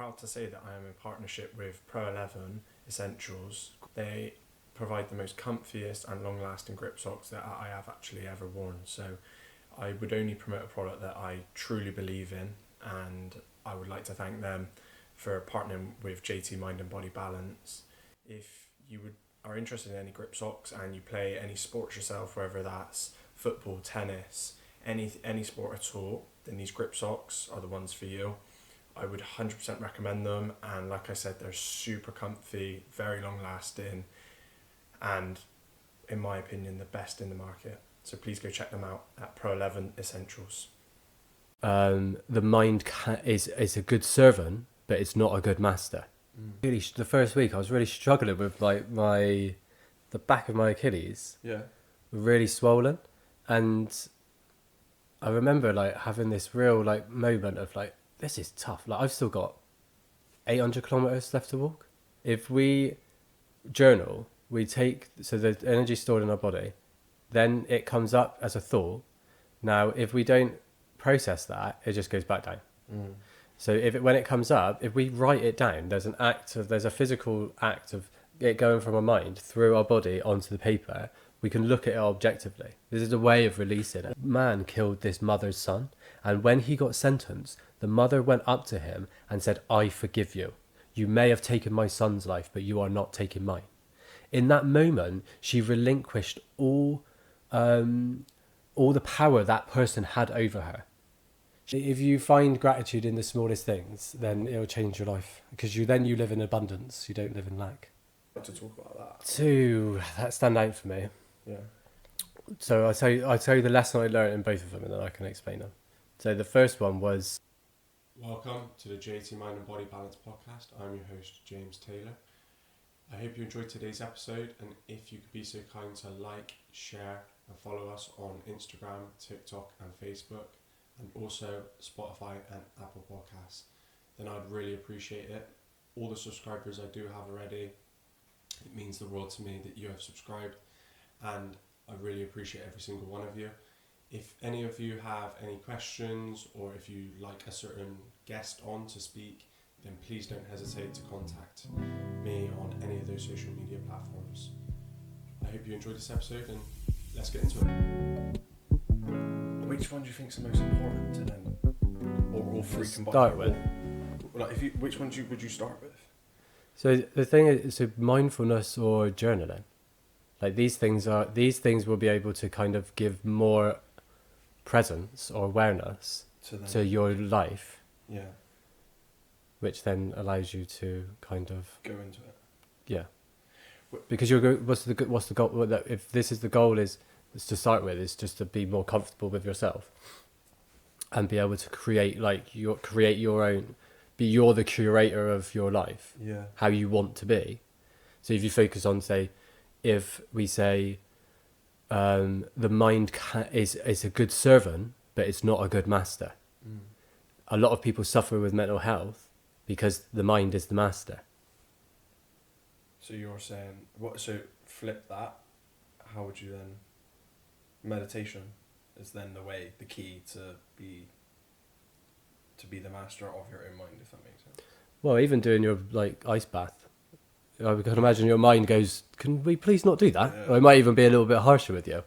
proud to say that I am in partnership with Pro 11 Essentials. They provide the most comfiest and long-lasting grip socks that I have actually ever worn. So I would only promote a product that I truly believe in, and I would like to thank them for partnering with JT Mind and Body Balance. If you are interested in any grip socks and you play any sports yourself, whether that's football, tennis, any sport at all, then these grip socks are the ones for you. I would 100% recommend them, and like I said, they're super comfy, very long lasting, and in my opinion the best in the market. So please go check them out at Pro 11 Essentials. The mind is a good servant, but it's not a good master. Really, the first week I was really struggling with like the back of my Achilles. Yeah. Really swollen, and I remember like having this real like moment of like, this is tough. Like I've still got 800 kilometers left to walk. If we journal, we take, so the energy stored in our body, then it comes up as a thought. Now, if we don't process that, it just goes back down. So when it comes up, if we write it down, there's a physical act of it going from our mind through our body onto the paper. We can look at it objectively. This is a way of releasing it. Man killed this mother's son, and when he got sentenced, the mother went up to him and said, "I forgive you. You may have taken my son's life, but you are not taking mine." In that moment, she relinquished all the power that person had over her. If you find gratitude in the smallest things, then it'll change your life, because you live in abundance. You don't live in lack. To talk about that. Two that stand out for me. Yeah. So I'll tell you the lesson I learned in both of them, and then I can explain them. So the first one was, welcome to the JT Mind and Body Balance podcast. I'm your host, James Taylor. I hope you enjoyed today's episode, and if you could be so kind to like, share and follow us on Instagram, TikTok and Facebook, and also Spotify and Apple Podcasts, then I'd really appreciate it. All the subscribers I do have already, it means the world to me that you have subscribed, and I really appreciate every single one of you. If any of you have any questions, or if you like a certain guest on to speak, then please don't hesitate to contact me on any of those social media platforms. I hope you enjoyed this episode, and let's get into it. Which one do you think is the most important to them? Or all three combined? Start with. Like, which one would you start with? So the thing is, so mindfulness or journaling, like these things will be able to kind of give more presence or awareness to your life. Yeah. Which then allows you to kind of go into it. Yeah. Because what's the goal? If this is the goal, is to start with, is just to be more comfortable with yourself and be able to create your own. You're the curator of your life. Yeah. How you want to be. So if you focus on, say, if we say the mind is a good servant, but it's not a good master. A lot of people suffer with mental health because the mind is the master. So you're saying, so flip that, how would you then, meditation is then the key to be the master of your own mind, if that makes sense. Well, even doing your ice bath, I can imagine your mind goes, "Can we please not do that?" Yeah. Or it might even be a little bit harsher with you.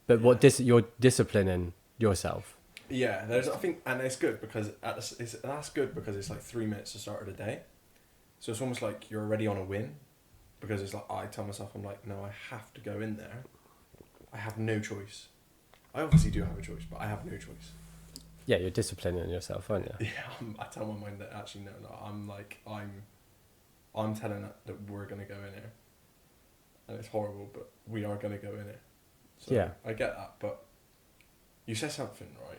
But you're disciplining yourself. Yeah, I think, and it's good because that's good because it's like 3 minutes to start of the day, so it's almost like you're already on a win, because it's like I tell myself, I'm like, no, I have to go in there. I have no choice. I obviously do have a choice, but I have no choice. Yeah, you're disciplining yourself, aren't you? Yeah, I tell my mind that actually no, I'm telling it that we're gonna go in here, and it's horrible, but we are gonna go in here. So yeah, I get that, but you said something right.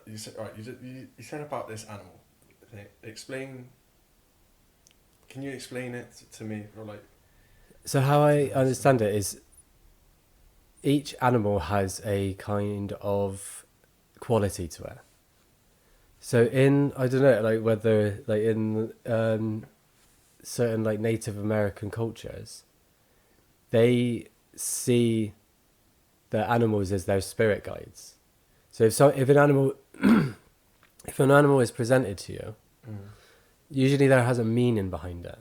You said about this animal thing. Can you explain it to me, or like? So how I understand it is, each animal has a kind of quality to it. So I don't know, like whether like in certain like Native American cultures, they see the animals as their spirit guides. So if an animal is presented to you, usually there has a meaning behind it.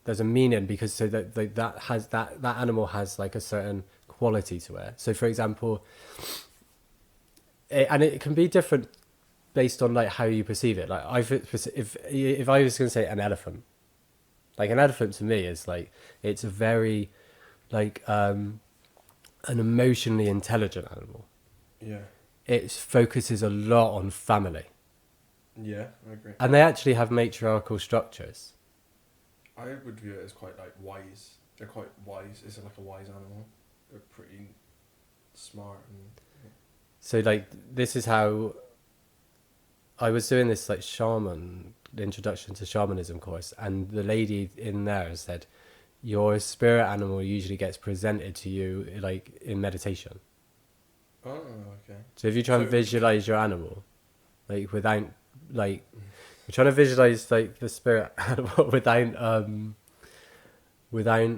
There's a meaning because so that animal has like a certain quality to it. So for example, and it can be different based on like how you perceive it. Like if I was going to say an elephant, like an elephant to me is like it's a very like an emotionally intelligent animal. Yeah. It focuses a lot on family. Yeah, I agree. And they actually have matriarchal structures. I would view it as quite like wise. They're quite wise. It's like a wise animal. They're pretty smart and. So like this is how I was doing this like shaman introduction to shamanism course, and the lady in there said your spirit animal usually gets presented to you like in meditation. Oh, okay. So if you try and visualize your animal, like without like you're trying to visualize like the spirit animal without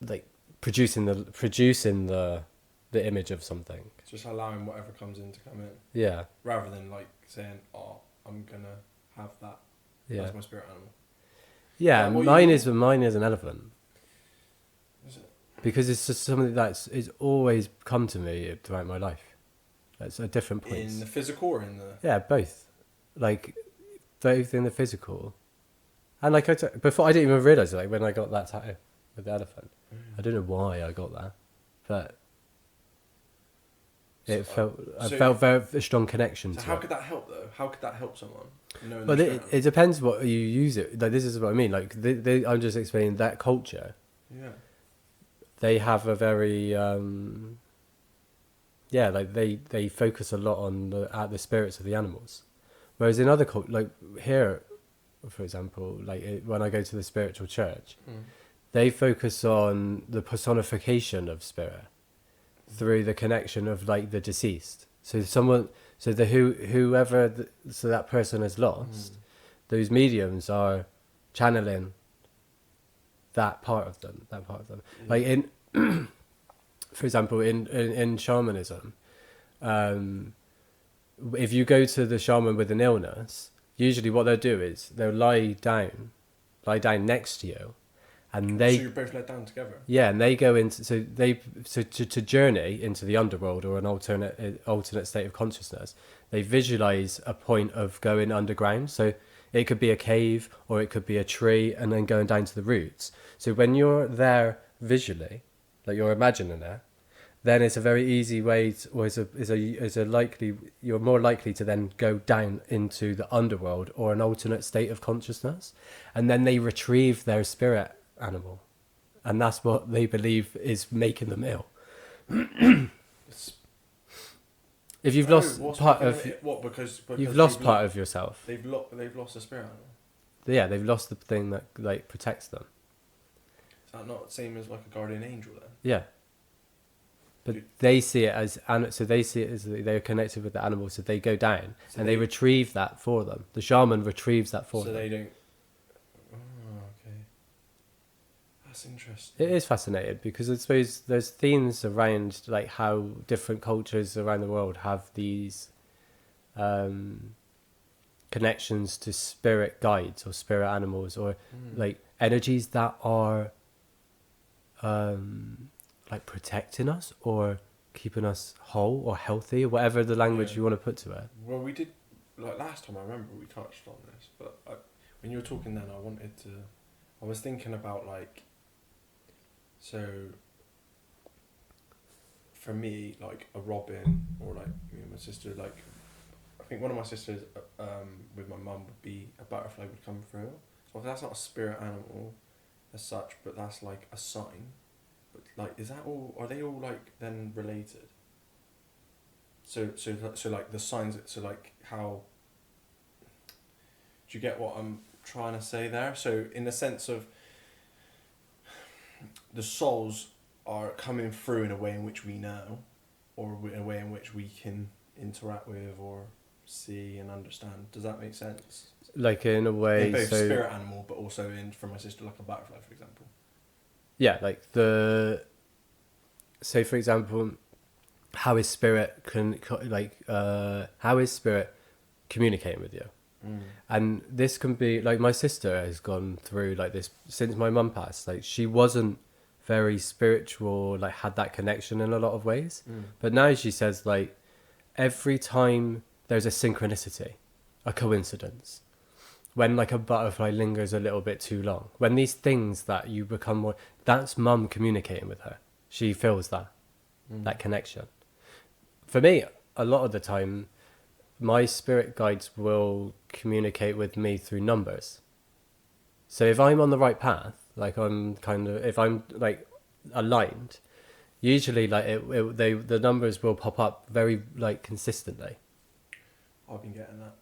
like producing the image of something. Just allowing whatever comes in to come in. Yeah. Rather than like saying, "Oh, I'm gonna have that." Yeah. That's my spirit animal. Yeah, mine is an elephant. Is it? Because it's just something it's always come to me throughout my life. It's at different points. In the physical or in the. Yeah, both. Like both in the physical, and like before I didn't even realize it. Like when I got that tattoo with the elephant, I don't know why I got that, but I felt very strong connection to it. So how could that help though? How could that help someone? Well, it depends what you use it. Like this is what I mean. Like I'm just explaining that culture. Yeah. They have a very like they focus a lot on the spirits of the animals, whereas in other like here, for example, like when I go to the spiritual church, they focus on the personification of spirit through the connection of like the deceased. So that person has lost, those mediums are channeling that part of them. Like in for example in shamanism, if you go to the shaman with an illness, usually what they'll do is they'll lie down next to you, and so you're both let down together. Yeah, and they go into to journey into the underworld or an alternate state of consciousness. They visualize a point of going underground. So it could be a cave or it could be a tree, and then going down to the roots. So when you're there visually, like you're imagining it, then it's a very easy way you're more likely to then go down into the underworld or an alternate state of consciousness, and then they retrieve their spirit animal, and that's what they believe is making them ill. If you've lost part of because you've lost part of yourself, they've lost a spirit animal. Yeah, they've lost the thing that like protects them. Is that not the same as like a guardian angel then? Yeah. But they see it as they're connected with the animal, so they go down and they retrieve that for them. The shaman retrieves that for them. So they don't. Oh, okay. That's interesting. It is fascinating because I suppose there's themes around like how different cultures around the world have these connections to spirit guides or spirit animals or like energies that are like protecting us or keeping us whole or healthy or whatever the language you want to put to it. Well, we did, like last time I remember we touched on this, but when you were talking then I was thinking about like, so for me, like a robin or like me and my sister, like I think one of my sisters with my mum would be a butterfly would come through. So that's not a spirit animal as such, but that's like a sign. But like, is that all? Are they all like then related? So like the signs. So like how. Do you get what I'm trying to say there? So in the sense of. The souls are coming through in a way in which we know, or in a way in which we can interact with or see and understand. Does that make sense? Like in a way, in both spirit animal, but also for my sister, like a butterfly, for example. Yeah, like say for example, how is spirit communicating with you? And this can be like my sister has gone through like this since my mum passed. Like she wasn't very spiritual, like had that connection in a lot of ways. But now she says like every time there's a synchronicity, a coincidence, when like a butterfly lingers a little bit too long, when these things that you become more, that's mum communicating with her. She feels that connection. For me, a lot of the time, my spirit guides will communicate with me through numbers. So if I'm on the right path, like I'm kind of, if I'm like aligned, usually like the numbers will pop up very like consistently. I've been getting that.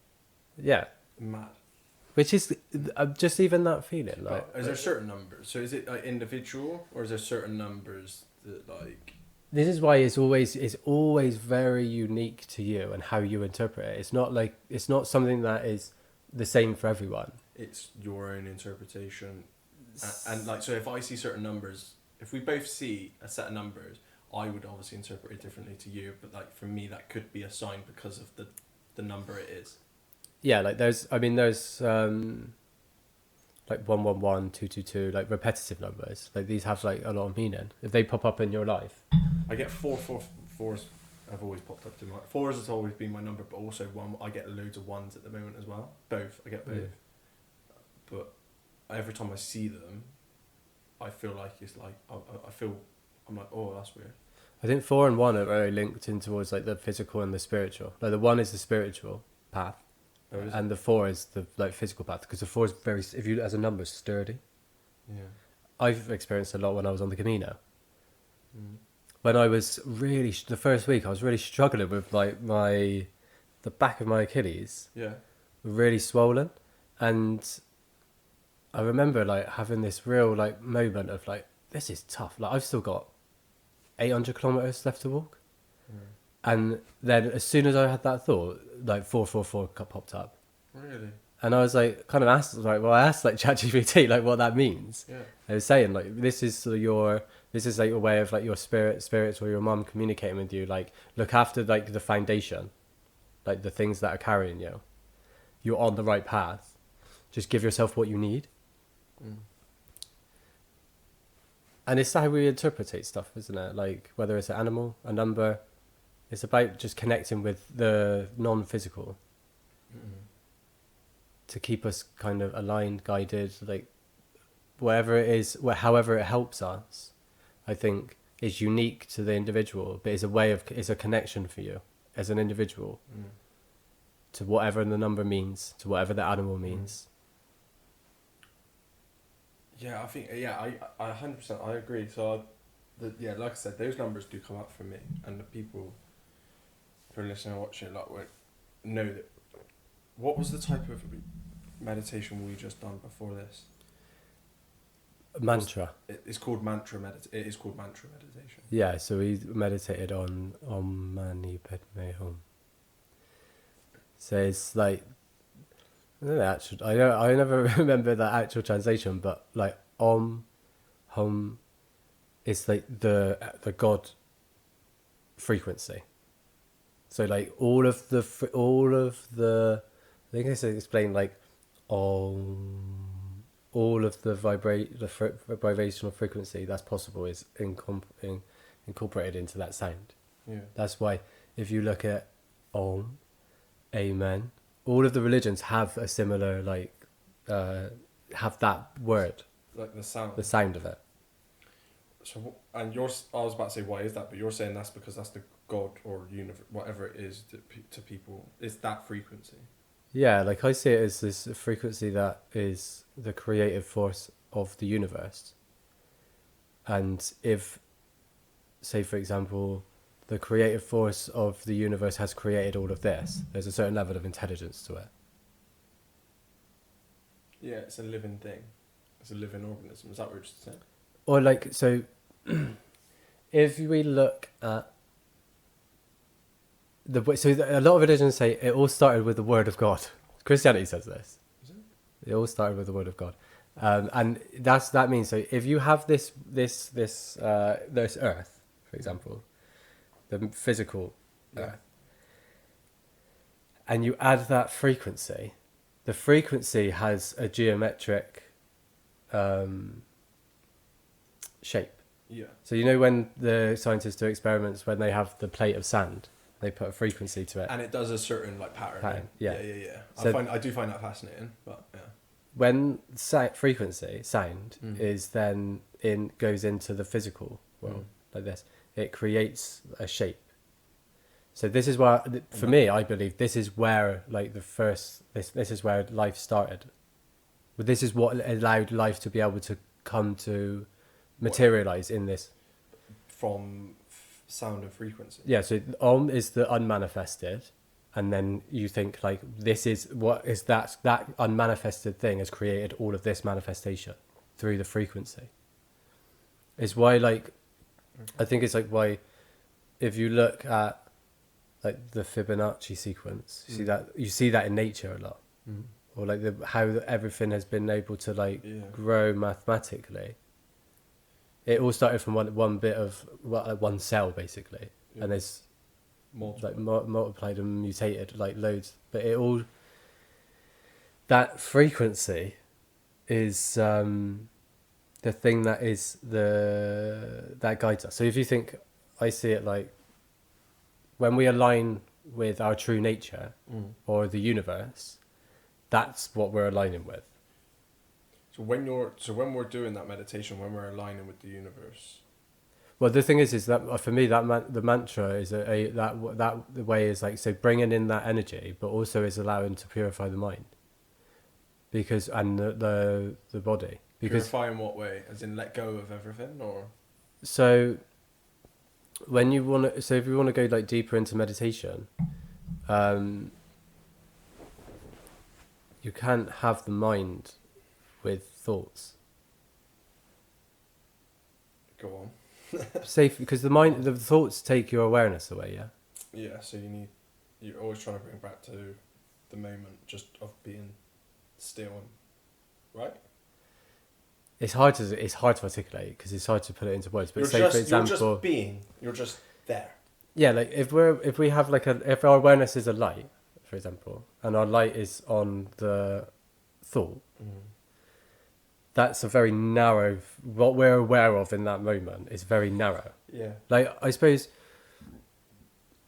Yeah. Mad. Which is just even that feeling. Like, is there certain numbers? So is it like individual, or is there certain numbers that like? this is why it's always very unique to you and how you interpret it. It's not like it's not something that is the same for everyone. It's your own interpretation, and like so, if I see certain numbers, if we both see a set of numbers, I would obviously interpret it differently to you. But like for me, that could be a sign because of the number it is. Yeah, like there's like 111, 222, like repetitive numbers. Like these have like a lot of meaning. If they pop up in your life, I get fours have always popped up to my fours has always been my number, but also one. I get loads of ones at the moment as well. Both I get both, but every time I see them, I feel like it's like I'm like, oh, that's weird. I think 4 and 1 are very linked in towards like the physical and the spiritual. Like the 1 is the spiritual path, and the 4 is the like physical path, because the 4 is very, if you as a number, sturdy. Yeah, I've experienced a lot when I was on the Camino. When I was really the first week, I was really struggling with like the back of my Achilles. Yeah. Really swollen, and I remember like having this real like moment of like, this is tough. Like I've still got 800 kilometers left to walk. And then as soon as I had that thought, like 444 popped up. Really? And I was like, kind of asked, like, well, I asked like ChatGPT like what that means. Yeah. I was saying like, this is like your way of like your spirits or your mum communicating with you. Like look after like the foundation, like the things that are carrying you. You're on the right path. Just give yourself what you need. And it's how we interpret stuff, isn't it? Like whether it's an animal, a number, it's about just connecting with the non-physical to keep us kind of aligned, guided, like whatever it is, however it helps us, I think is unique to the individual, but it's a connection for you as an individual to whatever the number means, to whatever the animal means. Yeah, I think I 100% I agree. So, like I said, those numbers do come up for me, and the people who are listening and watching like would know that. What was the type of meditation we just done before this? Mantra. It's called mantra It is called mantra meditation. Yeah, so we meditated on Om Mani Padme Hum. So it's like, I never remember the actual translation, but like Om, Hum, it's like the God frequency. So like all of the I think I explained like Om, all of the vibrational frequency that's possible is incorporated into that sound. Yeah. That's why if you look at Om, Amen, all of the religions have a similar like have that word, like the sound of it. So and yours, I was about to say why is that, but you're saying that's because that's the God or universe, whatever it is to people, it's that frequency. Yeah, like I see it as this frequency that is the creative force of the universe. And if, say for example, the creative force of the universe has created all of this, there's a certain level of intelligence to it. Yeah, it's a living thing. It's a living organism. Is that what you're just saying? Or like, so if we look at a lot of religions say it all started with the word of God. Christianity says this. Is it? It all started with the word of God. And that means, so if you have this earth, for example, the physical earth, and you add that frequency, the frequency has a geometric shape. Yeah. So you know when the scientists do experiments, when they have the plate of sand, they put a frequency to it. And it does a certain like pattern. Yeah. Yeah. So I do find that fascinating, but yeah. when frequency, sound, is then goes into the physical world, like this, it creates a shape. So this is where, for me, I believe this is where like this is where life started. But this is what allowed life to be able to come to materialize in this. From sound and frequency. Yeah, so Om is the unmanifested, and then you think like this is what is that unmanifested thing has created all of this manifestation through the frequency. Is why like I think it's like why if you look at like the Fibonacci sequence, you see that in nature a lot, or like how everything has been able to like grow mathematically. It all started from one bit of one cell basically, and there's multiplied and mutated like loads. But it all that frequency is the thing that is that guides us. So if you think, I see it like when we align with our true nature or the universe, that's what we're aligning with. So when we're doing that meditation, when we're aligning with the universe. Well, the thing is that for me, the mantra is that the way is like, so bringing in that energy, but also is allowing to purify the mind, because and the body. Because purify in what way? As in let go of everything, or? So when you want to, so if you want to go like deeper into meditation, you can't have the mind with thoughts. Go on. Safe, because the thoughts take your awareness away. Yeah. Yeah. So you're always trying to bring back to the moment, just of being still, right? It's hard to articulate because it's hard to put it into words. But for example, you're just there. Yeah, like if we have like if our awareness is a light, for example, and our light is on the thought, that's a very narrow. What we're aware of in that moment is very narrow. Yeah. Like I suppose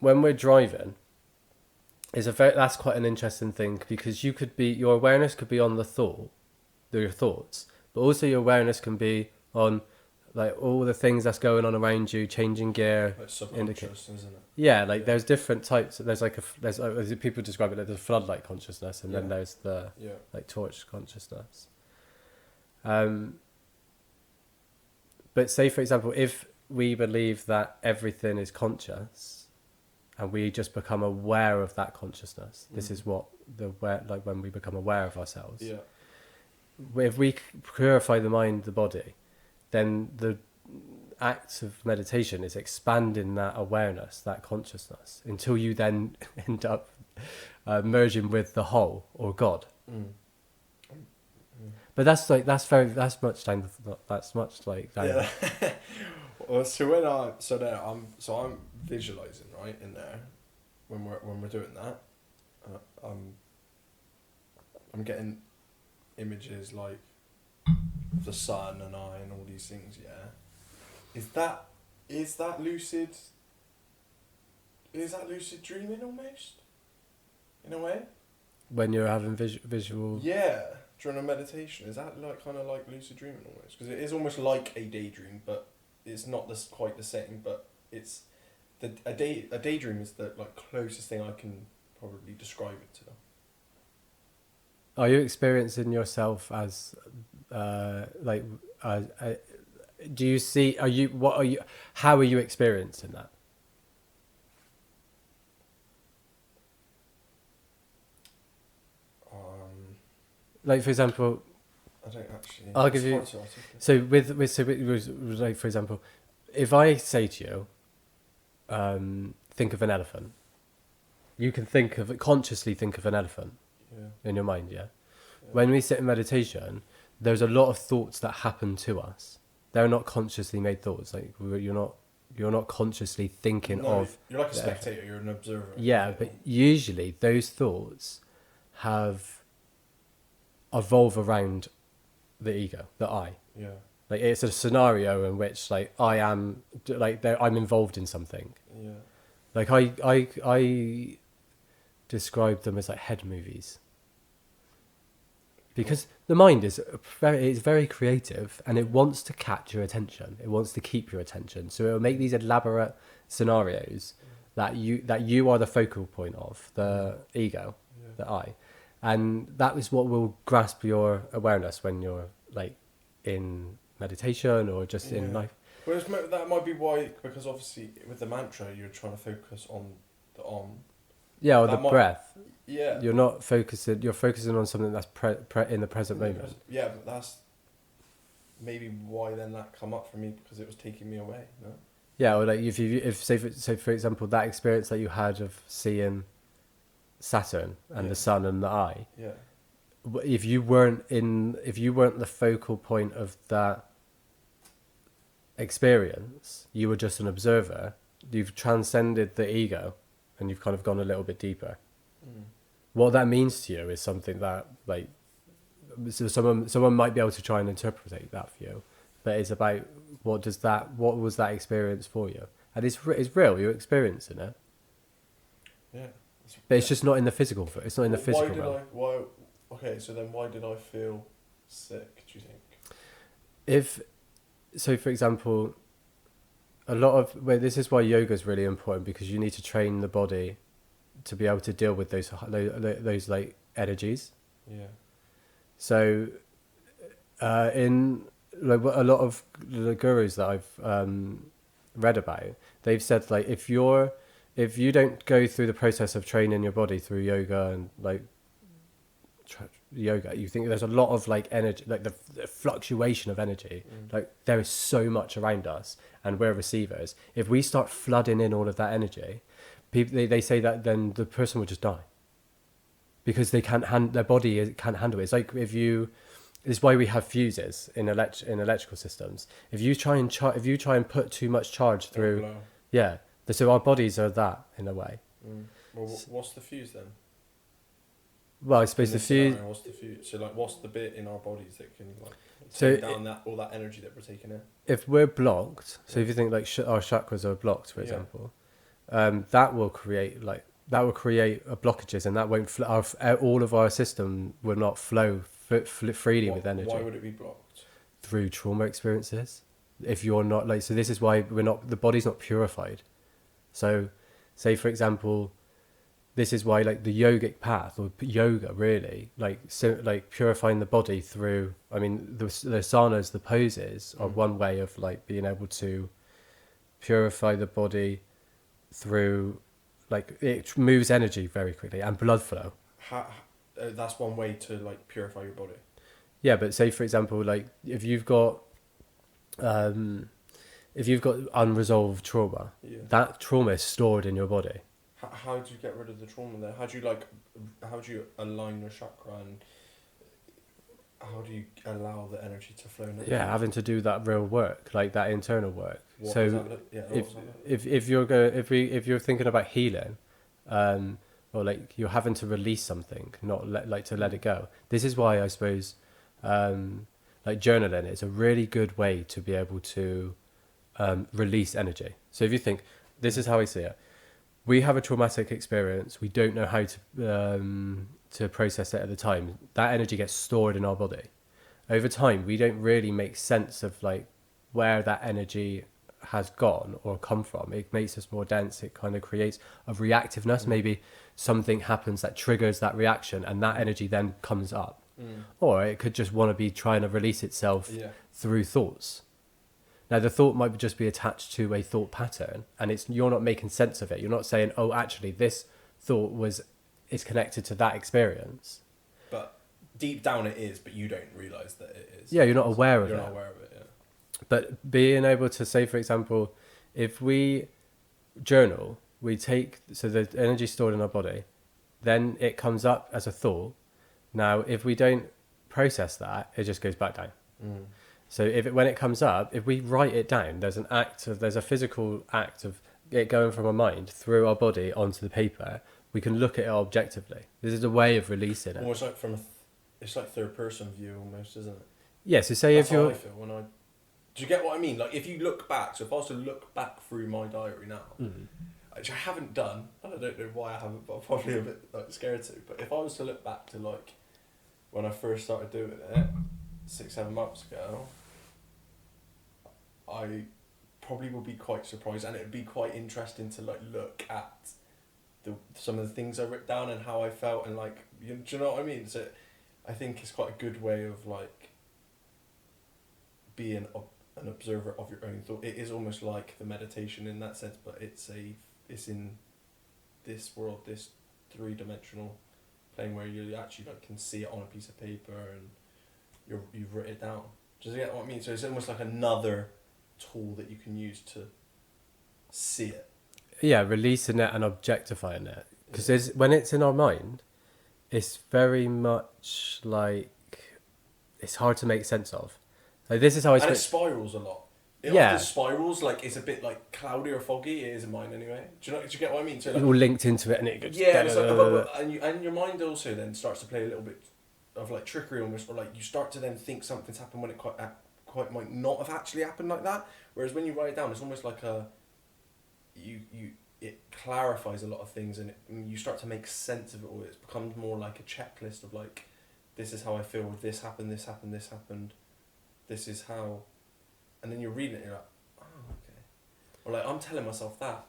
when we're driving, that's quite an interesting thing, because your awareness could be on the thought, your thoughts, but also your awareness can be on like all the things that's going on around you, changing gear. Like subconscious, isn't it? Yeah, like there's different types. There's people describe it like the floodlight consciousness, and then there's the like torch consciousness. But say for example, if we believe that everything is conscious, and we just become aware of that consciousness, this is what like when we become aware of ourselves. Yeah. If we purify the mind, the body, then the act of meditation is expanding that awareness, that consciousness, until you then end up merging with the whole or God. But that's much down. Yeah. Well, so I'm visualizing right in there when we're doing that. I'm getting images like of the sun and I and all these things. Yeah. Is that lucid? Is that lucid dreaming almost? In a way. When you're having visual. Yeah. During a meditation, is that like kind of like lucid dreaming almost? Because it is almost like a daydream, but it's not quite the same. But it's a daydream is the like closest thing I can probably describe it to. Are you experiencing yourself as do you see? How are you experiencing that? Like for example, I don't actually. I'll give you. So with like for example, if I say to you, think of an elephant, you can consciously think of an elephant in your mind. Yeah. When we sit in meditation, there's a lot of thoughts that happen to us. They're not consciously made thoughts. Like you're not consciously thinking of. You're like a spectator. You're an observer. Yeah, but usually those thoughts have evolve around the ego, the I. Yeah. Like it's a scenario in which like I am like I'm involved in something. Yeah. Like I describe them as like head movies. Because the mind is very creative and it wants to catch your attention. It wants to keep your attention. So it will make these elaborate scenarios that you are the focal point of, the ego, the I. And that is what will grasp your awareness when you're like in meditation or just in life. Whereas that might be why, because obviously with the mantra you're trying to focus on the om. Yeah, or the breath. Yeah. You're not focusing. You're focusing on something that's in the present moment. Yeah, but that's maybe why then that come up for me, because it was taking me away. No. Yeah, or like if say for example that experience that you had of seeing Saturn and the sun and the eye. Yeah. If you weren't the focal point of that experience, you were just an observer. You've transcended the ego, and you've kind of gone a little bit deeper. What that means to you is something that like so someone might be able to try and interpret that for you, but it's about what was that experience for you, and it's real. You're experiencing it. Yeah. But it's just not in the physical. It's not in the physical realm. Okay, so then why did I feel sick? Do you think? So, for example, this is why yoga is really important, because you need to train the body to be able to deal with those like energies. Yeah. So, in like a lot of the gurus that I've read about, they've said like if you don't go through the process of training your body through yoga and like yoga, you think there's a lot of like energy, like the fluctuation of energy. Like there is so much around us, and we're receivers. If we start flooding in all of that energy, people they say that then the person will just die, because they their body can't handle it. It's like it's why we have fuses in electrical systems. If you try and put too much charge through, so our bodies are that in a way. Well, what's the fuse then? Well, I suppose the fuse. What's the fuse? So, like, what's the bit in our bodies that can like take down all that energy that we're taking in? If we're blocked, so if you think like our chakras are blocked, for example, that will create blockages, and that won't all of our system will not flow freely with energy. Why would it be blocked? Through trauma experiences. If you're not like, so this is why the body's not purified. So, say for example, this is why like the yogic path or yoga really like purifying the body through. I mean, the asanas, the poses are one way of like being able to purify the body through, like it moves energy very quickly and blood flow. That's one way to like purify your body. Yeah, but say for example, like if you've got unresolved trauma, that trauma is stored in your body. How do you get rid of the trauma then? How do you align your chakra, and how do you allow the energy to flow naturally? Yeah, having to do that real work, like that internal work. If you're thinking about healing, or like you're having to release something, not let it go. This is why I suppose, like journaling is a really good way to be able to release energy. So if you think, this is how I see it. We have a traumatic experience. We don't know how to process it at the time. That energy gets stored in our body. Over time, we don't really make sense of like where that energy has gone or come from. It makes us more dense. It kind of creates a reactiveness. Maybe something happens that triggers that reaction, and that energy then comes up. Or it could just want to be trying to release itself through thoughts. Now, the thought might just be attached to a thought pattern, and you're not making sense of it. You're not saying, oh, actually, this thought is connected to that experience. But deep down it is, but you don't realise that it is. Yeah, you're not aware of it. You're not aware of it, yeah. But being able to say, for example, if we journal, so the energy stored in our body, then it comes up as a thought. Now, if we don't process that, it just goes back down. So when it comes up, if we write it down, there's a physical act of it going from our mind through our body onto the paper. We can look at it objectively. This is a way of releasing it. Almost like from it's like third person view almost, isn't it? Yeah, so say That's if you're... how I feel when I. Do you get what I mean? Like if you look back, so if I was to look back through my diary now, which I haven't done, and I don't know why I haven't, but I'm probably a bit like scared to. But if I was to look back to like when I first started doing it 6-7 months ago, I probably would be quite surprised, and it'd be quite interesting to like look at some of the things I wrote down and how I felt, and like do you know what I mean? So I think it's quite a good way of like being an observer of your own thought. It is almost like the meditation in that sense, but it's in this world, this 3-dimensional plane where you actually like can see it on a piece of paper and you've written it down. Does you get what I mean? So it's almost like another tool that you can use to see it. Yeah, releasing it and objectifying it. Because when it's in our mind, it's very much like it's hard to make sense of. Like this is how And it spirals a lot. It Yeah. often spirals, like it's a bit like cloudy or foggy. It is in mine anyway. Do you get what I mean? So like, all linked into it, and it goes... yeah, and, it's like, and your mind also then starts to play a little bit of like trickery almost, or like you start to then think something's happened when it quite might not have actually happened like that. Whereas when you write it down, it's almost like it clarifies a lot of things, and you start to make sense of it all. It becomes more like a checklist of like, this is how I feel. This happened. This happened. This happened. This is how, and then you're reading it and you're like, oh, okay. Or like, I'm telling myself that.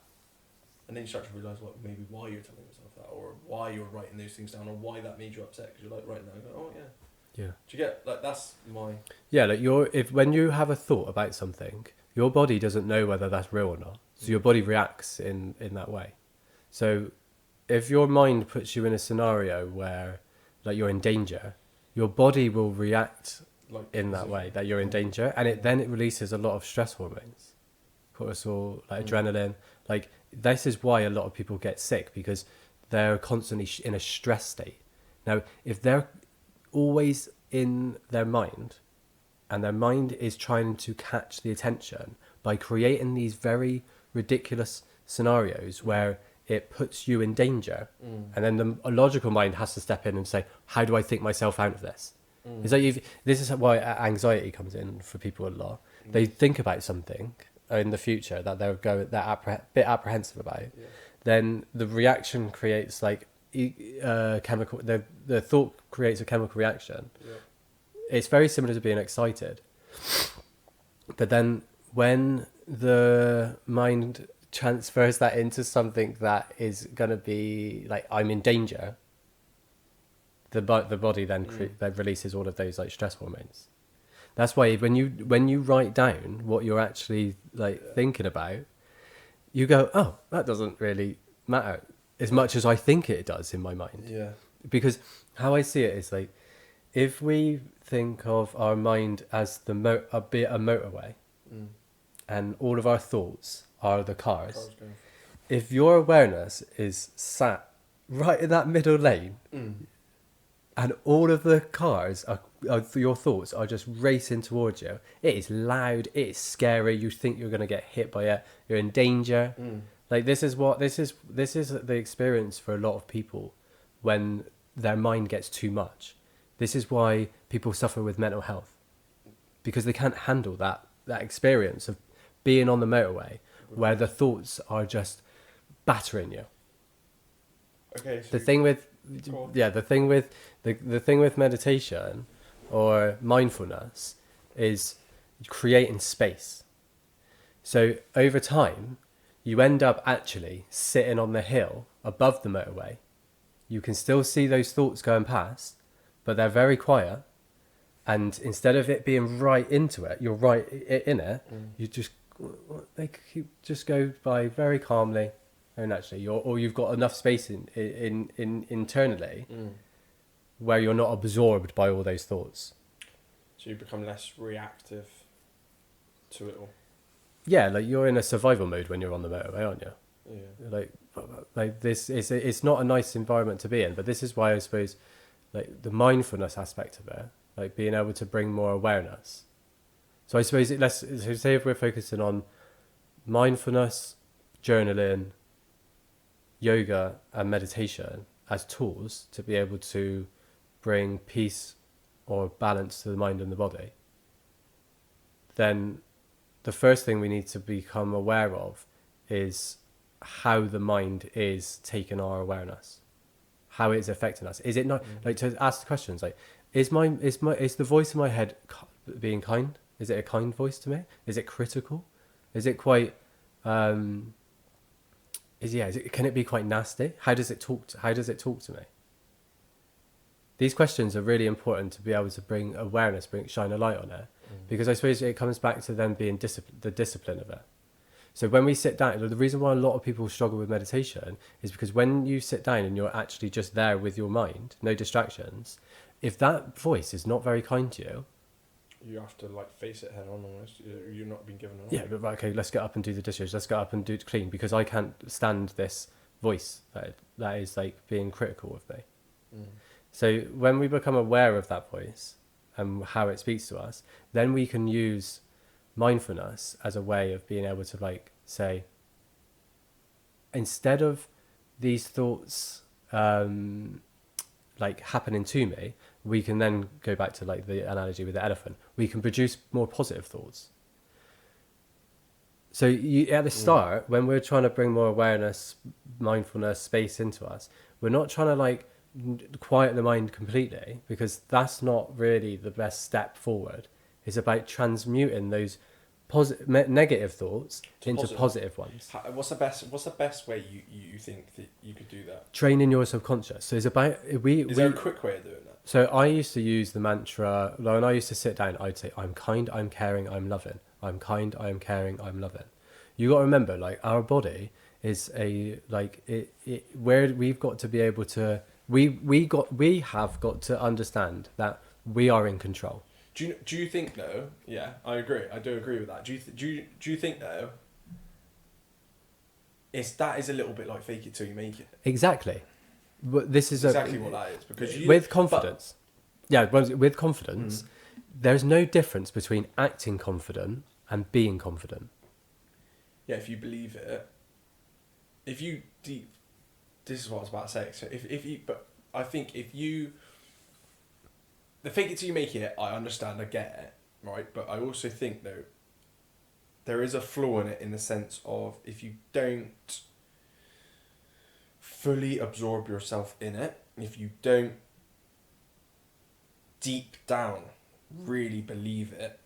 And then you start to realise maybe why you're telling yourself that, or why you're writing those things down, or why that made you upset, because you're like writing down and going, oh yeah. Yeah. Do you get, like, that's my... Yeah, like when you have a thought about something, your body doesn't know whether that's real or not. So your body reacts in that way. So if your mind puts you in a scenario where like you're in danger, your body will react Like, in that way, that you're in danger, and it releases a lot of stress hormones, cortisol, like adrenaline. Like this is why a lot of people get sick, because they're constantly in a stress state. Now, if they're always in their mind, and their mind is trying to catch the attention by creating these very ridiculous scenarios where it puts you in danger, and then a logical mind has to step in and say, how do I think myself out of this? It's like this is why anxiety comes in for people a lot. They think about something in the future that they're bit apprehensive about. Yeah. Then the reaction creates like chemical. The thought creates a chemical reaction. Yeah. It's very similar to being excited. But then when the mind transfers that into something that is going to be like, I'm in danger, the body then then releases all of those like stress hormones. That's why when you write down what you're actually like thinking about, you go, oh, that doesn't really matter as much as I think it does in my mind. Yeah. Because how I see it is like, if we think of our mind as a motorway, and all of our thoughts are the cars, if your awareness is sat right in that middle lane, and all of the cars are your thoughts are just racing towards you, it is loud, it is scary, you think you're going to get hit by it, you're in danger. Like this is the experience for a lot of people when their mind gets too much. This is why people suffer with mental health, because they can't handle that experience of being on the motorway where the thoughts are just battering you. Okay. So The thing with meditation or mindfulness is creating space. So over time, you end up actually sitting on the hill above the motorway. You can still see those thoughts going past, but they're very quiet. And instead of it being right into it, you're right in it. You just go by very calmly, very naturally. Or you've got enough space in internally where you're not absorbed by all those thoughts. So you become less reactive to it all. Yeah, like you're in a survival mode when you're on the motorway, aren't you? Yeah. Like this is it's not a nice environment to be in, but this is why I suppose like the mindfulness aspect of it, like being able to bring more awareness. So I suppose so say if we're focusing on mindfulness, journaling, yoga and meditation as tools to be able to bring peace or balance to the mind and the body, then the first thing we need to become aware of is how the mind is taking our awareness, how it's affecting us. Is it not like to ask the questions like, is the voice in my head being kind? Is it a kind voice to me? Is it critical? Is it quite can it be quite nasty? How does it talk to me? These questions are really important to be able to bring awareness, shine a light on it, because I suppose it comes back to then being the discipline of it. So when we sit down, the reason why a lot of people struggle with meditation is because when you sit down and you're actually just there with your mind, no distractions, if that voice is not very kind to you, you have to like face it head on almost. You're not being given an yeah, but right, okay, let's get up and do the dishes. Let's get up and do it clean, because I can't stand this voice that is like being critical of me. So when we become aware of that voice and how it speaks to us, then we can use mindfulness as a way of being able to like say, instead of these thoughts like happening to me, we can then go back to like the analogy with the elephant. We can produce more positive thoughts. So at the start, when we're trying to bring more awareness, mindfulness, space into us, we're not trying to like quiet the mind completely, because that's not really the best step forward. It's about transmuting those negative thoughts into positive ones. What's the best way you think that you could do that? Training your subconscious. So it's about Is there a quick way of doing that? So I used to use the mantra, when I used to sit down, I'd say, I'm kind, I'm caring, I'm loving. I'm kind, I am caring, I'm loving. You got to remember, like, our body is where we've got to be able to, we have got to understand that we are in control. Do you think though? Yeah, I agree. I do agree with that. Do you think though? That is a little bit like fake it till you make it. Exactly. But this is exactly what that is, because with confidence. With confidence, there's no difference between acting confident and being confident. Yeah, if you believe it. If you this is what I was about to say. So I think if you, the fake it till you make it, I understand, I get it, right? But I also think though, there is a flaw in it, in the sense of, if you don't fully absorb yourself in it, if you don't deep down really believe it,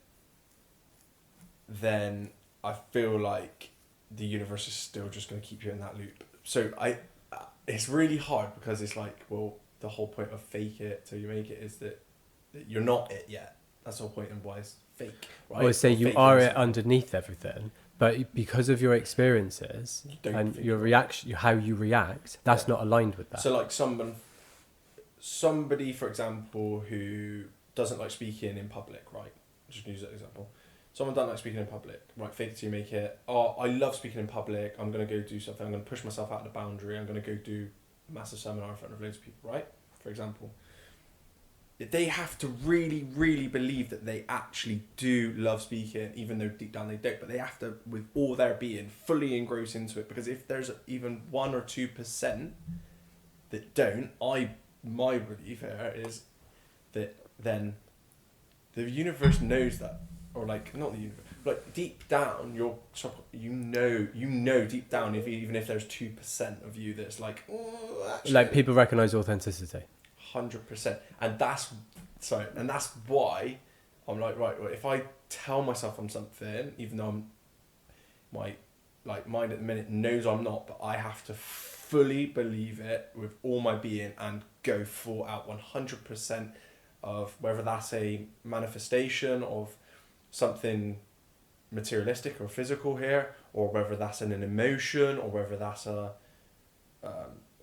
then I feel like the universe is still just going to keep you in that loop. So it's really hard, because it's like, well, the whole point of fake it till you make it is that you're not it yet. That's the whole point of why it's fake, right? I would say you are it underneath everything, but because of your experiences and your reaction, how you react, that's not aligned with that. So like somebody, for example, who doesn't like speaking in public, right? Just use that example. Someone doesn't like speaking in public, right? Fake it till you make it. Oh, I love speaking in public. I'm going to go do something. I'm going to push myself out of the boundary. I'm going to go do a massive seminar in front of loads of people, right? For example. They have to really, really believe that they actually do love speaking, even though deep down they don't. But they have to, with all their being, fully engross into it. Because if there's even 1 or 2% that don't, my belief here is that then the universe knows that, or like, not the universe, like deep down, you know deep down, even if there's 2% of you that's like, oh, actually, like, people recognize authenticity. 100%, and that's why I'm like, right, well, if I tell myself I'm something, even though my mind at the minute knows I'm not, but I have to fully believe it with all my being and go full out 100% of whether that's a manifestation of something materialistic or physical here, or whether that's an emotion, or whether that's a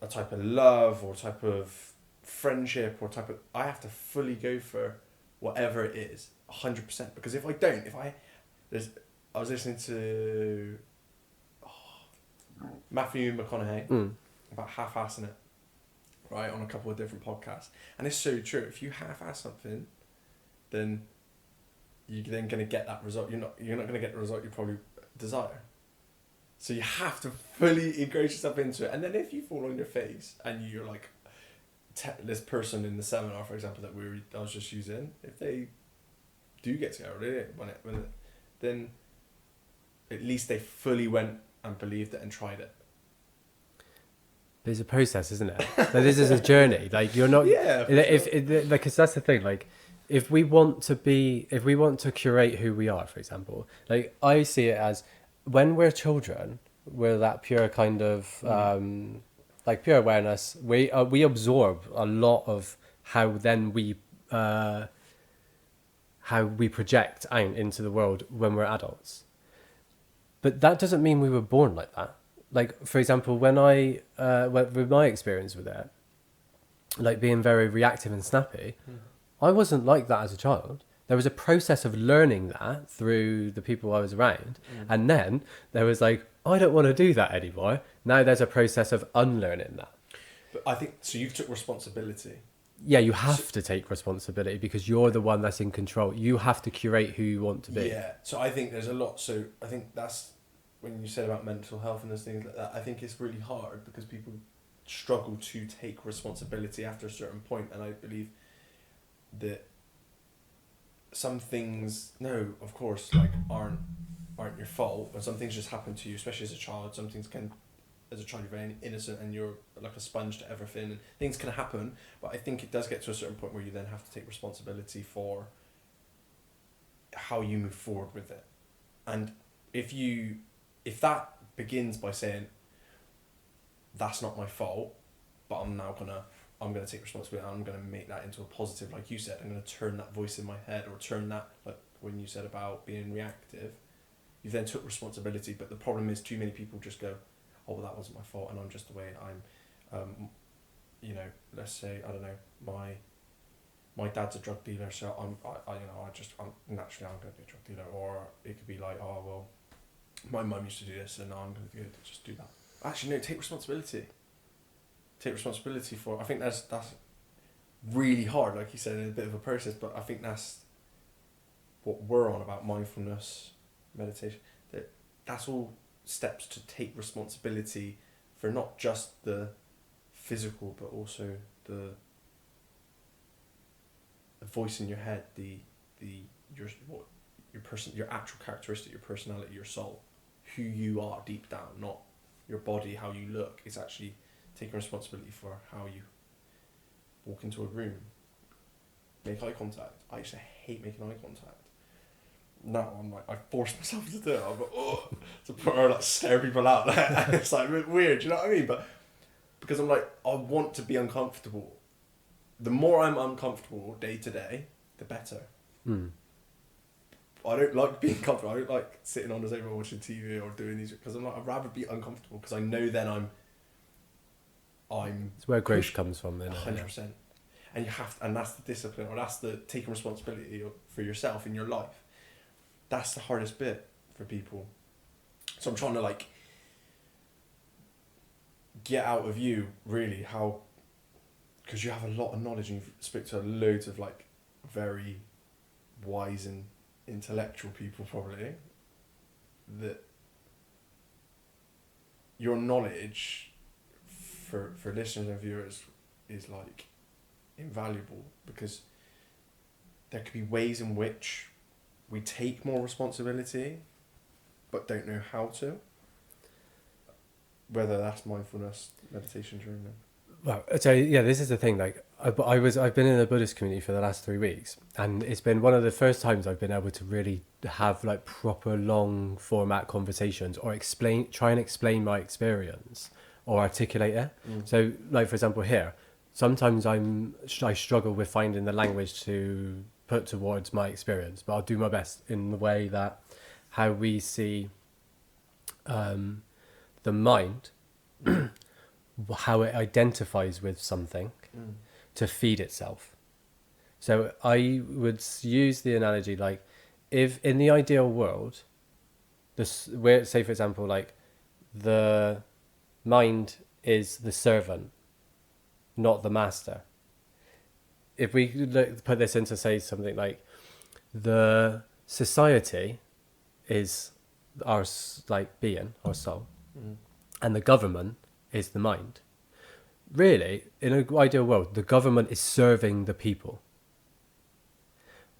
type of love or type of friendship or type of, I have to fully go for whatever it is 100%, because if I don't, I was listening to Matthew McConaughey about half-assing it, right, on a couple of different podcasts, and it's so true. If you half-ass something, then you're then going to get that result. You're not going to get the result you probably desire. So you have to fully engross yourself into it, and then if you fall on your face and you're like this person in the seminar, for example, I was just using, if they do get scared, then at least they fully went and believed it and tried it. There's a process, isn't it? Like, this is a journey. Like, you're not. Yeah. Because that's the thing. Like, if we want to curate who we are, for example, like I see it as when we're children, we're that pure kind of like pure awareness. We absorb a lot of how we project out into the world when we're adults. But that doesn't mean we were born like that. Like, for example, when with my experience with it, like being very reactive and snappy, I wasn't like that as a child. There was a process of learning that through the people I was around. And then there was like, I don't want to do that anymore. Now there's a process of unlearning that. But I think, so you took responsibility. Yeah, you have to take responsibility because you're the one that's in control. You have to curate who you want to be. Yeah, so I think there's a lot. So I think that's when you said about mental health and those things like that. I think it's really hard because people struggle to take responsibility after a certain point, and I believe that some things, no, of course, like aren't your fault, but some things just happen to you, especially as a child. Some things can, as a child, you're very innocent and you're like a sponge to everything, and things can happen. But I think it does get to a certain point where you then have to take responsibility for how you move forward with it. And if that begins by saying, that's not my fault, but I'm gonna take responsibility, I'm gonna make that into a positive, like you said, I'm gonna turn that voice in my head, or turn that, like when you said about being reactive, you then took responsibility. But the problem is too many people just go, oh, well, that wasn't my fault, and I'm just the way I'm, let's say, I don't know, my dad's a drug dealer, so I'm naturally I'm gonna be a drug dealer. Or it could be like, oh, well, my mum used to do this, and now I'm gonna just do that. Actually, no, take responsibility. Take responsibility for. I think that's really hard, like you said, in a bit of a process. But I think that's what we're on about mindfulness, meditation. That's all steps to take responsibility for not just the physical, but also the voice in your head, your actual characteristic, your personality, your soul, who you are deep down, not your body, how you look. It's actually taking responsibility for how you walk into a room, make eye contact. I used to hate making eye contact. Now I'm like, I force myself to do it. I'm like, oh, to put her, like, scare people out. It's like a bit weird, you know what I mean? But because I'm like, I want to be uncomfortable. The more I'm uncomfortable day to day, the better. I don't like being comfortable. I don't like sitting on the table watching TV or doing these, because I'm like, I'd rather be uncomfortable, because I know then I'm it's where growth comes from, then. 100%. And you have to, and that's the discipline, or that's the taking responsibility for yourself in your life. That's the hardest bit for people. So I'm trying to, like, get out of you, really, how, because you have a lot of knowledge and you speak to loads of, like, very wise and intellectual people, probably, that your knowledge for listeners and viewers is, like, invaluable, because there could be ways in which we take more responsibility but don't know how to, whether that's mindfulness, meditation, dreaming. Well, so yeah, this is the thing. Like, I've been in the Buddhist community for the last 3 weeks, and it's been one of the first times I've been able to really have, like, proper long format conversations, or try and explain my experience or articulate it. So, like, for example, here, sometimes I struggle with finding the language to put towards my experience, but I'll do my best in the way that how we see the mind, how it identifies with something to feed itself. So I would use the analogy, like, if in the ideal world, say for example, like, the mind is the servant, not the master. If we put this into, say, something like, the society is our, like, being, our soul, and the government is the mind. really, in an ideal world, the government is serving the people.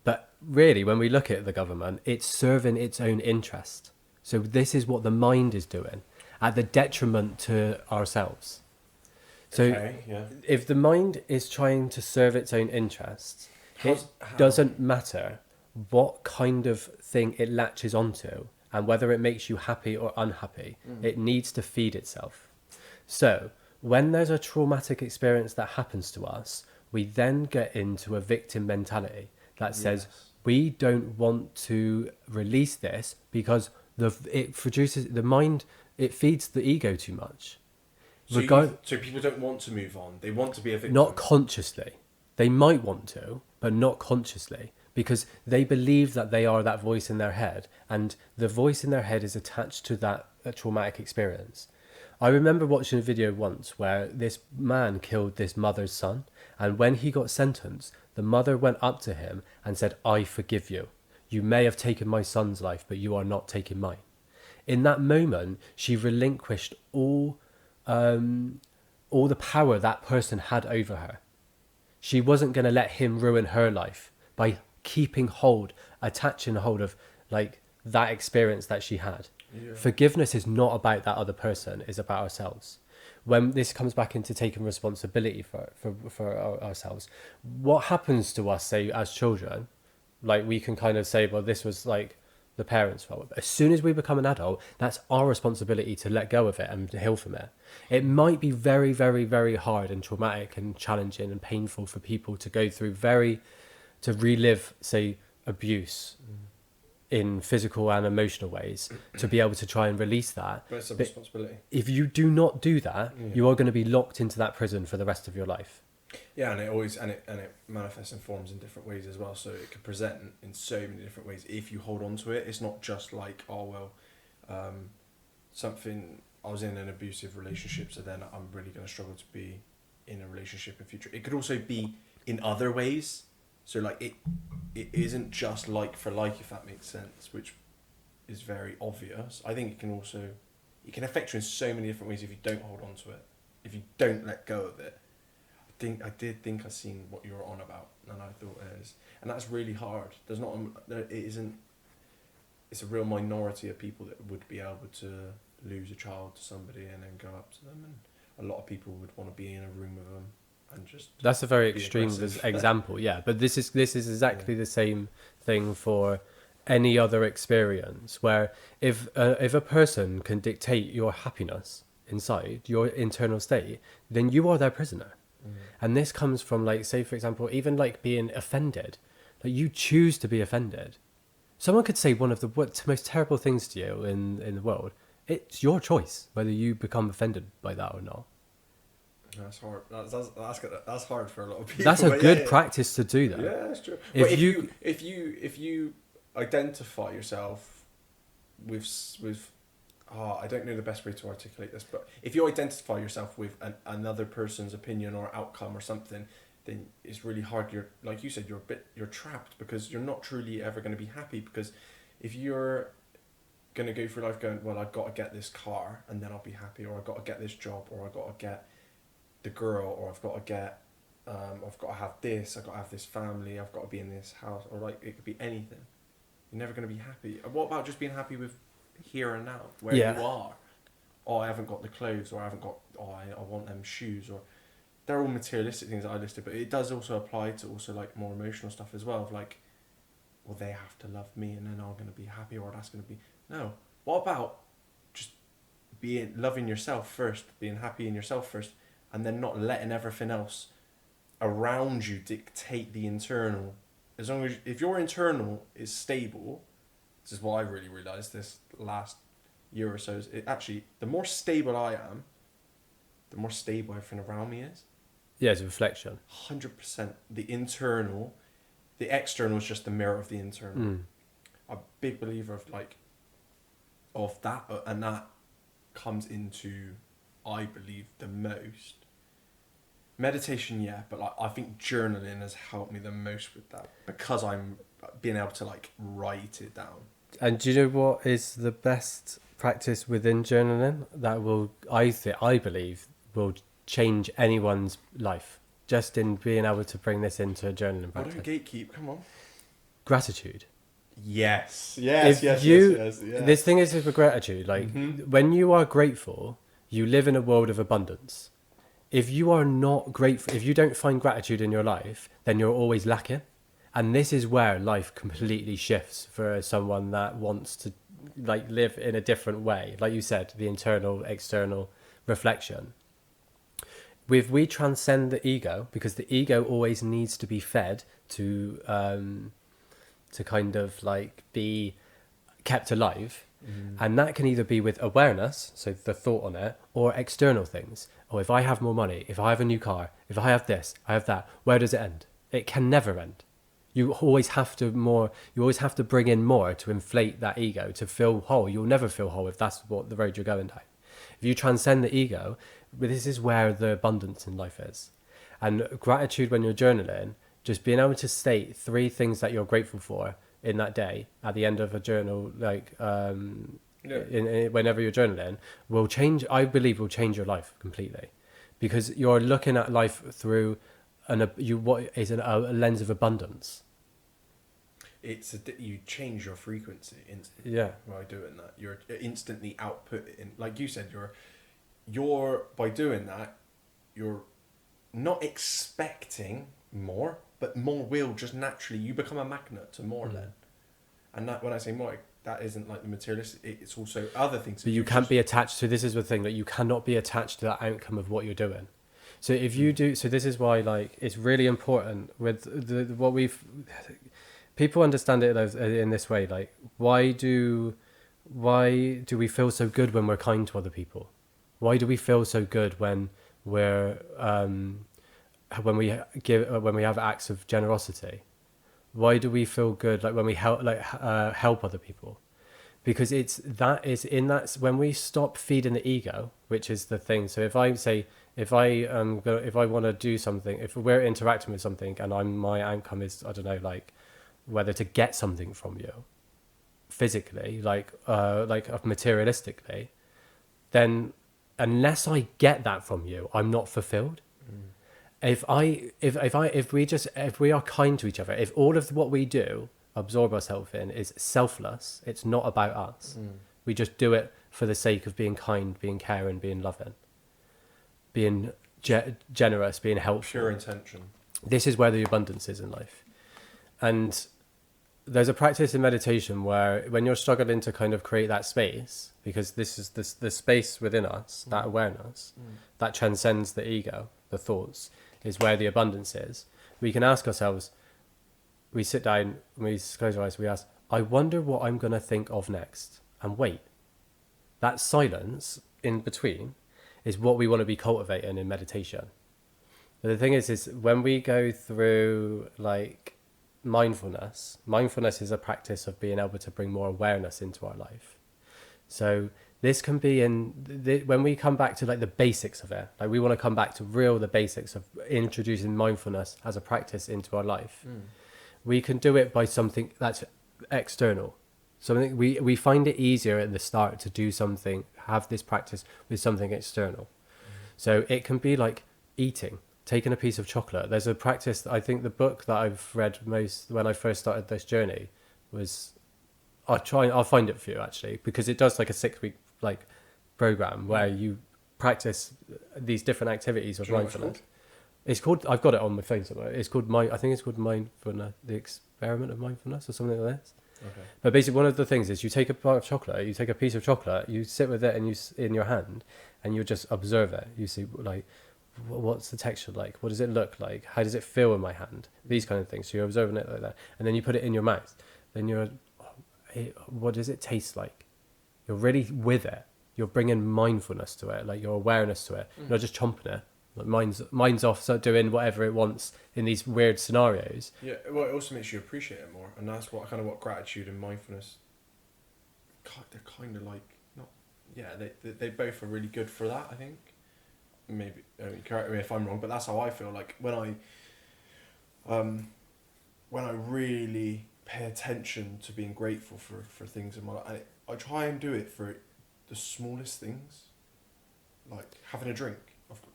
But really, when we look at the government, it's serving its own interest. So this is what the mind is doing at the detriment to ourselves. So Okay, yeah. if the mind is trying to serve its own interests, How? doesn't matter what kind of thing it latches onto and whether it makes you happy or unhappy. It needs to feed itself. So when there's a traumatic experience that happens to us, we then get into a victim mentality that says we don't want to release this because it produces the mind, it feeds the ego too much. So people don't want to move on. They want to be a victim. Not consciously. They might want to, but not consciously, because they believe that they are that voice in their head, and the voice in their head is attached to that traumatic experience. I remember watching a video once where this man killed this mother's son, and when he got sentenced, the mother went up to him and said, "I forgive you. You may have taken my son's life, but you are not taking mine." In that moment, she relinquished all the power that person had over her. She wasn't going to let him ruin her life by attaching hold of like that experience that she had. Yeah. Forgiveness is not about that other person, it's about ourselves. When this comes back into taking responsibility for ourselves, what happens to us, say, as children, like we can kind of say, well, this was like the parents' fault. As soon as we become an adult, that's our responsibility to let go of it and to heal from it. It might be very, very, very hard and traumatic and challenging and painful for people to go through to relive, say, abuse in physical and emotional ways, to be able to try and release that. But it's a responsibility. If you do not do that, you are going to be locked into that prison for the rest of your life. Yeah, and it manifests in forms in different ways as well. So it can present in so many different ways. If you hold on to it, it's not just like, oh well, something. I was in an abusive relationship, so then I'm really going to struggle to be in a relationship in future. It could also be in other ways. So like it isn't just like for like, if that makes sense, which is very obvious. I think it can affect you in so many different ways if you don't hold on to it, if you don't let go of it. I did think I seen what you were on about, and I thought it is, and that's really hard. It's a real minority of people that would be able to lose a child to somebody and then go up to them, and a lot of people would want to be in a room with them and just. That's a very extreme example, yeah. But this is exactly the same thing for any other experience, where if a person can dictate your happiness inside your internal state, then you are their prisoner. And this comes from, like, say, for example, even like being offended. Like, you choose to be offended. Someone could say one of the most terrible things to you in the world. It's your choice whether you become offended by that or not. That's hard. That's hard for a lot of people. That's a good practice to do that. Yeah, that's true. If you identify yourself with I don't know the best way to articulate this, but if you identify yourself with another person's opinion or outcome or something, then it's really hard. You're, like you said, you're trapped, because you're not truly ever going to be happy. Because if you're going to go through life going, well, I've got to get this car and then I'll be happy, or I've got to get this job, or I've got to get the girl, or I've got to have this, I've got to have this family, I've got to be in this house, or like it could be anything. You're never going to be happy. What about just being happy with here and now, where you are? Oh, I haven't got the clothes, or I haven't got, I want them shoes, or they're all materialistic things that I listed, but it does also apply to also like more emotional stuff as well, of like, well, they have to love me and then I'm going to be happy, or that's going to be, no. What about just loving yourself first, being happy in yourself first, and then not letting everything else around you dictate the internal? As long as, if your internal is stable, this is what I really realised this last year or so, is actually, the more stable I am, the more stable everything around me is. Yeah, it's a reflection. 100%. The internal, the external is just the mirror of the internal. I'm a big believer of that, and that comes into, I believe, the most. Meditation, yeah, but like I think journaling has helped me the most with that, because I'm being able to like write it down. And do you know what is the best practice within journaling that will, I believe, will change anyone's life just in being able to bring this into a journaling I practice. don't gatekeep. Come on. Gratitude. Yes. This thing is with gratitude. Like when you are grateful, you live in a world of abundance. If you are not grateful, if you don't find gratitude in your life, then you're always lacking. And this is where life completely shifts for someone that wants to like live in a different way. Like you said, the internal, external reflection. If we transcend the ego, because the ego always needs to be fed to kind of like be kept alive. And that can either be with awareness, so the thought on it, or external things. Oh, if I have more money, if I have a new car, if I have this, I have that, where does it end? It can never end. You always have to bring in more to inflate that ego, to feel whole. You'll never feel whole if that's what the road you're going down. If you transcend the ego, this is where the abundance in life is. And gratitude, when you're journaling, just being able to state 3 things that you're grateful for in that day at the end of a journal, like whenever you're journaling, will change. I believe will change your life completely, because you're looking at life through a lens of abundance. You change your frequency instantly. Yeah. By doing that, you're instantly outputting. Like you said, you're by doing that, you're not expecting more, but more will just naturally. You become a magnet to more then. And that, when I say more, that isn't like the materialistic. It's also other things. But you can't be attached to. This is the thing, that you cannot be attached to that outcome of what you're doing. So if you do, so this is why like it's really important with people understand it in this way. Like why do we feel so good when we're kind to other people? Why do we feel so good when we're when we have acts of generosity? Why do we feel good like when we help other people? Because when we stop feeding the ego, which is the thing. So if I want to do something, if we're interacting with something and my outcome is, I don't know, like whether to get something from you physically, like materialistically, then unless I get that from you, I'm not fulfilled. If we are kind to each other, if all of what we do absorb ourselves in is selfless, it's not about us. We just do it for the sake of being kind, being caring, being loving, being generous, being helpful. Pure intention. This is where the abundance is in life. And there's a practice in meditation where when you're struggling to kind of create that space, because this is the space within us, that awareness, that transcends the ego, the thoughts, is where the abundance is. We can ask ourselves, we sit down, we close our eyes, we ask, I wonder what I'm going to think of next, and wait. That silence in between is what we want to be cultivating in meditation. But the thing is when we go through like mindfulness is a practice of being able to bring more awareness into our life. So this can be when we come back to like the basics of it, like we want to come back to the basics of introducing mindfulness as a practice into our life. We can do it by something that's external. Something we find it easier at the start to do something, have this practice with something external. So it can be like eating, taking a piece of chocolate. There's a practice, I think the book that I've read most when I first started this journey was, I'll find it for you actually, because it does like a 6-week like program where you practice these different activities of mindfulness. It's called, I've got it on my phone somewhere. It's called I think it's called Mindfulness, the Experiment of Mindfulness or something like this. Okay. But basically one of the things is you take a bar of chocolate, you take a piece of chocolate, you sit with it in your hand and you just observe it. You see like, what's the texture like? What does it look like? How does it feel in my hand? These kind of things. So you're observing it like that. And then you put it in your mouth. Then what does it taste like? You're really with it. You're bringing mindfulness to it, like your awareness to it. You're not just chomping it. Like mind's off, so doing whatever it wants in these weird scenarios. Yeah, well, it also makes you appreciate it more, and that's what gratitude and mindfulness. They're kind of like not. Yeah, they both are really good for that. I think. Maybe correct me if I'm wrong, but that's how I feel. Like when I really pay attention to being grateful for things in my life, I try and do it for the smallest things, like having a drink.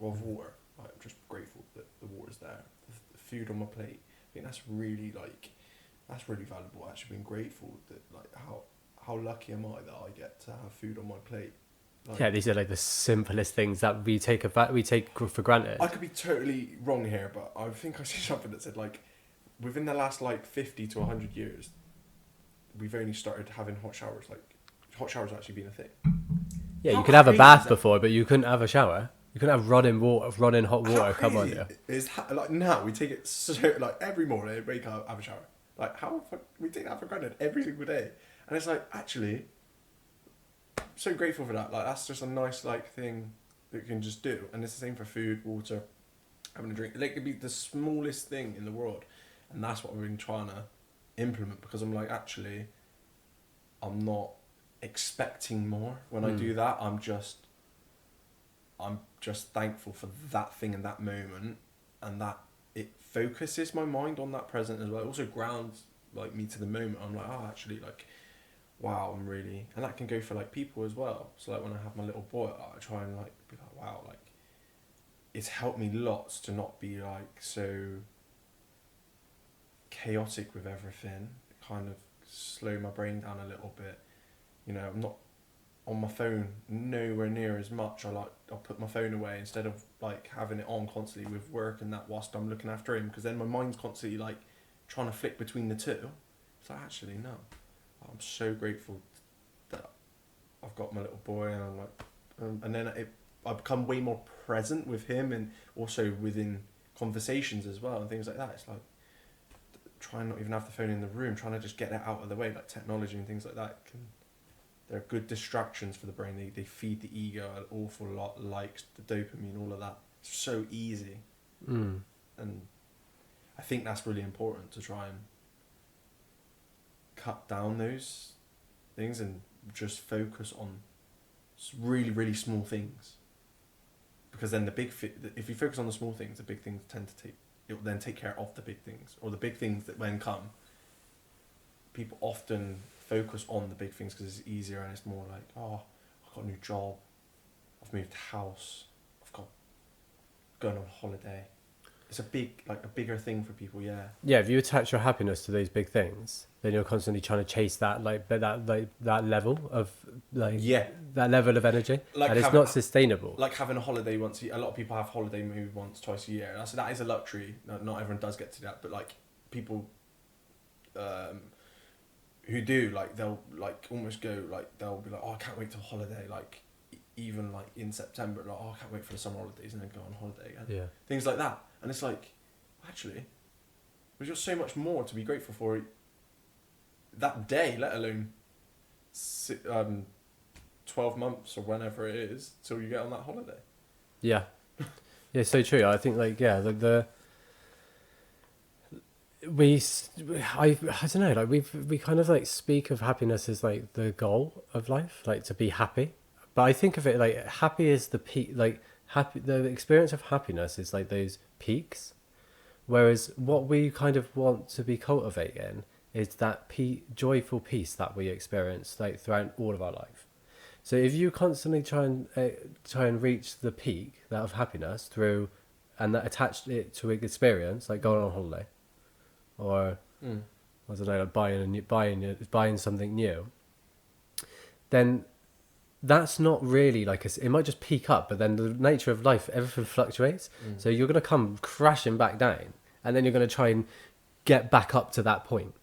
of water. Like, I'm just grateful that the water's there. The food on my plate. I think that's really valuable. Actually, being grateful that like how lucky am I that I get to have food on my plate. Like, Yeah, these are like the simplest things that we take for granted. I could be totally wrong here, but I think I see something that said like within the last like 50 to 100 years, we've only started having hot showers. Like hot showers actually being a thing. Yeah, How you could have a crazy bath is that? before, but you couldn't have a shower. You couldn't have running hot water How come on crazy you. is that? Like now we take it so like every morning, wake up, have a shower. Like we take that for granted every single day, and it's like actually, I'm so grateful for that. Like that's just a nice like thing that you can just do, and it's the same for food, water, having a drink. Like, it could be the smallest thing in the world, and that's what I've been trying to implement because I'm like actually, I'm not expecting more when I do that. I'm just thankful for that thing in that moment, and that it focuses my mind on that present as well. It also grounds like me to the moment. I'm like, oh, actually, like, wow, I'm really, and that can go for like people as well. So like when I have my little boy, I try and like be like, wow, like, it's helped me lots to not be like so chaotic with everything. Kind of slow my brain down a little bit. You know, I'm not on my phone nowhere near as much. I'll put my phone away instead of like having it on constantly with work and that whilst I'm looking after him, because then my mind's constantly like trying to flick between the two. It's like, actually no, I'm so grateful that I've got my little boy, and I'm like, and then I become way more present with him, and also within conversations as well and things like that. It's like trying not even have the phone in the room, trying to just get it out of the way. Like technology and things like that they're good distractions for the brain. They feed the ego an awful lot, like the dopamine, all of that. It's so easy. And I think that's really important to try and cut down those things and just focus on really, really small things. Because then if you focus on the small things, the big things it will then take care of the big things. Or the big things that when come, people often focus on the big things because it's easier, and it's more like, oh, I've got a new job, I've moved house, I've got going on holiday. It's a bigger thing for people. Yeah, if you attach your happiness to those big things, then you're constantly trying to chase that that level of that level of energy, like, and it's not sustainable. Like having a holiday once a lot of people have holiday maybe once, twice a year. That is a luxury. Not everyone does get to that, but like people who do, like, they'll like almost go like, they'll be like, oh, I can't wait till holiday, like even like in September, like, oh, I can't wait for the summer holidays, and then go on holiday again. Yeah, things like that. And it's like, actually, there's just so much more to be grateful for that day, let alone 12 months or whenever it is till you get on that holiday. yeah, yeah. So true. I think like, yeah, I don't know, like we kind of like speak of happiness as like the goal of life, like to be happy, but I think of it like happy is the peak, like the experience of happiness is like those peaks, whereas what we kind of want to be cultivating is that joyful peace that we experience like throughout all of our life. So if you constantly try and reach the peak that of happiness through, and that attached it to an experience like going on holiday, or I don't know, like buying something new, then that's not really like it might just peak up, but then the nature of life, everything fluctuates. So you're gonna come crashing back down, and then you're gonna try and get back up to that point.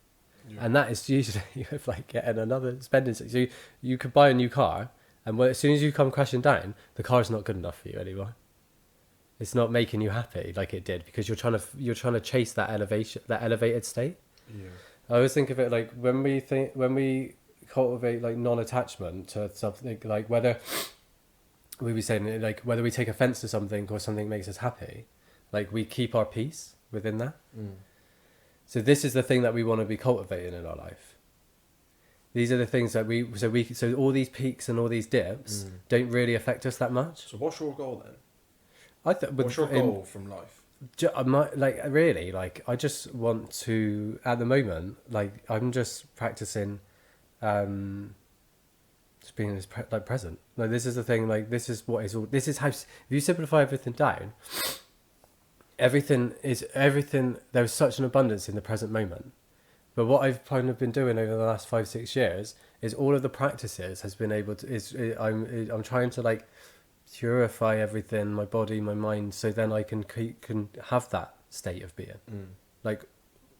And that is usually like getting another spending. So you could buy a new car, and as soon as you come crashing down, the car's not good enough for you anymore. It's not making you happy like it did, because you're trying to chase that elevation, that elevated state. Yeah. I always think of it like when we cultivate like non-attachment to something, like whether we be saying like whether we take offense to something or something makes us happy, like we keep our peace within that. So this is the thing that we want to be cultivating in our life. These are the things that so all these peaks and all these dips don't really affect us that much. So what's your goal then? What's your goal from life? I might, like, really, like, I just want to, at the moment, like, I'm just practicing Just being as like present. Like this is the thing. Like this is what is all. This is how. If you simplify everything down, everything is everything. There's such an abundance in the present moment. But what I've kind of been doing over the last 5-6 years is all of the practices has been able to. I'm trying to like purify everything, my body, my mind, so then I can have that state of being, like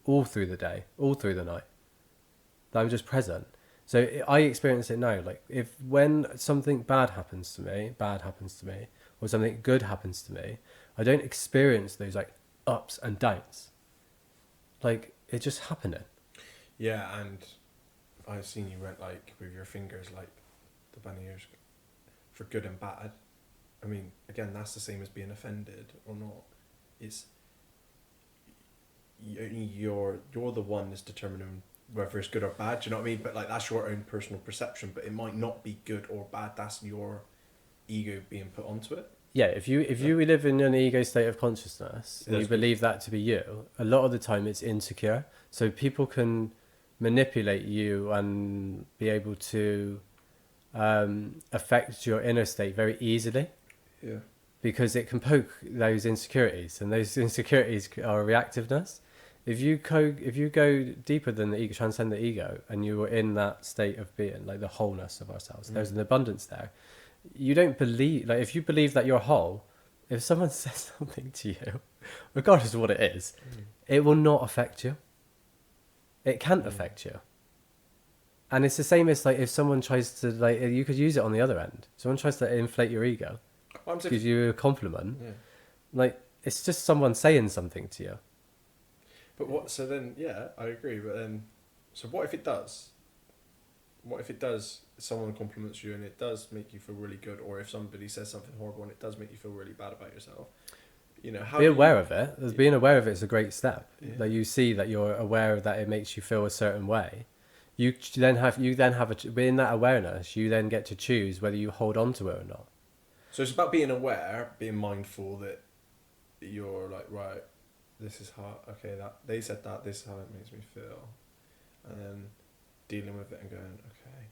all through the day, all through the night. That I'm just present. So I experience it now. Like when something bad happens to me, or something good happens to me, I don't experience those like ups and downs. Like it's just happening. Yeah, and I've seen you went like with your fingers like the bunny ears for good and bad. I mean, again, that's the same as being offended or not. It's you're the one that's determining whether it's good or bad. Do you know what I mean? But like that's your own personal perception. But it might not be good or bad. That's your ego being put onto it. Yeah, if you live in an ego state of consciousness and you believe that to be you, a lot of the time it's insecure. So people can manipulate you and be able to affect your inner state very easily. Yeah. Because it can poke those insecurities, and those insecurities are reactiveness. If you go deeper than the ego, transcend the ego, and you are in that state of being, like the wholeness of ourselves, there's an abundance there. You don't believe, like if you believe that you're whole, if someone says something to you, regardless of what it is, it will not affect you. It can't affect you. And it's the same as like if someone tries to like, you could use it on the other end. Someone tries to inflate your ego, gives you a compliment, like it's just someone saying something to you. But what? So then, yeah, I agree. But then, so what if it does? What if it does? Someone compliments you and it does make you feel really good, or if somebody says something horrible and it does make you feel really bad about yourself. You know, how be aware of it. Yeah. Being aware of it is a great step. Yeah. That you see that you're aware that it makes you feel a certain way. You then have in that awareness. You then get to choose whether you hold on to it or not. So it's about being aware, being mindful that you're like, right, this is how, okay, that they said that, this is how it makes me feel. And then dealing with it and going, okay,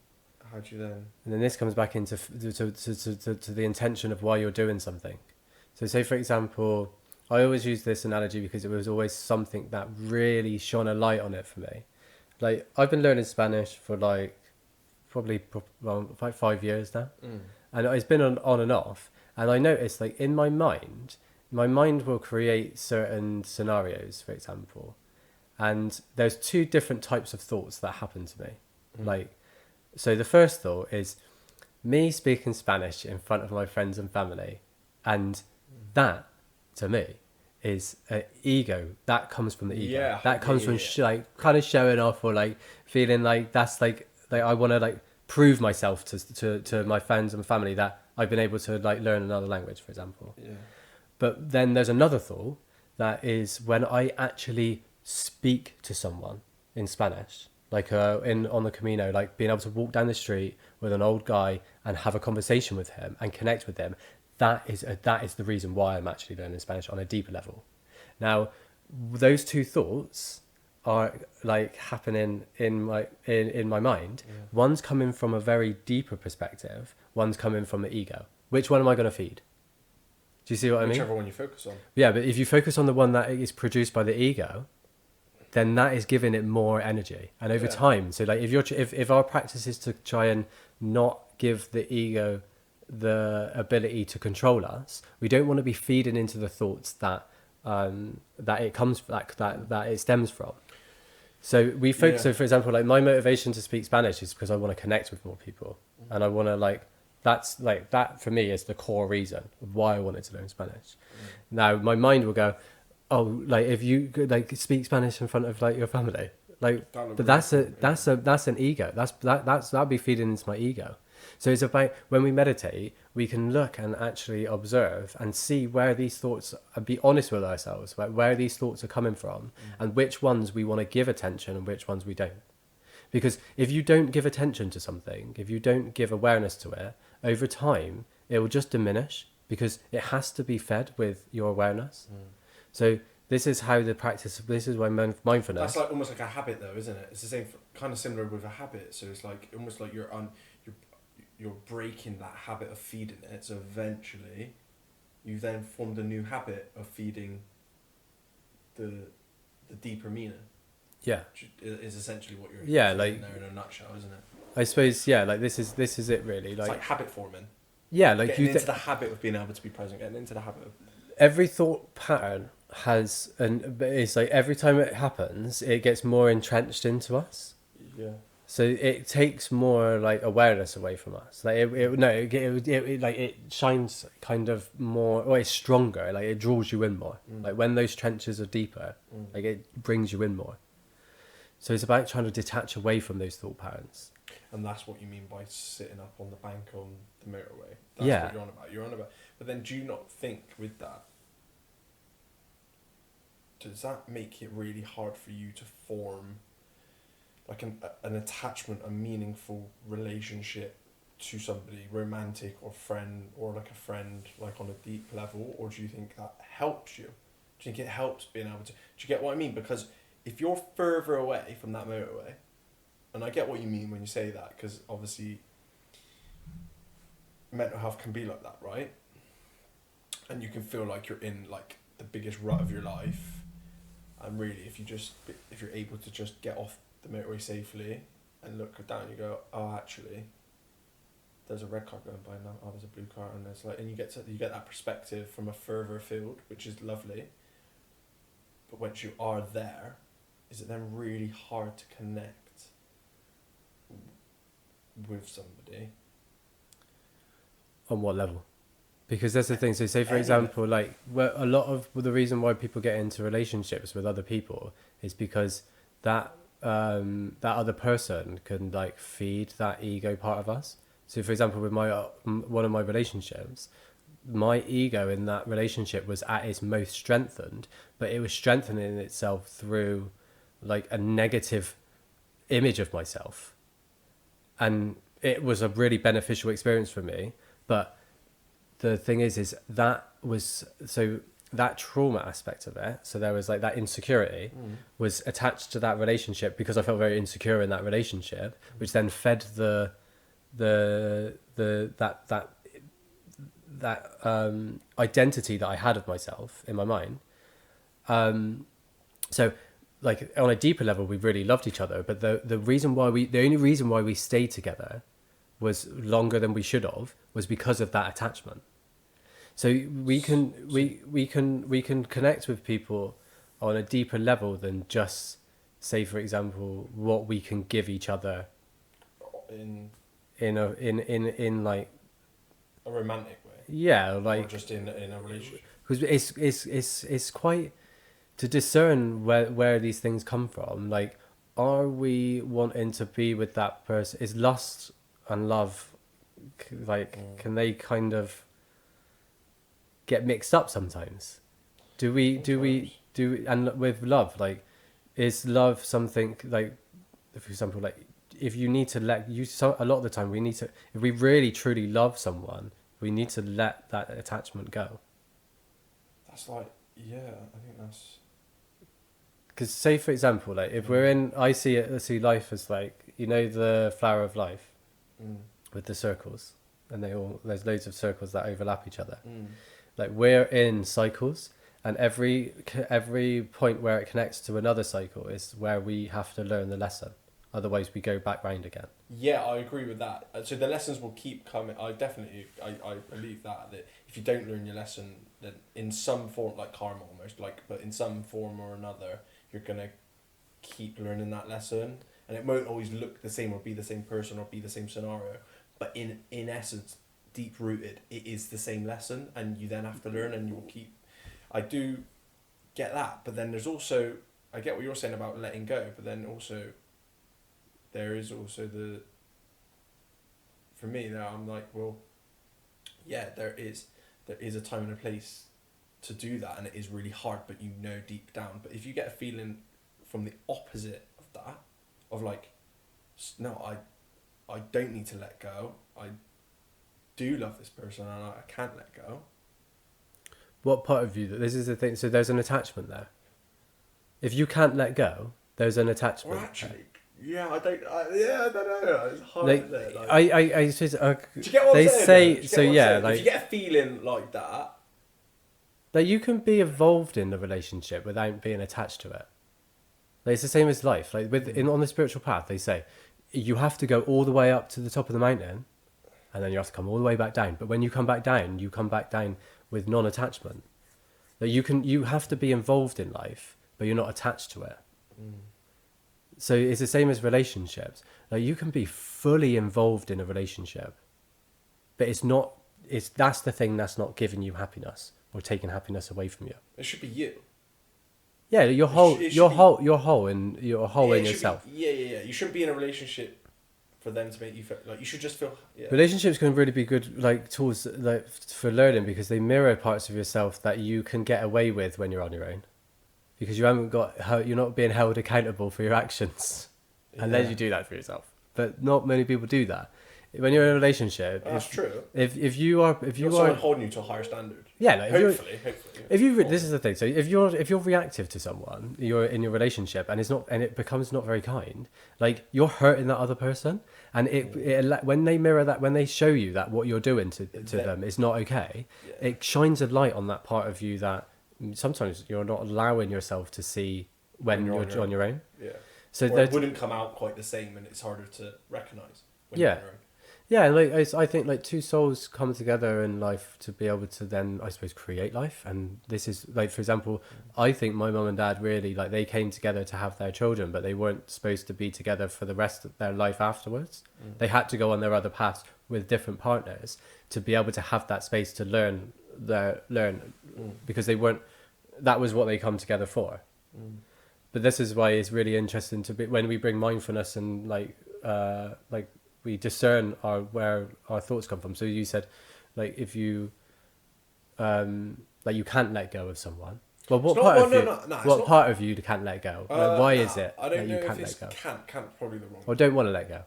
how do you then... And then this comes back into to the intention of why you're doing something. So say, for example, I always use this analogy because it was always something that really shone a light on it for me. Like, I've been learning Spanish for like, probably like 5 years now. And it's been on and off. And I noticed, like, in my mind will create certain scenarios, for example. And there's 2 different types of thoughts that happen to me. Like, so the first thought is me speaking Spanish in front of my friends and family. And that, to me, is an ego. That comes from the ego. Yeah, that comes from like kind of showing off, or like feeling like that's like I want to like prove myself to my friends and family that I've been able to like learn another language, for example. Yeah. But then there's another thought that is when I actually speak to someone in Spanish, like on the Camino, like being able to walk down the street with an old guy and have a conversation with him and connect with him. That is the reason why I'm actually learning Spanish on a deeper level. Now, those 2 thoughts are like happening in my mind. Yeah. One's coming from a very deeper perspective. One's coming from the ego. Which one am I going to feed? Do you see what I mean? Whichever one you focus on. Yeah, but if you focus on the one that is produced by the ego, then that is giving it more energy. And over time, so like if our practice is to try and not give the ego the ability to control us, we don't want to be feeding into the thoughts that it comes that it stems from. So we focus. So for example, like my motivation to speak Spanish is because I want to connect with more people, and I want to that for me is the core reason of why I wanted to learn Spanish. Now my mind will go, oh, like if you could like speak Spanish in front of like your family, like, but that's an ego. That'll be feeding into my ego. So it's about when we meditate, we can look and actually observe and see where these thoughts, and be honest with ourselves about where these thoughts are coming from and which ones we want to give attention and which ones we don't. Because if you don't give attention to something, if you don't give awareness to it, over time, it will just diminish because it has to be fed with your awareness. So this is how the practice, this is why mindfulness... That's like almost like a habit though, isn't it? It's the same, kind of similar with a habit. So it's like almost like you're breaking that habit of feeding it. So eventually, you then formed a new habit of feeding the deeper meaning. Yeah. Which is essentially what you're Yeah, saying like there in a nutshell, isn't it? I suppose, yeah, like this is it really. It's Like, like habit forming. yeah, like Getting you into the habit of being able to be present, getting into the habit of... every thought pattern has, and it's like every time it happens, it gets more entrenched into us. Yeah. So it takes more like awareness away from us. Like it shines kind of more, or it's stronger. Like it draws you in more. Like when those trenches are deeper, like it brings you in more. So it's about trying to detach away from those thought patterns. And that's what you mean by sitting up on the bank on the motorway. That's Yeah. what you're on about. You're on about. But then do you not think with that, does that make it really hard for you to form like an attachment, a meaningful relationship to somebody, romantic or friend, or like a friend, like on a deep level? Or do you think that helps you? Do you think it helps being able to... Do you get what I mean? Because if you're further away from that motorway, and I get what you mean when you say that, because obviously mental health can be like that, right? And you can feel like you're in like the biggest rut of your life, and really if you're able to just get off the motorway safely and look down, you go, oh, actually there's a red car going by now, oh, there's a blue car, and there's like, and you get that perspective from a further field, which is lovely. But once you are there, is it then really hard to connect with somebody? On what level? Because that's the thing. So say for example, like a lot of the reason why people get into relationships with other people is because that other person can like feed that ego part of us. So for example, with my one of my relationships, my ego in that relationship was at its most strengthened, but it was strengthening itself through like a negative image of myself, and it was a really beneficial experience for me. But the thing is that was, so that trauma aspect of it, so there was like that insecurity was attached to that relationship because I felt very insecure in that relationship, which then fed that identity that I had of myself in my mind. So like on a deeper level, we really loved each other, but the only reason why we stayed together was longer than we should have, was because of that attachment. So we can connect with people on a deeper level than just, say for example, what we can give each other in like a romantic way. Yeah, like, or just in a relationship. Because it's quite to discern where these things come from. Like, are we wanting to be with that person? Is lust and love can they kind of get mixed up sometimes? Do we and with love, like, is love something like, for example, like if you need to a lot of the time we need to, if we really truly love someone, we need to let that attachment go. That's like, yeah, I think that's... Because say for example, like if we're in, I see life as like, you know, the flower of life with the circles, and there's loads of circles that overlap each other. Like, we're in cycles, and every point where it connects to another cycle is where we have to learn the lesson. Otherwise, we go back round again. Yeah, I agree with that. So the lessons will keep coming. I believe that if you don't learn your lesson, then in some form, like karma almost, but in some form or another, you're gonna keep learning that lesson, and it won't always look the same or be the same person or be the same scenario. But in essence, deep rooted, it is the same lesson, and you then have to learn, and you will keep... I do get that, but then there's also... I get what you're saying about letting go, but then also... There is also for me now, I'm like, well, yeah, there is a time and a place to do that, and it is really hard, but you know deep down. But if you get a feeling from the opposite of that, of like, no, I don't need to let go, I do love this person and I can't let go. What part of you, this is the thing, so there's an attachment there. If you can't let go, there's an attachment. Or actually, Yeah, I don't know. It's hard. Like, Isn't it? Like, I suppose, do you get what they I'm saying? say though? Do you so. get what I'm Yeah, saying? like if you get a feeling like that, you can be involved in the relationship without being attached to it. Like, it's the same as life. Like on the spiritual path, they say you have to go all the way up to the top of the mountain, and then you have to come all the way back down. But when you come back down with non-attachment. That you have to be involved in life, but you're not attached to it. So it's the same as relationships. Like, you can be fully involved in a relationship, but that's the thing that's not giving you happiness or taking happiness away from you. it should be you. Yeah, you're whole in yourself. Yeah. You shouldn't be in a relationship for them to make you feel like you should just feel. Yeah. Relationships can really be good like tools like for learning, because they mirror parts of yourself that you can get away with when you're on your own, because you're not being held accountable for your actions unless you do that for yourself. But not many people do that. When you're in a relationship, That's true. If you are someone holding you to a higher standard. Yeah, like hopefully. This is the thing. So if you're reactive to someone, you're in your relationship, and it becomes not very kind. Like, you're hurting that other person, and when they mirror that, when they show you that what you're doing to them is not okay, it shines a light on that part of you that sometimes you're not allowing yourself to see when you're on your own. Yeah. So it wouldn't come out quite the same, and it's harder to recognise. You're on your own. Yeah, like I think like two souls come together in life to be able to then, I suppose, create life. And this is like, for example, I think my mum and dad really, like, they came together to have their children, but they weren't supposed to be together for the rest of their life afterwards. They had to go on their other paths with different partners to be able to have that space to learn because they weren't. That was what they come together for. But this is why it's really interesting to be when we bring mindfulness and like we discern where our thoughts come from. So you said, like, if you, like, you can't let go of someone. Well, what part of you can't let go? Like, why is it I don't that you know can't if it's let go? Can't probably the wrong. Or don't want to let go?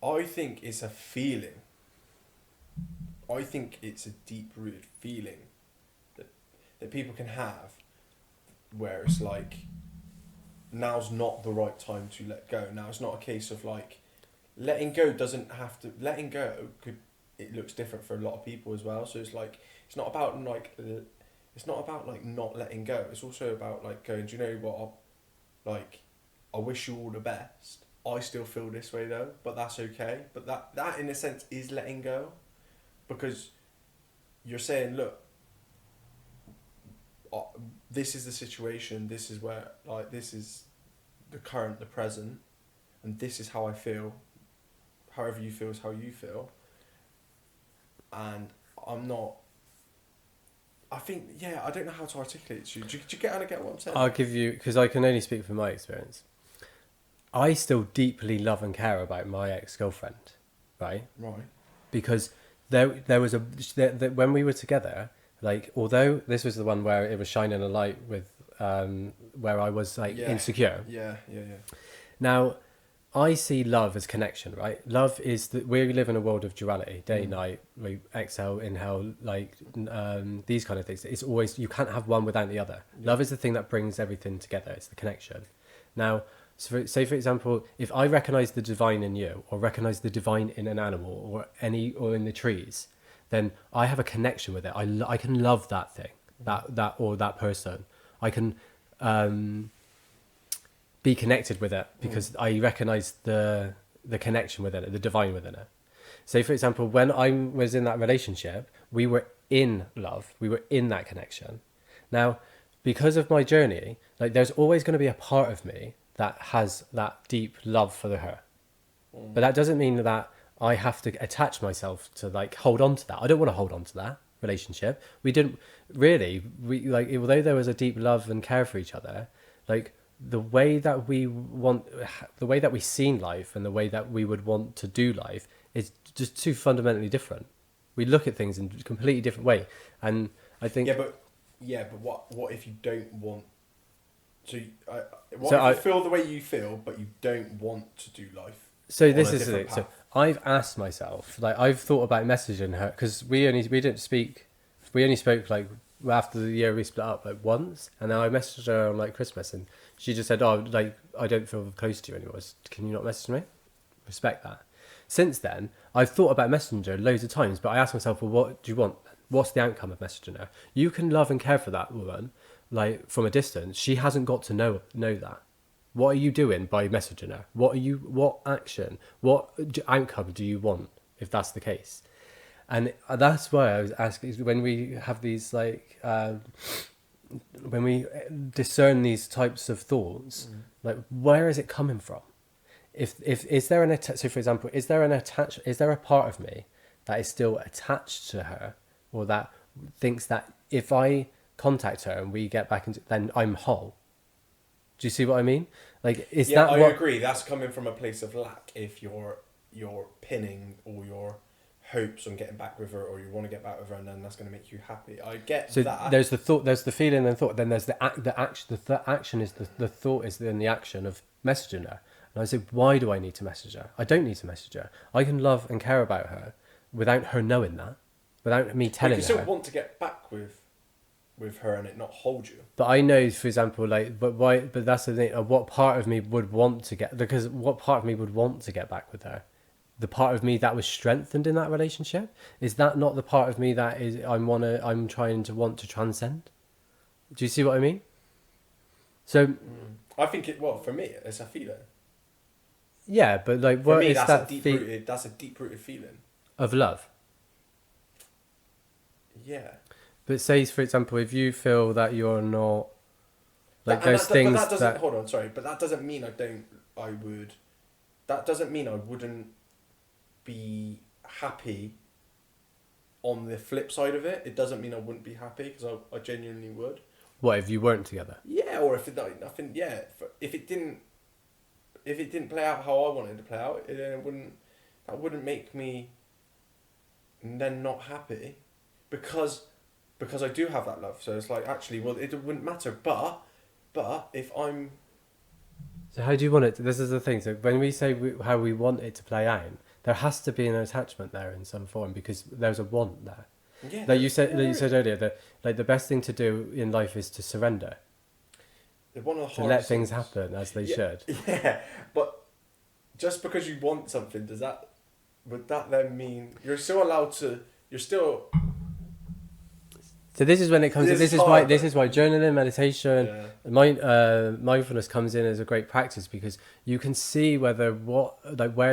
I think it's a feeling. I think it's a deep-rooted feeling that people can have, where it's like, now's not the right time to let go. Now it's not a case of like, letting go doesn't have to. Letting go it looks different for a lot of people as well. So it's like, it's not about like not letting go. It's also about like going, do you know what? Like, I wish you all the best. I still feel this way though, but that's okay. But that in a sense is letting go, because you're saying, look, this is the situation. This is where, like, this is the present, and this is how I feel. However you feel is how you feel. And I'm not. I think, I don't know how to articulate it to you. Do you get what I'm saying? I'll give you, because I can only speak from my experience. I still deeply love and care about my ex-girlfriend, right? Right. Because there was when we were together, like, although this was the one where it was shining a light with, where I was like insecure. Yeah. Now, I see love as connection, right? Love is that we live in a world of duality, day, night, we exhale, inhale, like these kind of things. It's always, you can't have one without the other. Love is the thing that brings everything together. It's the connection. Now, so say for example, if I recognize the divine in you, or recognize the divine in an animal, or in the trees, then I have a connection with it. I can love that thing, that person. I can be connected with it because I recognize the connection within it, the divine within it. Say for example, when I was in that relationship, we were in love, we were in that connection. Now, because of my journey, like, there's always going to be a part of me that has that deep love for her. But that doesn't mean that I have to attach myself to, like, hold on to that. I don't want to hold on to that relationship. We didn't really, like, although there was a deep love and care for each other, like, the way that we seen life and the way that we would want to do life is just too fundamentally different. We look at things in a completely different way. And I think... Yeah, but what if you don't want... So if you feel the way you feel, but you don't want to do life? So this is it. So I've asked myself, like, I've thought about messaging her, because we only spoke like after the year we split up, like, once, and then I messaged her on like Christmas, and She just said, "Oh, like I don't feel close to you anymore. Can you not message me?" Respect that. Since then, I've thought about Messenger loads of times, but I asked myself, well, what do you want? What's the outcome of messaging her? You can love and care for that woman, like from a distance. She hasn't got to know that. What are you doing by messaging her? What action, outcome do you want if that's the case? And that's why I was asking, when we have these like, when we discern these types of thoughts, like where is it coming from? If is there so for example, is there a part of me that is still attached to her, or that thinks that if I contact her and we get back into, then I'm whole? Do you see what I mean? Like, is Yeah, that I what? agree. That's coming from a place of lack. If you're pinning all your hopes on getting back with her, or you want to get back with her, and then that's going to make you happy. I get So that. there's the thought, there's the feeling and thought. Then there's the action. The action is the thought is then the action of messaging her. And I said, why do I need to message her? I don't need to message her. I can love and care about her without her knowing that, without me telling You her. still want to get back with her and it not hold you. But I know, for example, like, but why? But that's the thing. What part of me would want to get? Because what part of me would want to get back with her? The part of me that was strengthened in that relationship, is that not the part of me that is I'm trying to want to transcend? Do you see what I mean? So I think for me it's a feeling. yeah, but like, For what me, is that's that that's a deep rooted feeling. of love? Yeah. But say, for example, if you feel that you're not like But those things that doesn't that hold on, sorry, but that doesn't mean that doesn't mean I wouldn't be happy on the flip side of it. It doesn't mean I wouldn't be happy, because I genuinely would. what if you weren't together? Yeah, or if it nothing. Yeah, if it didn't play out how I wanted it to play out, that wouldn't make me then not happy, because I do have that love. So it's like, actually, well, it wouldn't matter. But if I'm, So how do you want it? This is the thing. So when we say how we want it to play out, there has to be an attachment there in some form, because there's a want there. yeah, Like you said earlier, that like the best thing to do in life is to surrender, one of the to let things happen as they should. Yeah, but just because you want something, would that then mean you're still allowed to? You're still. So this is when it comes. This is why journaling, meditation, Yeah. mindfulness comes in as a great practice, because you can see where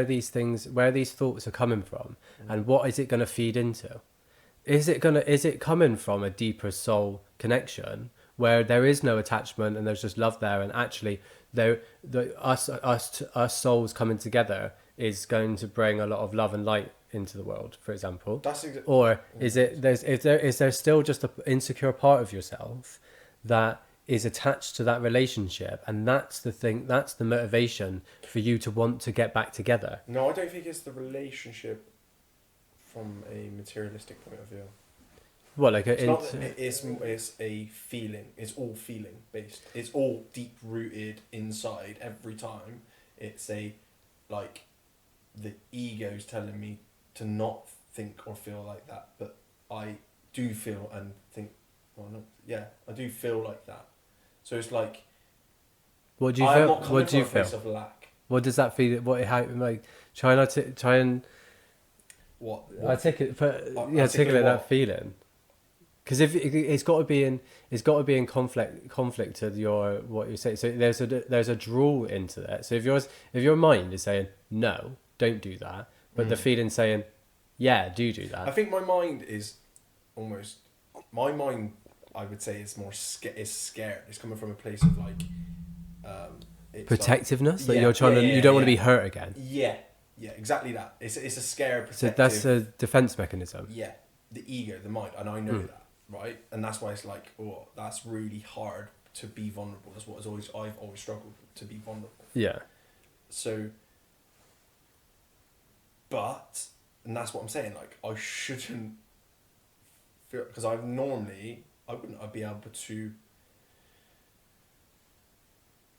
these thoughts are coming from, and what is it going to feed into. Is it coming from a deeper soul connection where there is no attachment and there's just love there, and actually us souls coming together is going to bring a lot of love and light into the world, for example? Or is there still just an insecure part of yourself that is attached to that relationship, and that's the motivation for you to want to get back together? No, I don't think it's the relationship from a materialistic point of view. What, like it's a feeling. It's all feeling based. It's all deep rooted inside every time. It's like the ego's telling me to not think or feel like that, but I do feel and think. I do feel like that. So it's like, what do you I'm feel? not coming What do you from a place feel? of lack. What does that feel? Try and What? articulate Articulate that feeling. Because if it's got to be in conflict to what you're saying. So there's a draw into that. So if your mind is saying no, don't do that, but the feeling saying yeah, do that. I think my mind is I would say is more is scared. It's coming from a place of like it's protectiveness, like, you're trying you don't want to be hurt again. Yeah, exactly that. It's a scare protective. So that's a defense mechanism. Yeah, the ego, the mind, and I know that, right? And that's why it's like, oh, that's really hard to be vulnerable. That's what I've always struggled with, to be vulnerable. Yeah. So, and that's what I'm saying. Like, I shouldn't feel, because I wouldn't be able to.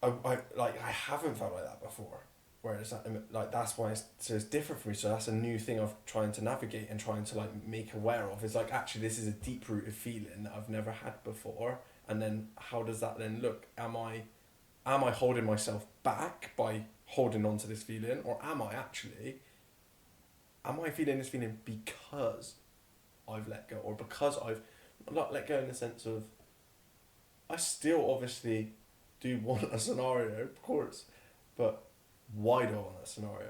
I haven't felt like that before. Whereas that's why it's different for me. So that's a new thing of trying to navigate and trying to like make aware of. It's like, actually, this is a deep rooted feeling that I've never had before. And then how does that then look? Am I am I holding myself back by holding on to this feeling, or am I feeling this feeling because I've let go, or because I've not let go in the sense of, I still obviously do want a scenario, of course, but why do I want that scenario?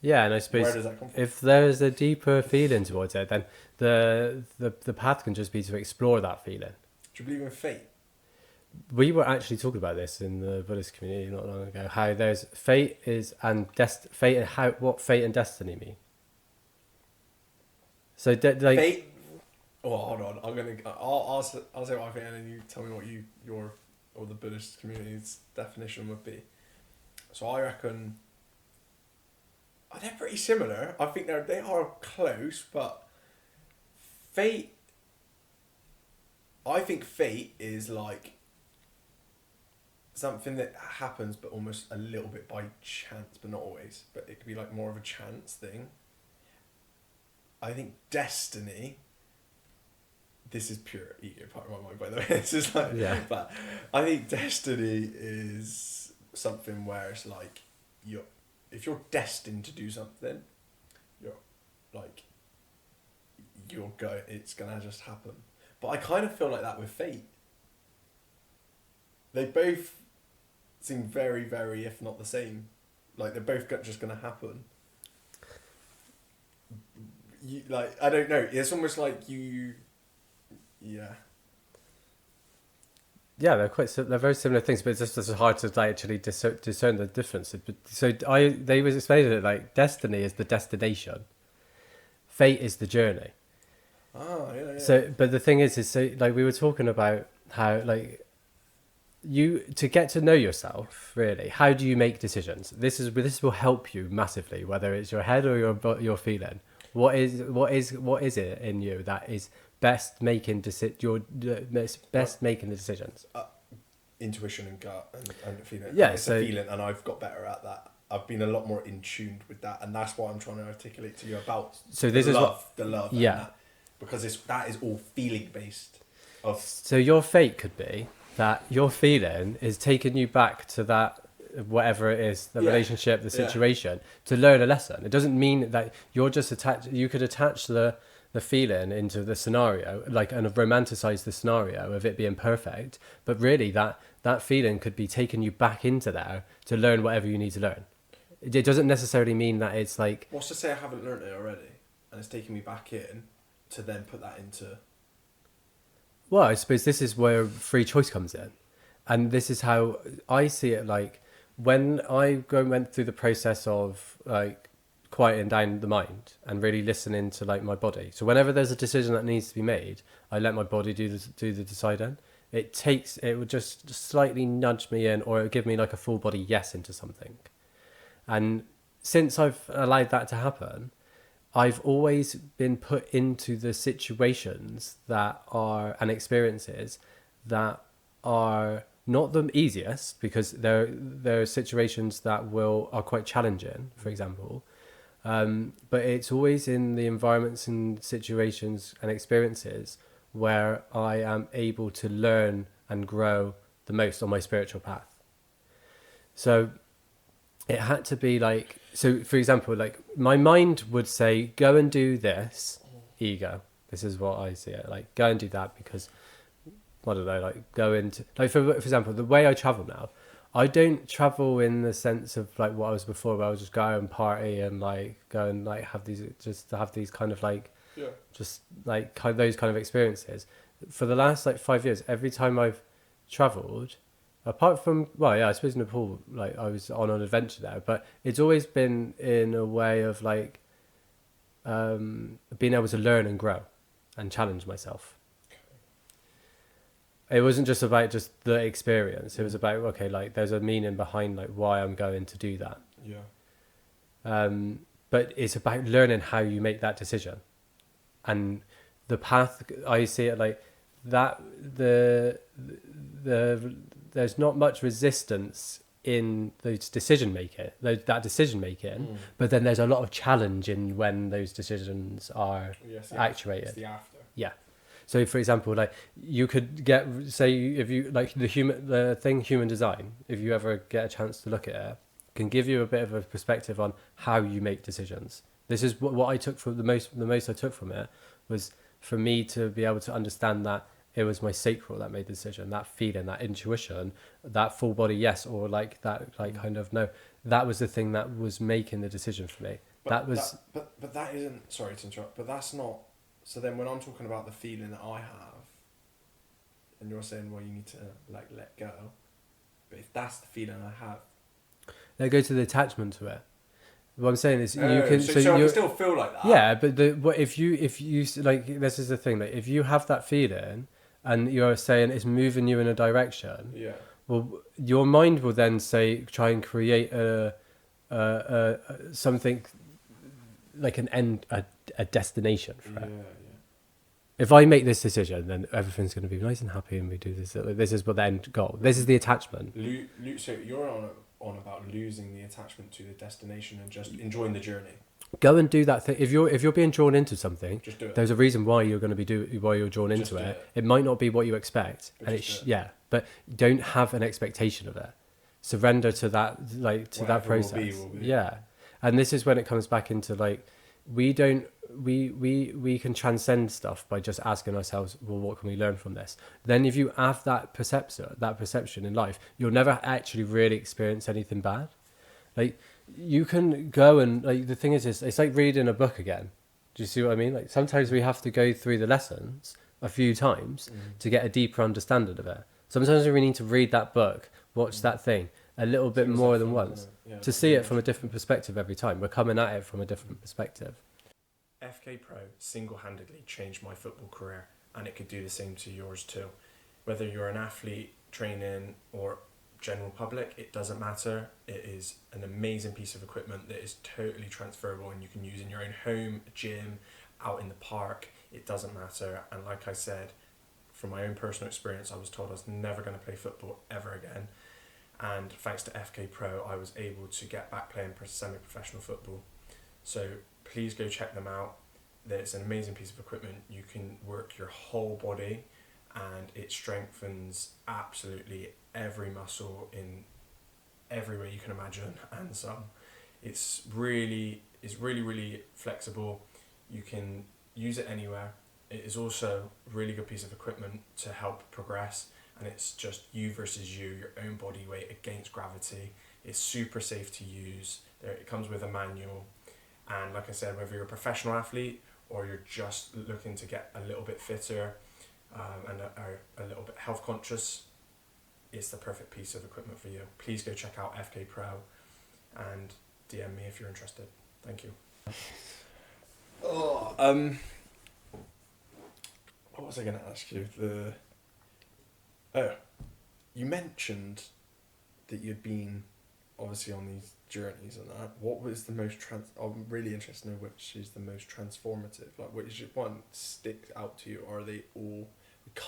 Yeah, and I Where suppose does that come from? if there's a deeper feeling towards it, then the path can just be to explore that feeling. Do you believe in fate? We were actually talking about this in the Buddhist community not long ago. How there's fate and how what fate and destiny mean. So Fate. Oh, hold on. I'll say what I think, and then you tell me what your or the Buddhist community's definition would be. So I reckon. Oh, they're pretty similar. I think they are close, but fate. I think fate is like something that happens, but almost a little bit by chance, but not always. But it could be like more of a chance thing. I think destiny. This is pure ego part of my mind, by the way. This is like, Yeah. But I think destiny is something where it's like if you're destined to do something, it's gonna just happen. But I kind of feel like that with fate. They both seem very, very, if not the same. Like they're both just gonna happen. I don't know. It's almost like yeah. Yeah, they're very similar things, but it's just hard to actually discern the difference. So they was explaining it like destiny is the destination, fate is the journey. Ah, yeah. So, but the thing is so like we were talking about how like you to get to know yourself really. How do you make decisions? This will help you massively, whether it's your head or your feeling. What is it in you that is best making making the decisions? Intuition and gut and feeling. Yeah, it's a feeling, and I've got better at that. I've been a lot more in tune with that, and that's what I'm trying to articulate to you about. So this is the love. Yeah. And that, because that is all feeling based. So your fate could be that your feeling is taking you back to that whatever it is, the relationship, the situation, to learn a lesson. It doesn't mean that you're just attached. You could attach the feeling into the scenario, like, and romanticize the scenario of it being perfect. But really, that feeling could be taking you back into there to learn whatever you need to learn. It doesn't necessarily mean that it's like. What's to say I haven't learned it already, and it's taking me back in to then put that into. Well, I suppose this is where free choice comes in, and this is how I see it. Like when I went through the process of like quieting down the mind and really listening to like my body. So whenever there's a decision that needs to be made, I let my body do the deciding. It would just slightly nudge me in, or it would give me like a full body yes into something. And since I've allowed that to happen, I've always been put into the situations and experiences that are not the easiest, because there are situations that are quite challenging, for example. But it's always in the environments and situations and experiences where I am able to learn and grow the most on my spiritual path. So it had to be like, so for example, like my mind would say, go and do this, ego. This is what I see it, like go and do that because, I don't know, like go into, like for example, the way I travel now, I don't travel in the sense of like what I was before, where I was just go and party and like go and like have these kind of like, just like those kind of experiences. For the last like 5 years, every time I've traveled, apart from, well, yeah, I suppose Nepal, like I was on an adventure there, but it's always been in a way of like being able to learn and grow and challenge myself. It wasn't just about just the experience. It was about, okay, like there's a meaning behind like why I'm going to do that. Yeah. But it's about learning how you make that decision. And the path, I see it like that, there's not much resistance in those decision making, but then there's a lot of challenge in when those decisions are actuated. It's the after. Yeah. So for example, like you could get, say if you like human design, if you ever get a chance to look at it, can give you a bit of a perspective on how you make decisions. This is what I took from the most I took from it was for me to be able to understand that it was my sacral that made the decision, that feeling, that intuition, that full body yes, or like that, like kind of no, that was the thing that was making the decision for me. But that isn't, sorry to interrupt, but that's not, so then when I'm talking about the feeling that I have, and you're saying, well, you need to like let go, but if that's the feeling I have, they go to the attachment to it. What I'm saying is you oh, can, so I can still feel like that. yeah, but what if you like, this is the thing, like if you have that feeling and you're saying it's moving you in a direction, Yeah. well, your mind will then say try and create something like an end, a destination for it. Yeah. If I make this decision, then everything's going to be nice and happy, and we do this. This is what the end goal. This is the attachment. So you're on about losing the attachment to the destination and just enjoying the journey. Go and do that thing. If you're being drawn into something, Just do it. there's a reason why you're going to be why you're drawn Just into do it. it. It might not be what you expect, But and just do it. yeah, but don't have an expectation of it. Surrender to that, like to that Whatever will process. be, will be. Yeah, and this is when it comes back into like we can transcend stuff by just asking ourselves, well, what can we learn from this? Then if you have that perception in life, you'll never actually really experience anything bad. Like you can go and like the thing is it's like reading a book again. Do you see what I mean? Like sometimes we have to go through the lessons a few times to get a deeper understanding of it. Sometimes we need to read that book, watch that thing a little bit more than once to see it from a different perspective every time. We're coming at it from a different perspective. FK Pro single-handedly changed my football career, and it could do the same to yours too. Whether you're an athlete training or general public, it doesn't matter. It is an amazing piece of equipment that is totally transferable and you can use in your own home, gym, out in the park. It doesn't matter. And like I said, from my own personal experience, I was told I was never going to play football ever again. And thanks to FK Pro, I was able to get back playing semi-professional football. So please go check them out. It's an amazing piece of equipment. You can work your whole body and it strengthens absolutely every muscle in every way you can imagine and some. It's really flexible. You can use it anywhere. It is also a really good piece of equipment to help progress, and it's just you versus you, your own body weight against gravity. It's super safe to use. It comes with a manual, and like I said, whether you're a professional athlete or you're just looking to get a little bit fitter and are a little bit health conscious, it's the perfect piece of equipment for you. Please go check out FK Pro and DM me if you're interested. Thank you. What was I going to ask you? You mentioned that you'd been obviously on these journeys and that. What was the most I'm really interested to know which is the most transformative. Like, which one sticks out to you? Or are they all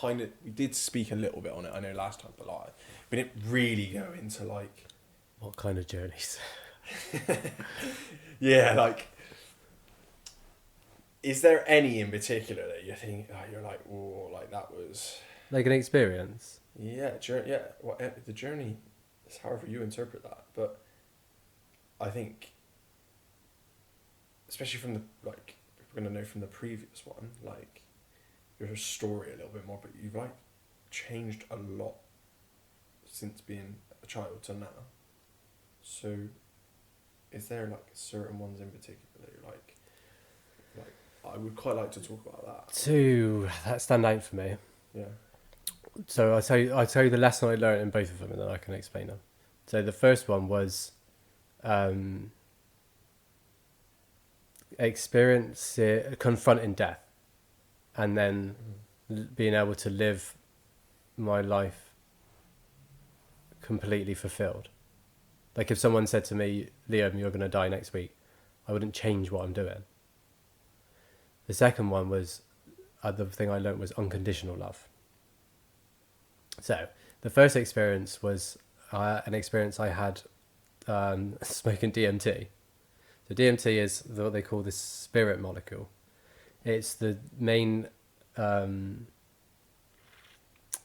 we did speak a little bit on it, I know last time, but like we didn't really go into like What kind of journeys? yeah, like is there any in particular that you think you're like, oh, like that was Like an experience? the journey is however you interpret that, but I think especially from the like we're gonna know from the previous one, like your story a little bit more, but you've like changed a lot since being a child to now. So is there like certain ones in particular that you're like I would quite like to talk about that. Two that stand out for me. Yeah. So I'll tell you the lesson I learned in both of them, and then I can explain them. So the first one was confronting death, and then being able to live my life completely fulfilled. Like if someone said to me, Liam, you're going to die next week, I wouldn't change what I'm doing. The second one was, the thing I learned was unconditional love. So the first experience was an experience I had smoking DMT. So DMT is what they call the spirit molecule. It's the main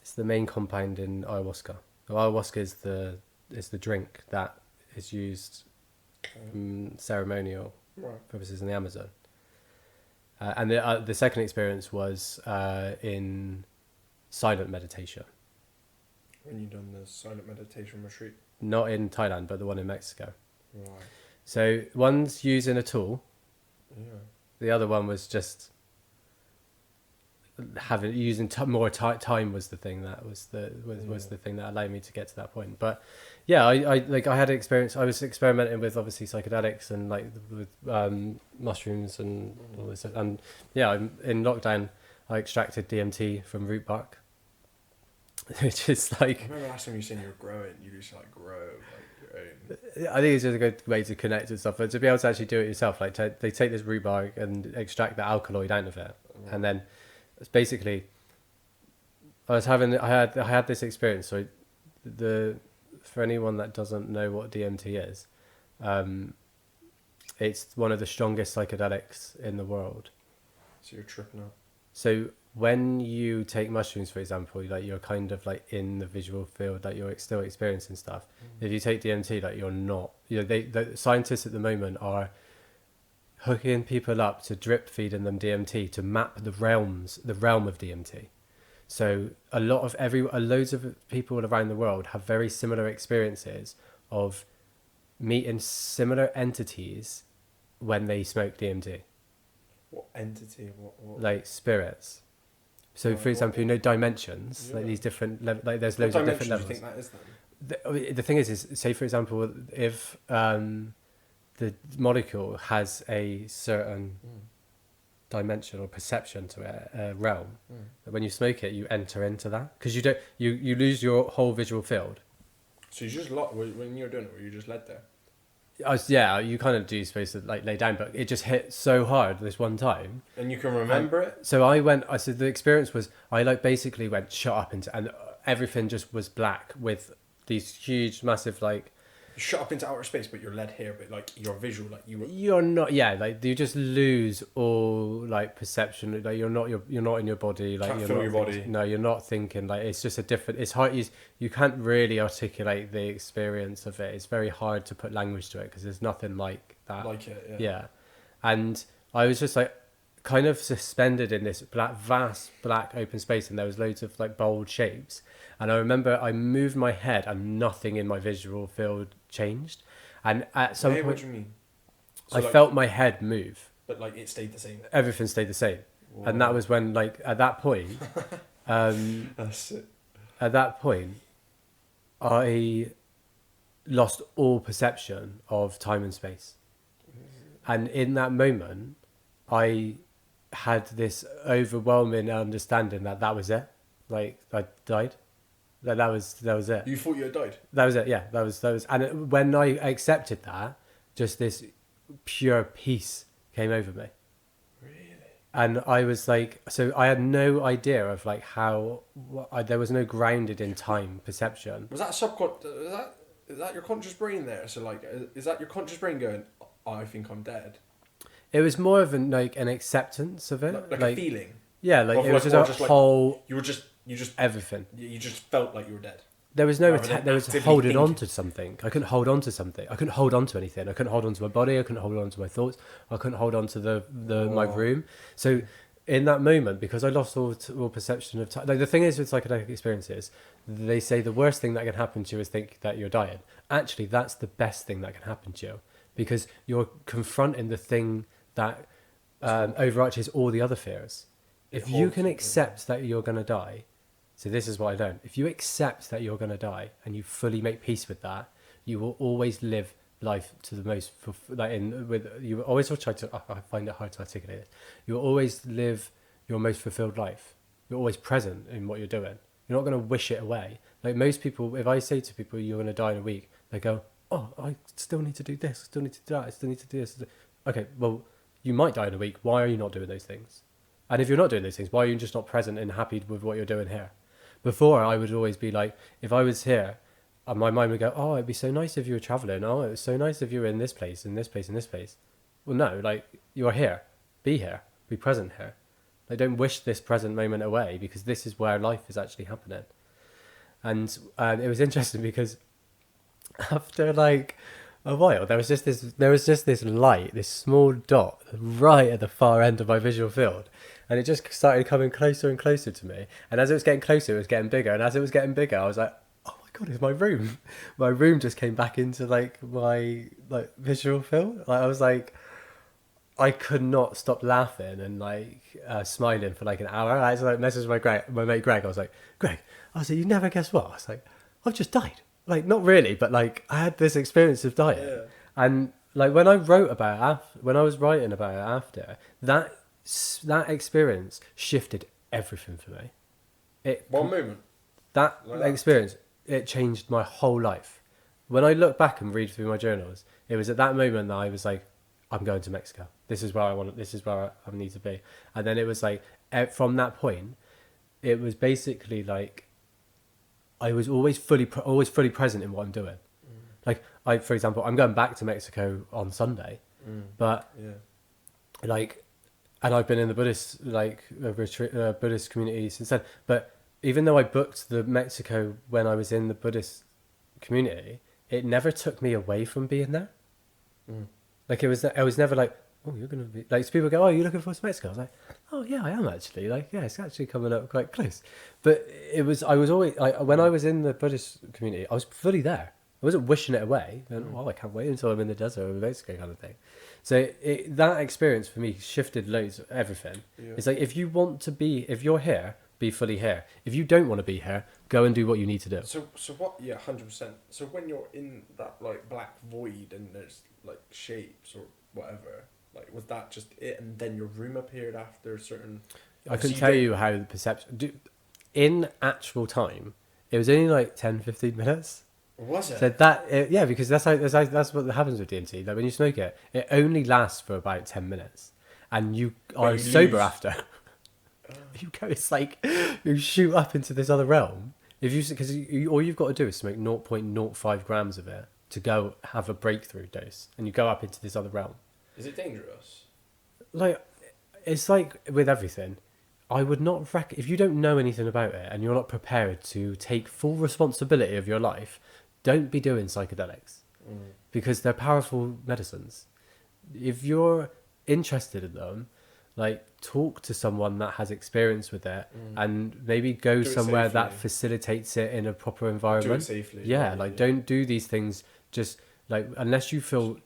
it's the main compound in ayahuasca. So ayahuasca is the drink that is used ceremonial Right. purposes in the Amazon. And the second experience was in silent meditation. When you done the silent meditation retreat. Not in Thailand, but the one in Mexico. Right. So one's using a tool. Yeah. The other one was just using more time was the thing that was the thing that allowed me to get to that point. But yeah, I had an experience. I was experimenting with obviously psychedelics and like with mushrooms and all this stuff. And yeah, in lockdown I extracted DMT from root bark, which is like, I remember last time you said you were growing. You just like grow like your own. I think it's just a good way to connect and stuff. But to be able to actually do it yourself, like they take this root bark and extract the alkaloid out of it, and then it's basically I had this experience. So for anyone that doesn't know what DMT is, it's one of the strongest psychedelics in the world. So you're tripping out. So when you take mushrooms, for example, like you're kind of like in the visual field, like you're still experiencing stuff. If you take DMT, like you're not. The scientists at the moment are hooking people up to drip feeding them DMT to map the realm of DMT. So loads of people around the world have very similar experiences of meeting similar entities when they smoke DMT. What entity? What? Like spirits. So, for example, dimensions, like these different, like there's loads of different levels. What dimension do you think that is then? The thing is, say, for example, if the molecule has a certain dimension or perception to it, a realm, that when you smoke it, you enter into that. Because you lose your whole visual field. So you just when you're doing it, were you just led there? Yeah, you kind of do supposed to like lay down, but it just hit so hard this one time. And you can remember it? So I said the experience was, I like basically went shut up into, and everything just was black with these huge, massive like... You shut up into outer space, but you're led here, but like you're visual, like you were... You're not, yeah, like you just lose all like perception, like you're not in your body, like Can't you're feel not your body. No, you're not thinking, like it's just a different, it's hard, you can't really articulate the experience of it. It's very hard to put language to it because there's nothing like that. Like it, Yeah. And I was just like kind of suspended in this vast black open space, and there was loads of like bold shapes. And I remember I moved my head and nothing in my visual field changed. And at some point, what do you mean? So I felt my head move. But like it stayed the same. Everything stayed the same. Whoa. And that was when, like, at that point, That's it. At that point, I lost all perception of time and space. And in that moment, I had this overwhelming understanding that was it. Like, I died. That was it. You thought you had died? That was it, yeah. That was and when I accepted that, just this pure peace came over me. Really? And I was like, so I had no idea of like there was no grounded in time perception. Was that is that your conscious brain there? So like, is that your conscious brain going, I think I'm dead? It was more of an acceptance of it. Like a feeling? Yeah, like it was just a whole... You just everything. You just felt like you were dead. There was no there was holding on to something. I couldn't hold on to something. I couldn't hold on to anything. I couldn't hold on to my body. I couldn't hold on to my thoughts. I couldn't hold on to my room. So in that moment, because I lost all perception of time, like the thing is with psychedelic experiences, they say the worst thing that can happen to you is think that you're dying. Actually, that's the best thing that can happen to you, because you're confronting the thing that overarches all the other fears. If you can accept that you're going to die, so this is what I learned. If you accept that you're going to die and you fully make peace with that, you will always live life to the most, you will always try to, I find it hard to articulate it. You will always live your most fulfilled life. You're always present in what you're doing. You're not going to wish it away. Like most people, if I say to people, you're going to die in a week, they go, oh, I still need to do this, I still need to do that, I still need to do this. Okay, well, you might die in a week. Why are you not doing those things? And if you're not doing those things, why are you just not present and happy with what you're doing here? Before, I would always be like, if I was here, my mind would go, oh, it'd be so nice if you were traveling. Oh, it was so nice if you were in this place, in this place, in this place. Well, no, like, you're here. Be here. Be present here. Like, don't wish this present moment away, because this is where life is actually happening. And it was interesting because after like a while, there was just this light, this small dot right at the far end of my visual field, and it just started coming closer and closer to me. And as it was getting closer, it was getting bigger. And as it was getting bigger, I was like, "Oh my god, it's my room!" My room just came back into like my like visual field. Like I was like, I could not stop laughing and like smiling for like an hour. I just like messaged my mate Greg. I was like, Greg, I was like, you never guess what? I was like, I've just died. Like, not really, but like I had this experience of dying. Yeah. And like when I wrote about it, when I was writing about it after, that experience shifted everything for me. One moment. That Like that. experience, it changed my whole life. When I look back and read through my journals, it was at that moment that I was like, I'm going to Mexico. This is where I want. This is where I need to be. And then it was like, from that point, it was basically like, I was always fully present in what I'm doing. Like for example, I'm going back to Mexico on Sunday, but Yeah. like, and I've been in the Buddhist Buddhist community since then. But even though I booked the Mexico when I was in the Buddhist community, it never took me away from being there. Like I was never like, oh, you're gonna be like. So people go, oh, you're looking forward to Mexico. I was like, oh yeah, I am actually. Like, yeah, it's actually coming up quite close. But I was always like, when I was in the Buddhist community, I was fully there. I wasn't wishing it away. And, I can't wait until I'm in the desert or Mexico kind of thing. So that experience for me shifted loads of everything. Yeah. It's like, if you're here, be fully here. If you don't want to be here, go and do what you need to do. So what? Yeah, 100%. So when you're in that like black void and there's like shapes or whatever, like was that just it? And then your room appeared after a certain. I can tell you how the perception. In actual time, it was only like 10, 15 minutes. Was it? So yeah, because that's what happens with DMT. Like when you smoke it, it only lasts for about 10 minutes, and you are sober after. You go, it's like you shoot up into this other realm. Because all you've got to do is smoke 0.05 grams of it to go have a breakthrough dose, and you go up into this other realm. Is it dangerous? Like, it's like with everything. I would not if you don't know anything about it and you're not prepared to take full responsibility of your life, don't be doing psychedelics, because they're powerful medicines. If you're interested in them, like, talk to someone that has experience with it, and maybe go somewhere that facilitates it in a proper environment. Do it safely. Yeah, like, don't do these things just like unless you feel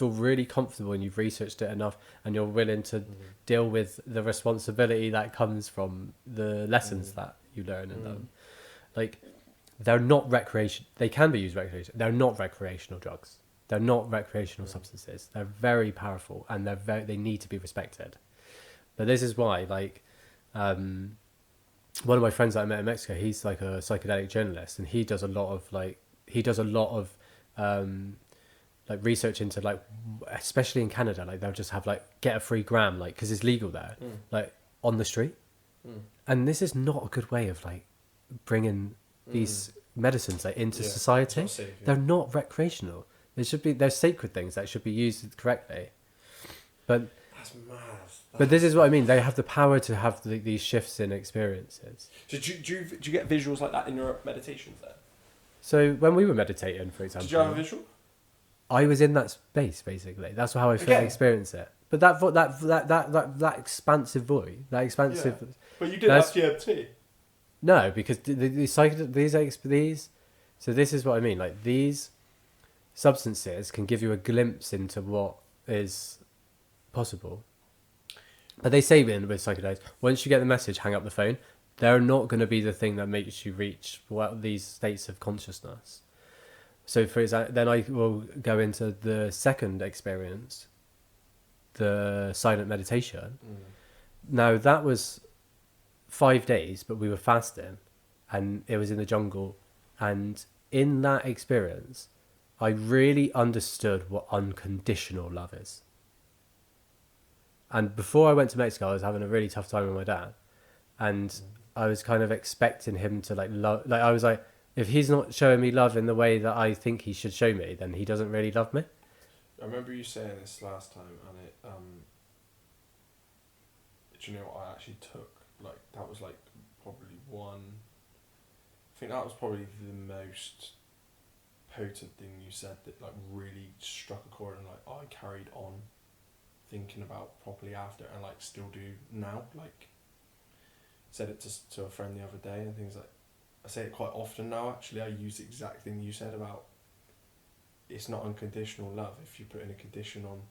really comfortable and you've researched it enough and you're willing to deal with the responsibility that comes from the lessons that you learn in them. Like, they're not recreation. They can be used recreation. They're not recreational drugs. They're not recreational substances. They're very powerful, and they need to be respected. But this is why, like, one of my friends that I met in Mexico, he's like a psychedelic journalist, and he does a lot of like research into, like, especially in Canada, like they'll just have like get a free gram, like, because it's legal there, like on the street. And this is not a good way of like bringing these medicines like into society. Not safe, yeah. They're not recreational. They're sacred things that should be used correctly. But That's mad. but this is what I mean. They have the power to have these shifts in experiences. So do you get visuals like that in your meditations then? So when we were meditating, for example, Did you have a visual? I was in that space basically. That's how I felt Again? experience it. But that expansive void, that expansive. Yeah. But you did have GMT. No, because these. So this is what I mean. Like, these substances can give you a glimpse into what is possible. But they say with psychedelics, once you get the message, hang up the phone. They're not going to be the thing that makes you reach these states of consciousness. So, for example, then I will go into the second experience, the silent meditation. Now, that was 5 days, but we were fasting, and it was in the jungle. And in that experience, I really understood what unconditional love is. And before I went to Mexico, I was having a really tough time with my dad, and I was kind of expecting him to like love. Like, I was like, if he's not showing me love in the way that I think he should show me, then he doesn't really love me. I remember you saying this last time, and it do you know what I actually took? Like, that was like probably one. I think that was probably the most potent thing you said that like really struck a chord, and like I carried on thinking about properly after, and like still do now. Like, said it to a friend the other day, and things like, I say it quite often now actually. I use the exact thing you said about it's not unconditional love if you put in a condition on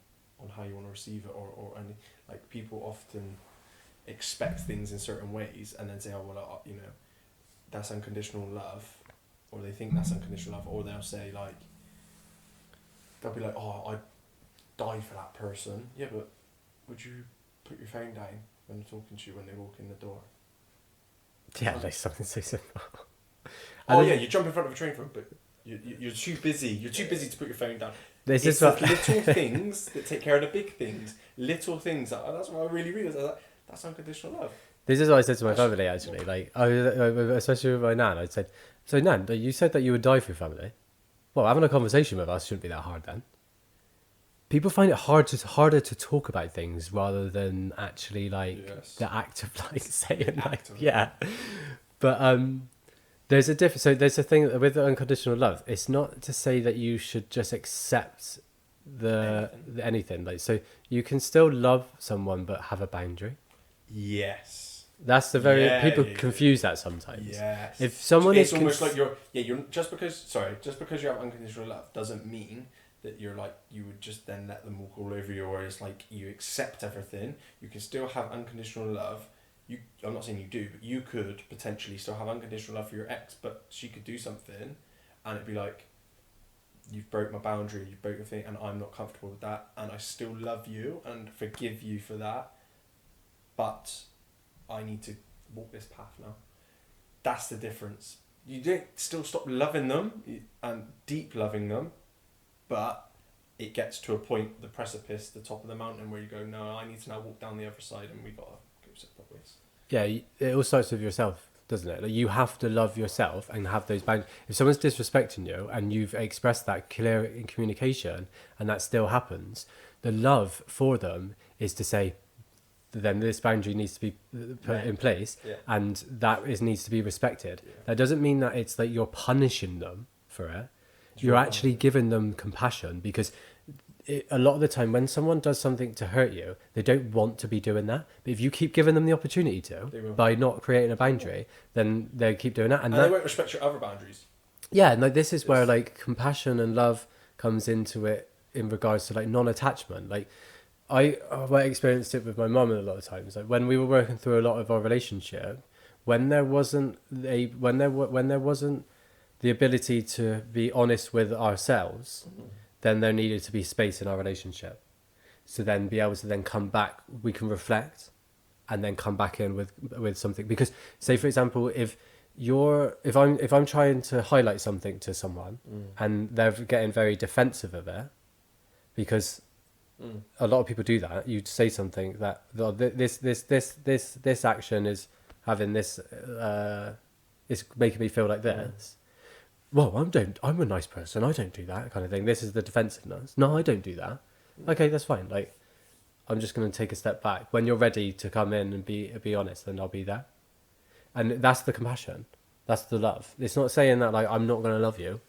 how you want to receive it, or any, like, people often expect things in certain ways and then say, oh well, you know, that's unconditional love, or they think that's unconditional love, or they'll say like, they'll be like, oh, I'd die for that person. Yeah, but would you put your phone down when they're talking to you when they walk in the door? Yeah, like something so simple. Oh yeah, you jump in front of a train for, but you're too busy. You're too busy to put your phone down. This It's is what the little things that take care of the big things. Little things. That's what I really realised. I was like, that's unconditional love. This is what I said to my family actually. Like, especially with my nan, I said, "So Nan, you said that you would die for your family. Well, having a conversation with us shouldn't be that hard then." People find it harder to talk about things rather than actually like the act of like saying like yeah. But there's a difference. So there's a thing with the unconditional love. It's not to say that you should just accept anything. Like, so you can still love someone but have a boundary. Yes. That's the people confuse that sometimes. Yes. If someone it's almost like you're just because you have unconditional love doesn't mean that you're like, you would just then let them walk all over you, or it's like you accept everything. You can still have unconditional love. I'm not saying you do, but you could potentially still have unconditional love for your ex, but she could do something and it'd be like, you've broke my boundary, you've broke the thing, and I'm not comfortable with that, and I still love you and forgive you for that, but I need to walk this path now. That's the difference. You don't still stop loving them and deep loving them, but it gets to a point, the precipice, the top of the mountain, where you go, no, I need to now walk down the other side, and we gotta go separate ways. Yeah, it all starts with yourself, doesn't it? Like, you have to love yourself and have those boundaries. If someone's disrespecting you and you've expressed that clear in communication and that still happens, the love for them is to say, then this boundary needs to be put in place, and that needs to be respected. That doesn't mean that it's like you're punishing them for it. You're actually giving them compassion, because a lot of the time when someone does something to hurt you, they don't want to be doing that. But if you keep giving them the opportunity to, by not creating a boundary, then they keep doing that. And they won't respect your other boundaries. Yeah, and like, this is where like compassion and love comes into it in regards to like non-attachment. Like, I experienced it with my mum a lot of times. Like, when we were working through a lot of our relationship, when there wasn't the ability to be honest with ourselves, then there needed to be space in our relationship. So then be able to then come back, we can reflect and then come back in with something. Because say, for example, if I'm trying to highlight something to someone and they're getting very defensive of it, because a lot of people do that. You say something that this action is having this, it's making me feel like this. Well, I'm a nice person, I don't do that kind of thing. This is the defensiveness. No, I don't do that. Okay, that's fine. Like, I'm just going to take a step back. When you're ready to come in and be honest, then I'll be there. And that's the compassion. That's the love. It's not saying that like I'm not going to love you.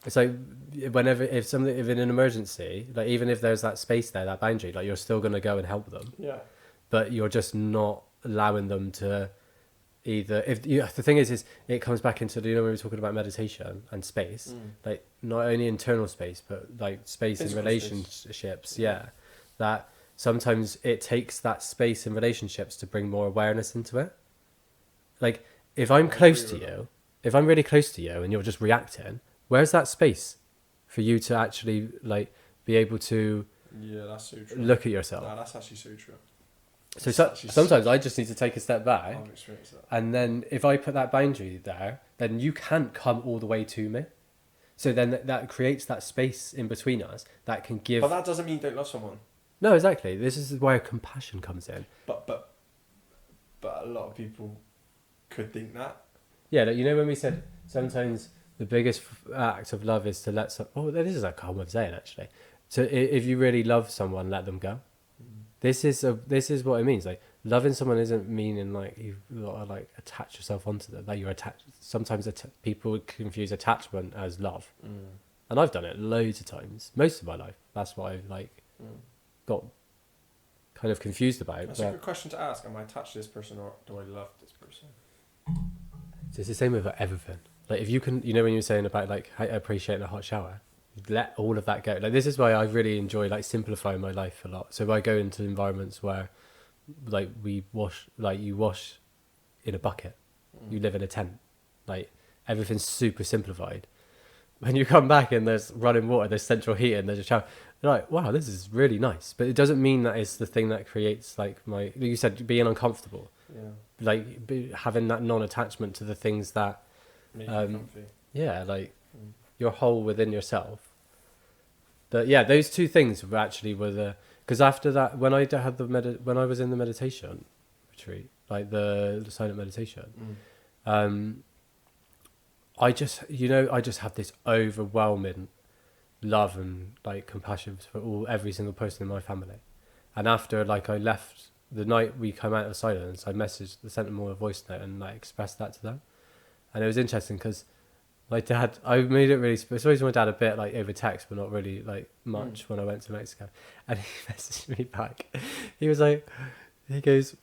It's like if in an emergency, like even if there's that space there, that boundary, like you're still going to go and help them. Yeah. But you're just not allowing them to. The thing is it comes back into we were talking about meditation and space, like not only internal space but like space in relationships space. That sometimes it takes that space in relationships to bring more awareness into it. Like, if I'm close to you, if I'm really close to you and you're just reacting, where's that space for you to actually like be able to that's so true. Look at yourself? No, that's actually so true. So sometimes I just need to take a step back, I've experienced that. And then if I put that boundary there, then you can't come all the way to me. So then that creates that space in between us that can give. But that doesn't mean you don't love someone. No, exactly. This is where compassion comes in. But a lot of people could think that. Yeah, like, when we said sometimes the biggest act of love is to let some. Oh, this is a common way of saying actually. So if you really love someone, let them go. This is what it means. Like, loving someone isn't meaning like you've got to like attach yourself onto them. Like you're attached. Sometimes people confuse attachment as love, and I've done it loads of times, most of my life. That's what I've like got kind of confused about. That's a good question to ask. Am I attached to this person or do I love this person? It's the same with everything. Like if you can, you know, when you were saying about like appreciating a hot shower, let all of that go. Like this is why I really enjoy like simplifying my life a lot. So I go into environments where like you wash in a bucket, you live in a tent, like everything's super simplified. When you come back and there's running water, there's central heating, there's a shower, you're like, wow, this is really nice. But it doesn't mean that it's the thing that creates like you said, being uncomfortable. Yeah. Like having that non-attachment to the things that Make you comfy. yeah, like you're whole within yourself. But yeah, those two things were the because after that, when I had when I was in the meditation retreat, like the silent meditation, I just had this overwhelming love and like compassion for every single person in my family. And after like I left the night we come out of silence, I sent them all a voice note and like expressed that to them. And it was interesting because my dad, I made it really, I suppose my dad a bit like over text, but not really like much when I went to Mexico. And he messaged me back. He was like, he goes,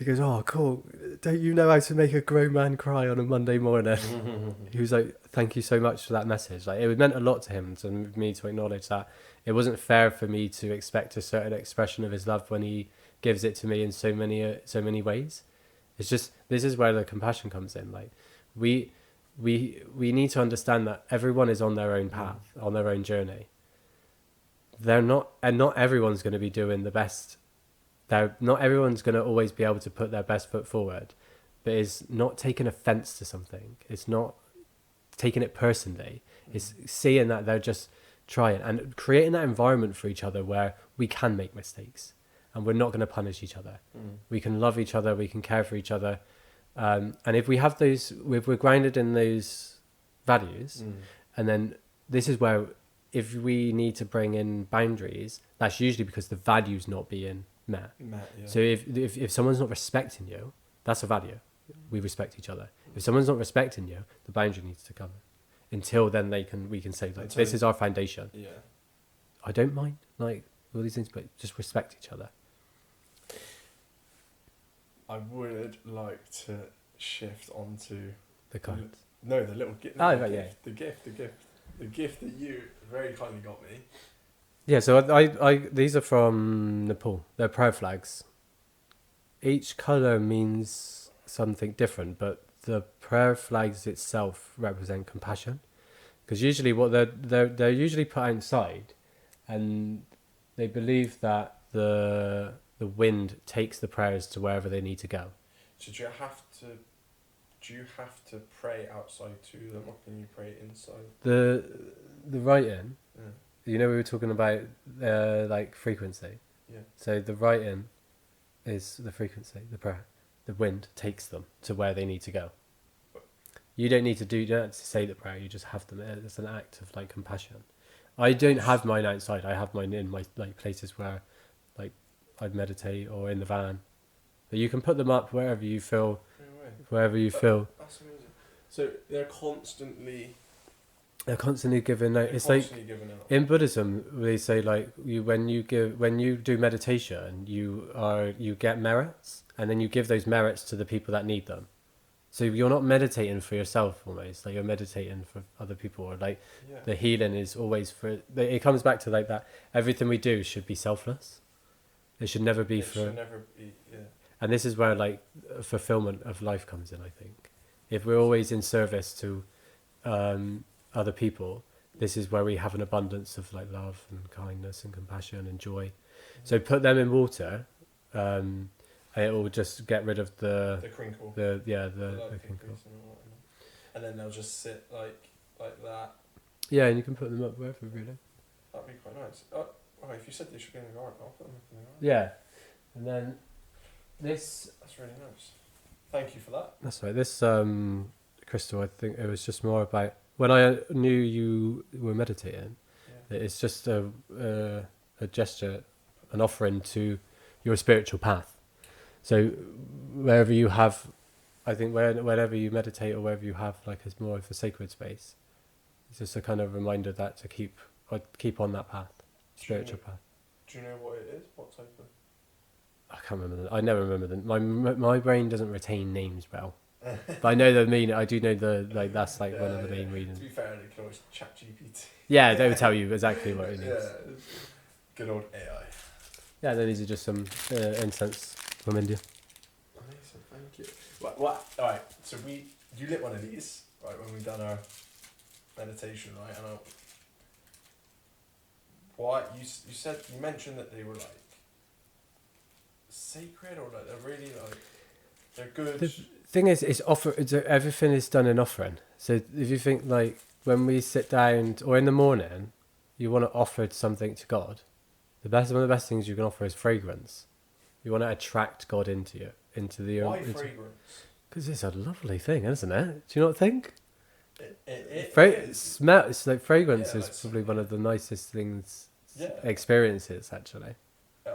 oh, cool. Don't you know how to make a grown man cry on a Monday morning? He was like, thank you so much for that message. Like it meant a lot to him, to me to acknowledge that it wasn't fair for me to expect a certain expression of his love when he gives it to me in so many ways. It's just, this is where the compassion comes in. Like we need to understand that everyone is on their own path, on their own journey. Not everyone's going to be doing the best. Not everyone's going to always be able to put their best foot forward, but it's not taking offense to something. It's not taking it personally. It's seeing that they're just trying and creating that environment for each other where we can make mistakes and we're not going to punish each other. We can love each other. We can care for each other. And if we have those, if we're grounded in those values, and then this is where if we need to bring in boundaries, that's usually because the value's not being met. Yeah. So if someone's not respecting you, that's a value. We respect each other. If someone's not respecting you, the boundary needs to come. Until then, we can say like, this is our foundation. Yeah. I don't mind like all these things, but just respect each other. I would like to shift onto the cards. No, the little gift. The gift that you very kindly got me. Yeah, so I these are from Nepal. They're prayer flags. Each color means something different, but the prayer flags itself represent compassion, because usually what they're usually put outside, and they believe that the wind takes the prayers to wherever they need to go. So do you have to pray outside to them, or can you pray inside? The writing, you know, we were talking about like frequency. Yeah. So the writing is the frequency, the prayer. The wind takes them to where they need to go. You don't have to say the prayer. You just have them. It's an act of like compassion. I don't have mine outside. I have mine in my like places where, like, I'd meditate or in the van. But you can put them up wherever you feel. Feel. That's amazing. So they're constantly giving out. It's like in Buddhism they say like when you do meditation you get merits, and then you give those merits to the people that need them. So you're not meditating for yourself almost, like you're meditating for other people, or like the healing is always for. It comes back to like that. Everything we do should be selfless. It should never be And this is where like fulfillment of life comes in. I think if we're always in service to other people, this is where we have an abundance of like love and kindness and compassion and joy. So put them in water, and it will just get rid of the crinkle. The crinkle. And then they'll just sit like that. Yeah, and you can put them up wherever really. That'd be quite nice. If you said they should be in the garden, I'll put them up in the garden. Yeah, and then this. That's really nice. Thank you for that. That's right. This crystal, I think it was just more about when I knew you were meditating. Yeah. It's just a gesture, an offering to your spiritual path. So wherever you have, I think whenever you meditate or wherever you have like a more of a sacred space, it's just a kind of reminder that to keep on that path, spiritual path. Do you know what it is? What type of? I can't remember. I never remember them. My brain doesn't retain names well, but I know the meaning. I do know that's like one of the main reasons. To be fair, you can always chat GPT. Yeah, they would tell you exactly what it means. Yeah, good old AI. Yeah, then these are just some incense from India. Amazing, thank you. What? All right. So you lit one of these right when we done our meditation, right? And what you mentioned that they were like sacred, or like they're really like they're good. The thing is, everything is done in offering. So if you think like when we sit down or in the morning, you want to offer something to God. One of the best things you can offer is fragrance. You want to attract God into you, Why fragrance? Because it's a lovely thing, isn't it? Do you not think? Smell. It's like fragrance Yeah, is like probably one of the nicest things. Yeah. Experiences actually.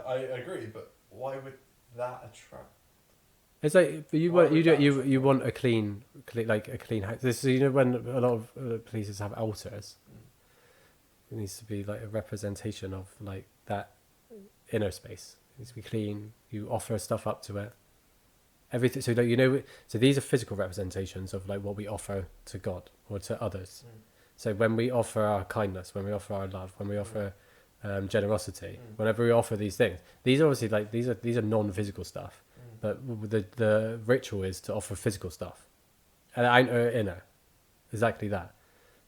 I agree, but why would that attract? It's like you want a clean house. So you know when a lot of places have altars, it needs to be like a representation of like that inner space. It needs to be clean. You offer stuff up to it. Everything. So like, so these are physical representations of like what we offer to God or to others. So when we offer our kindness, when we offer our love, when we offer generosity, whenever we offer these things, these are obviously like these are non-physical stuff. But the ritual is to offer physical stuff, and outer inner, exactly that.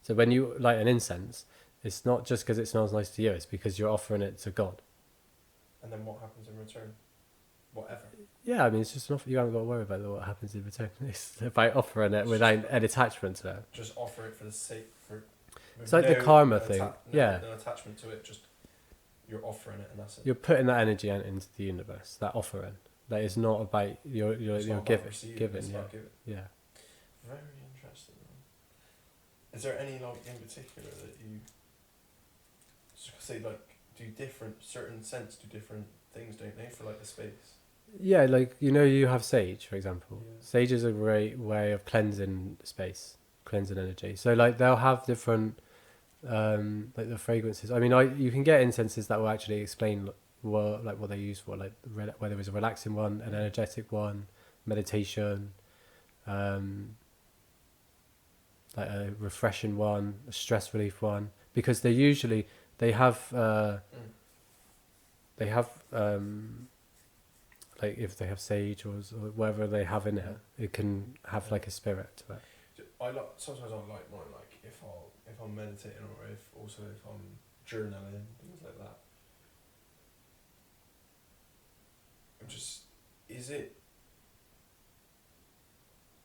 So when you light an incense, it's not just because it smells nice to you; it's because you're offering it to God. And then what happens in return? Whatever. Yeah, I mean, it's just an offer. You haven't got to worry about what happens in return. It's by offering it without an attachment to it. Just offer it for the sake for. It's like the karma thing. Yeah. No attachment to it. Just you're offering it, and that's it. You're putting that energy out into the universe. That offering. That is not about you're giving. Yeah. Very interesting. Is there any like in particular that you say like do certain scents do different things, don't they, for like the space? Yeah, like you have sage, for example. Yeah. Sage is a great way of cleansing space, cleansing energy. So like they'll have different like the fragrances. I mean, you can get incenses that will actually explain what they use for, like whether it's a relaxing one, an energetic one, meditation, like a refreshing one, a stress relief one, because they have like if they have sage or whatever they have in it, it can have like a spirit to it. Sometimes I like mine like if I'm meditating or if I'm journaling, things like that.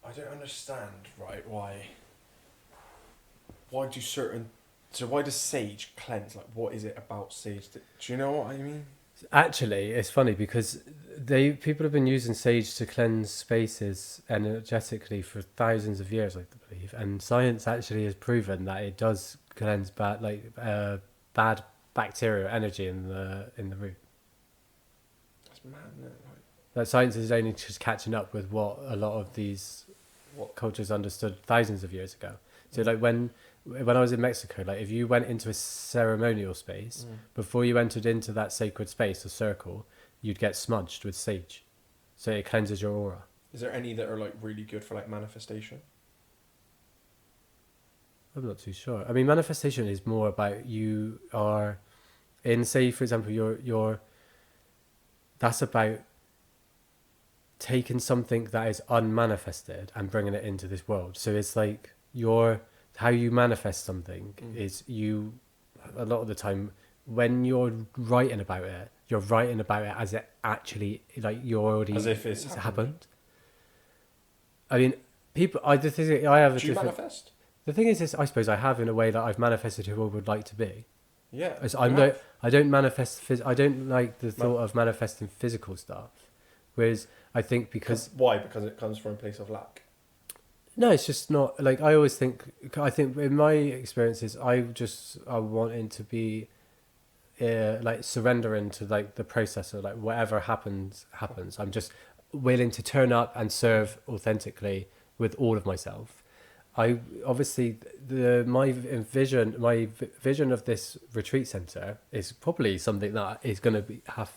I don't understand, right, why does sage cleanse? Like, what is it about sage do you know what I mean? Actually, it's funny because people have been using sage to cleanse spaces energetically for thousands of years, I believe, and science actually has proven that it does cleanse bad bacterial energy in the room. That's mad, isn't it? That science is only just catching up with what a lot of these cultures understood thousands of years ago. So like when I was in Mexico, like if you went into a ceremonial space, before you entered into that sacred space or circle, you'd get smudged with sage. So it cleanses your aura. Is there any that are like really good for like manifestation? I'm not too sure. I mean, manifestation is more about you are in, say, for example, that's about taking something that is unmanifested and bringing it into this world. So it's like how you manifest something is a lot of the time when you're writing about it as it actually, like you're already, as if it's happened. I mean, people, I have a Do you different manifest? The thing is, I suppose I have in a way that I've manifested who I would like to be. Yeah. I don't manifest. I don't like the thought of manifesting physical stuff. Whereas I think why? Because it comes from a place of lack. No, it's just not like I always think. I think in my experiences, I wanting to be, like surrendering to like the process of like whatever happens. willing to turn up and serve authentically with all of myself. I obviously my vision of this retreat center is probably something that is going to have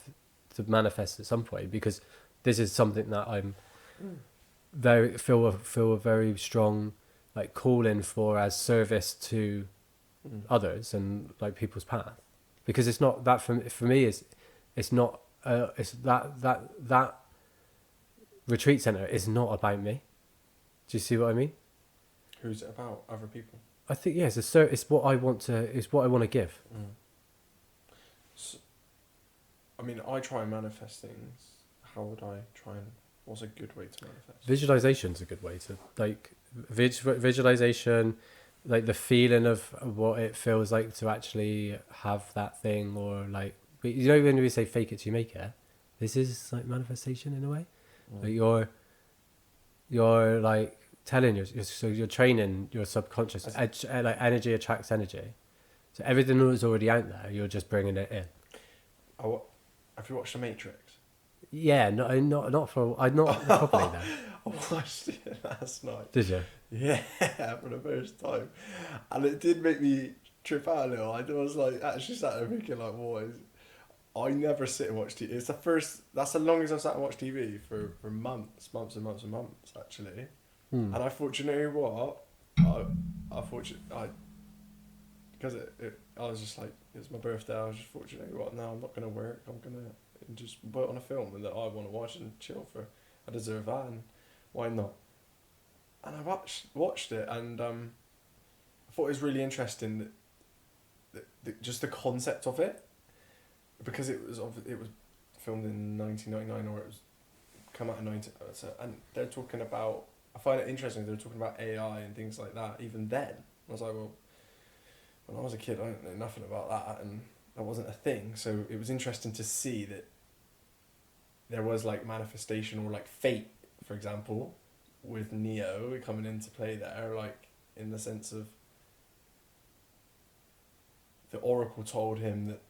to manifest at some point, because this is something that I'm feel a very strong like calling for as service to others and like people's path, because it's not that for me it's not it's that retreat center is not about me. Do you see what I mean? Who's it about? Other people. I think yes, it's what I want to give. So, I mean, I try and manifest things. How would I try and? What's a good way to manifest? Visualization's a good way to like visualization, like the feeling of what it feels like to actually have that thing, or like you know when we say fake it till you make it, this is like manifestation in a way. Like you're like telling so you're training your subconscious. Like energy attracts energy, so everything that was already out there, you're just bringing it in. Have you watched The Matrix? Yeah, not properly then. I watched it last night. Did you? Yeah, for the first time, and it did make me trip out a little. I was like actually sat there thinking like, what is? I never sit and watch TV. It's the first. That's the longest I've sat and watched TV for months and months actually. And I thought, you know what? I thought because I was just like, it was my birthday. I was just thought, you know what? No, I'm not gonna work. I'm gonna just put on a film that I want to watch and chill for. I deserve that, and why not? And I watched it, and I thought it was really interesting that just the concept of it, because it was filmed in 1999, or it was come out in 19. And they're talking about. I find it interesting. They're talking about AI and things like that. Even then, I was like, well, when I was a kid, I didn't know nothing about that, and that wasn't a thing. So it was interesting to see that there was like manifestation, or like fate, for example, with Neo coming into play there, like in the sense of the Oracle told him that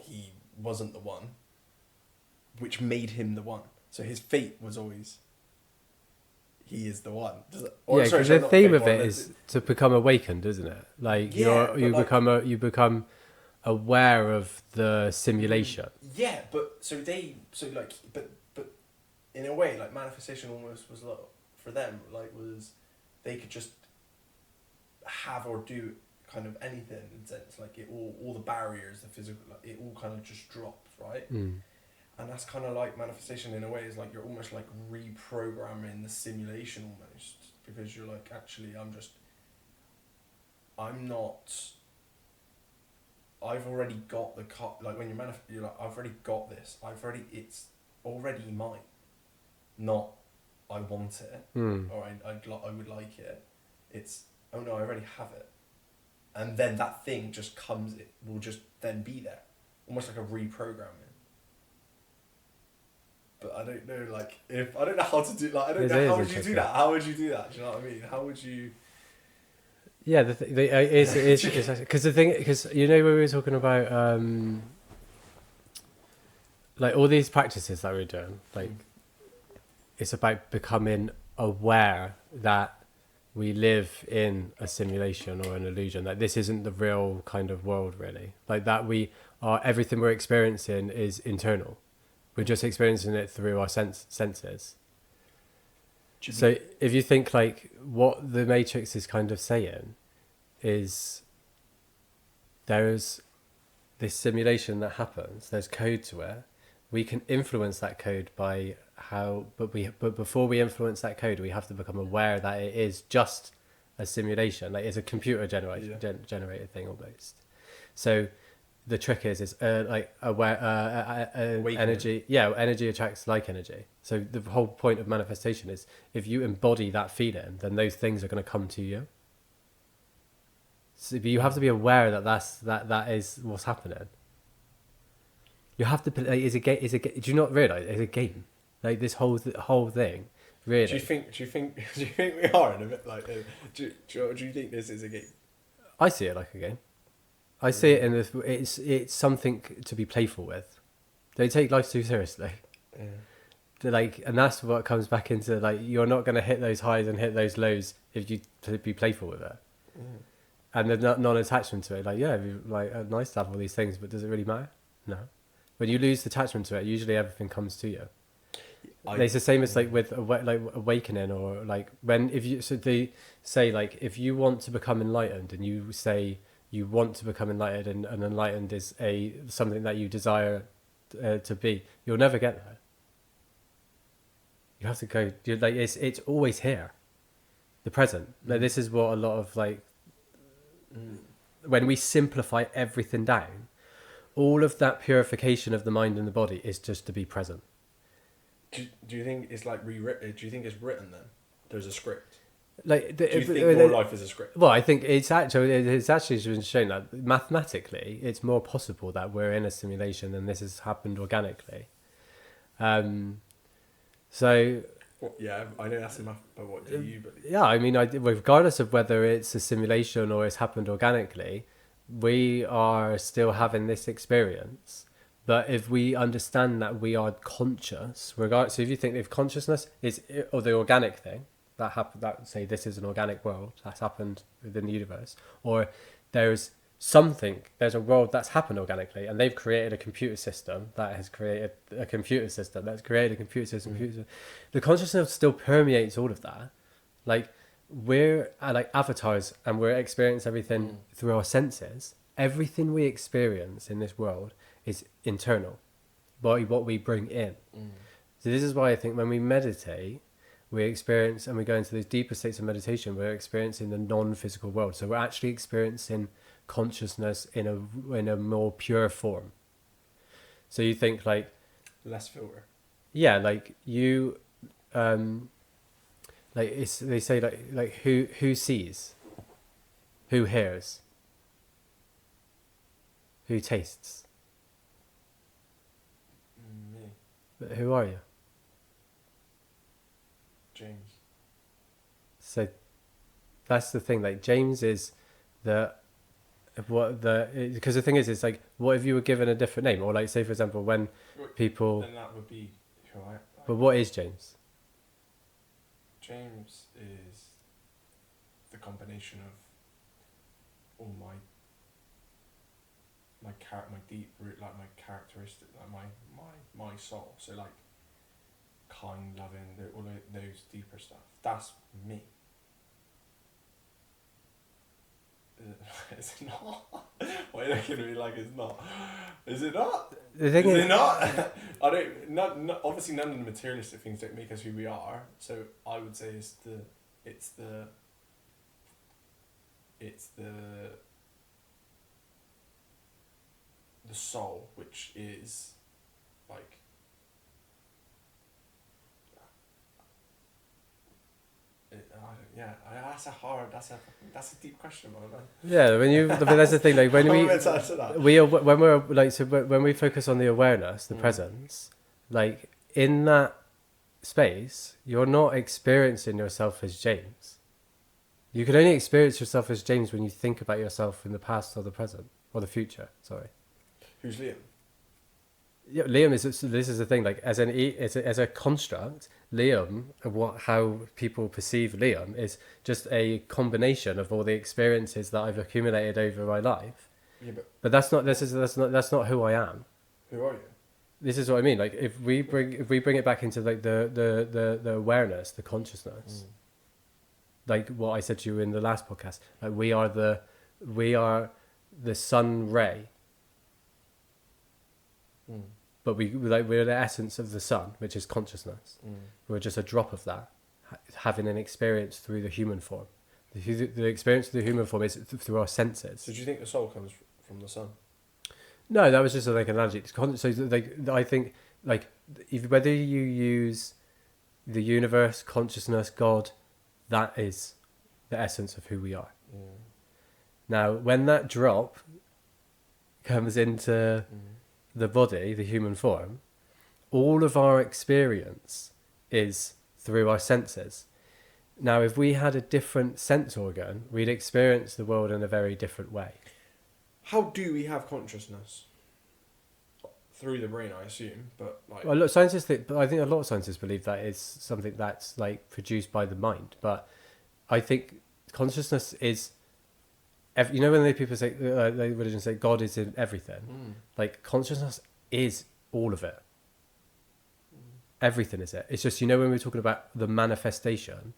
he wasn't the one, which made him the one. So his fate was always he is the one. Because the theme of it is to become awakened, isn't it? Like you become aware of the simulation. Yeah, but in a way, like manifestation almost was like, for them, like was they could just have or do kind of anything in a sense, like it all the barriers, the physical, like it all kind of just dropped, right? And that's kind of like manifestation in a way, is like you're almost like reprogramming the simulation almost, because you're like, actually I've already got the like when you're like, I've already got this, it's already mine, not I want it, or I would like it, it's, oh no, I already have it. And then that thing just comes, it will just then be there, almost like a reprogramming. But I don't know, like, I don't know how to do, like, I don't know, how would you do that? How would you do that? Do you know what I mean? How would you... Yeah, because you know when we were talking about like all these practices that we're doing, like it's about becoming aware that we live in a simulation or an illusion, that this isn't the real kind of world, really, like that everything we're experiencing is internal. We're just experiencing it through our senses. So if you think like what the Matrix is kind of saying is there's this simulation that happens, there's code to it. We can influence that code by but before we influence that code, we have to become aware that it is just a simulation, like it's a computer generated thing almost. So the trick is like aware energy. Yeah, energy attracts like energy. So the whole point of manifestation is if you embody that feeling, then those things are going to come to you. So you have to be aware that is what's happening. You have to play. Like, do you not realize it's a game? Like this whole thing, really. Do you think we are in a bit like? Do you think this is a game? I see it like a game. I see it it's something to be playful with. Don't take life too seriously. Yeah. like, and that's what comes back into like you're not going to hit those highs and hit those lows if you to be playful with it. Mm. And the non-attachment to it, like like nice to have all these things, but does it really matter? No. When you lose attachment to it, usually everything comes to you. It's the same as like with like awakening, or like when if you so they say like if you want to become enlightened and you say you want to become enlightened and enlightened is something that you desire to be, you'll never get there. You have to go. Like it's always here, the present. Like this is what a lot of like when we simplify everything down, all of that purification of the mind and the body is just to be present. Do you think it's like rewritten? Do you think it's written then? There's a script. Like, Do you think your life is a script? Well, I think it's actually been shown that mathematically it's more possible that we're in a simulation and this has happened organically. So Well, yeah, I know that's enough. But what do you believe? yeah, I mean, regardless of whether it's a simulation or it's happened organically, we are still having this experience. But if we understand that we are conscious, so if you think if consciousness is or the organic thing that happened, that say this is an organic world that's happened within the universe, or there's a world that's happened organically, and they've created a computer system that has created a computer system that's created a computer system. The consciousness still permeates all of that. Like we're like avatars, and we're experiencing everything through our senses. Everything we experience in this world is internal, what we bring in. So this is why I think when we meditate, we experience and we go into these deeper states of meditation, we're experiencing the non-physical world. So we're actually experiencing consciousness in a more pure form. So you think like Less filter. yeah, like you like they say like who sees, who hears, who tastes. Me, But who are you? James. So that's the thing. Like James is because the thing is, it's like what if you were given a different name, or like say for example when people. Then that would be who I am. But what is James? James is the combination of all my deep root, like my characteristic, like my soul. So like kind, loving, all of those deeper stuff. That's me. Is it not? Why are you looking at me like it's not? Is it not? The thing is it not? I don't. Not obviously none of the materialistic things don't make us who we are. So I would say it's the soul, which is like that's a deep question, man. Yeah, but that's the thing. Like when when we focus on the awareness, the presence, like in that space, you're not experiencing yourself as James. You can only experience yourself as James when you think about yourself in the past or the present or the future. Sorry. Who's Liam? Yeah, Liam is. This is the thing. Like as a construct, Liam, how people perceive Liam is just a combination of all the experiences that I've accumulated over my life. Yeah, but that's not who I am. Who are you? This is what I mean. Like if we bring it back into like the awareness, the consciousness, like what I said to you in the last podcast. Like we are the sun ray. But we're the essence of the sun, which is consciousness. We're just a drop of that, having an experience through the human form. The experience of the human form is through our senses. So do you think the soul comes from the sun? No, that was just like an analogy. So like I think like whether you use the universe, consciousness, God, that is the essence of who we are. Now, when that drop comes into the body, the human form, all of our experience is through our senses. Now, if we had a different sense organ, we'd experience the world in a very different way. How do we have consciousness? through the brain, I assume. But like, Well, look, scientists think, but I think a lot of scientists believe that it's something that's like produced by the mind. But I think consciousness is, you know, when people say, they religion say God is in everything, like consciousness is all of it. Everything is it. It's just, you know, when we're talking about the manifestation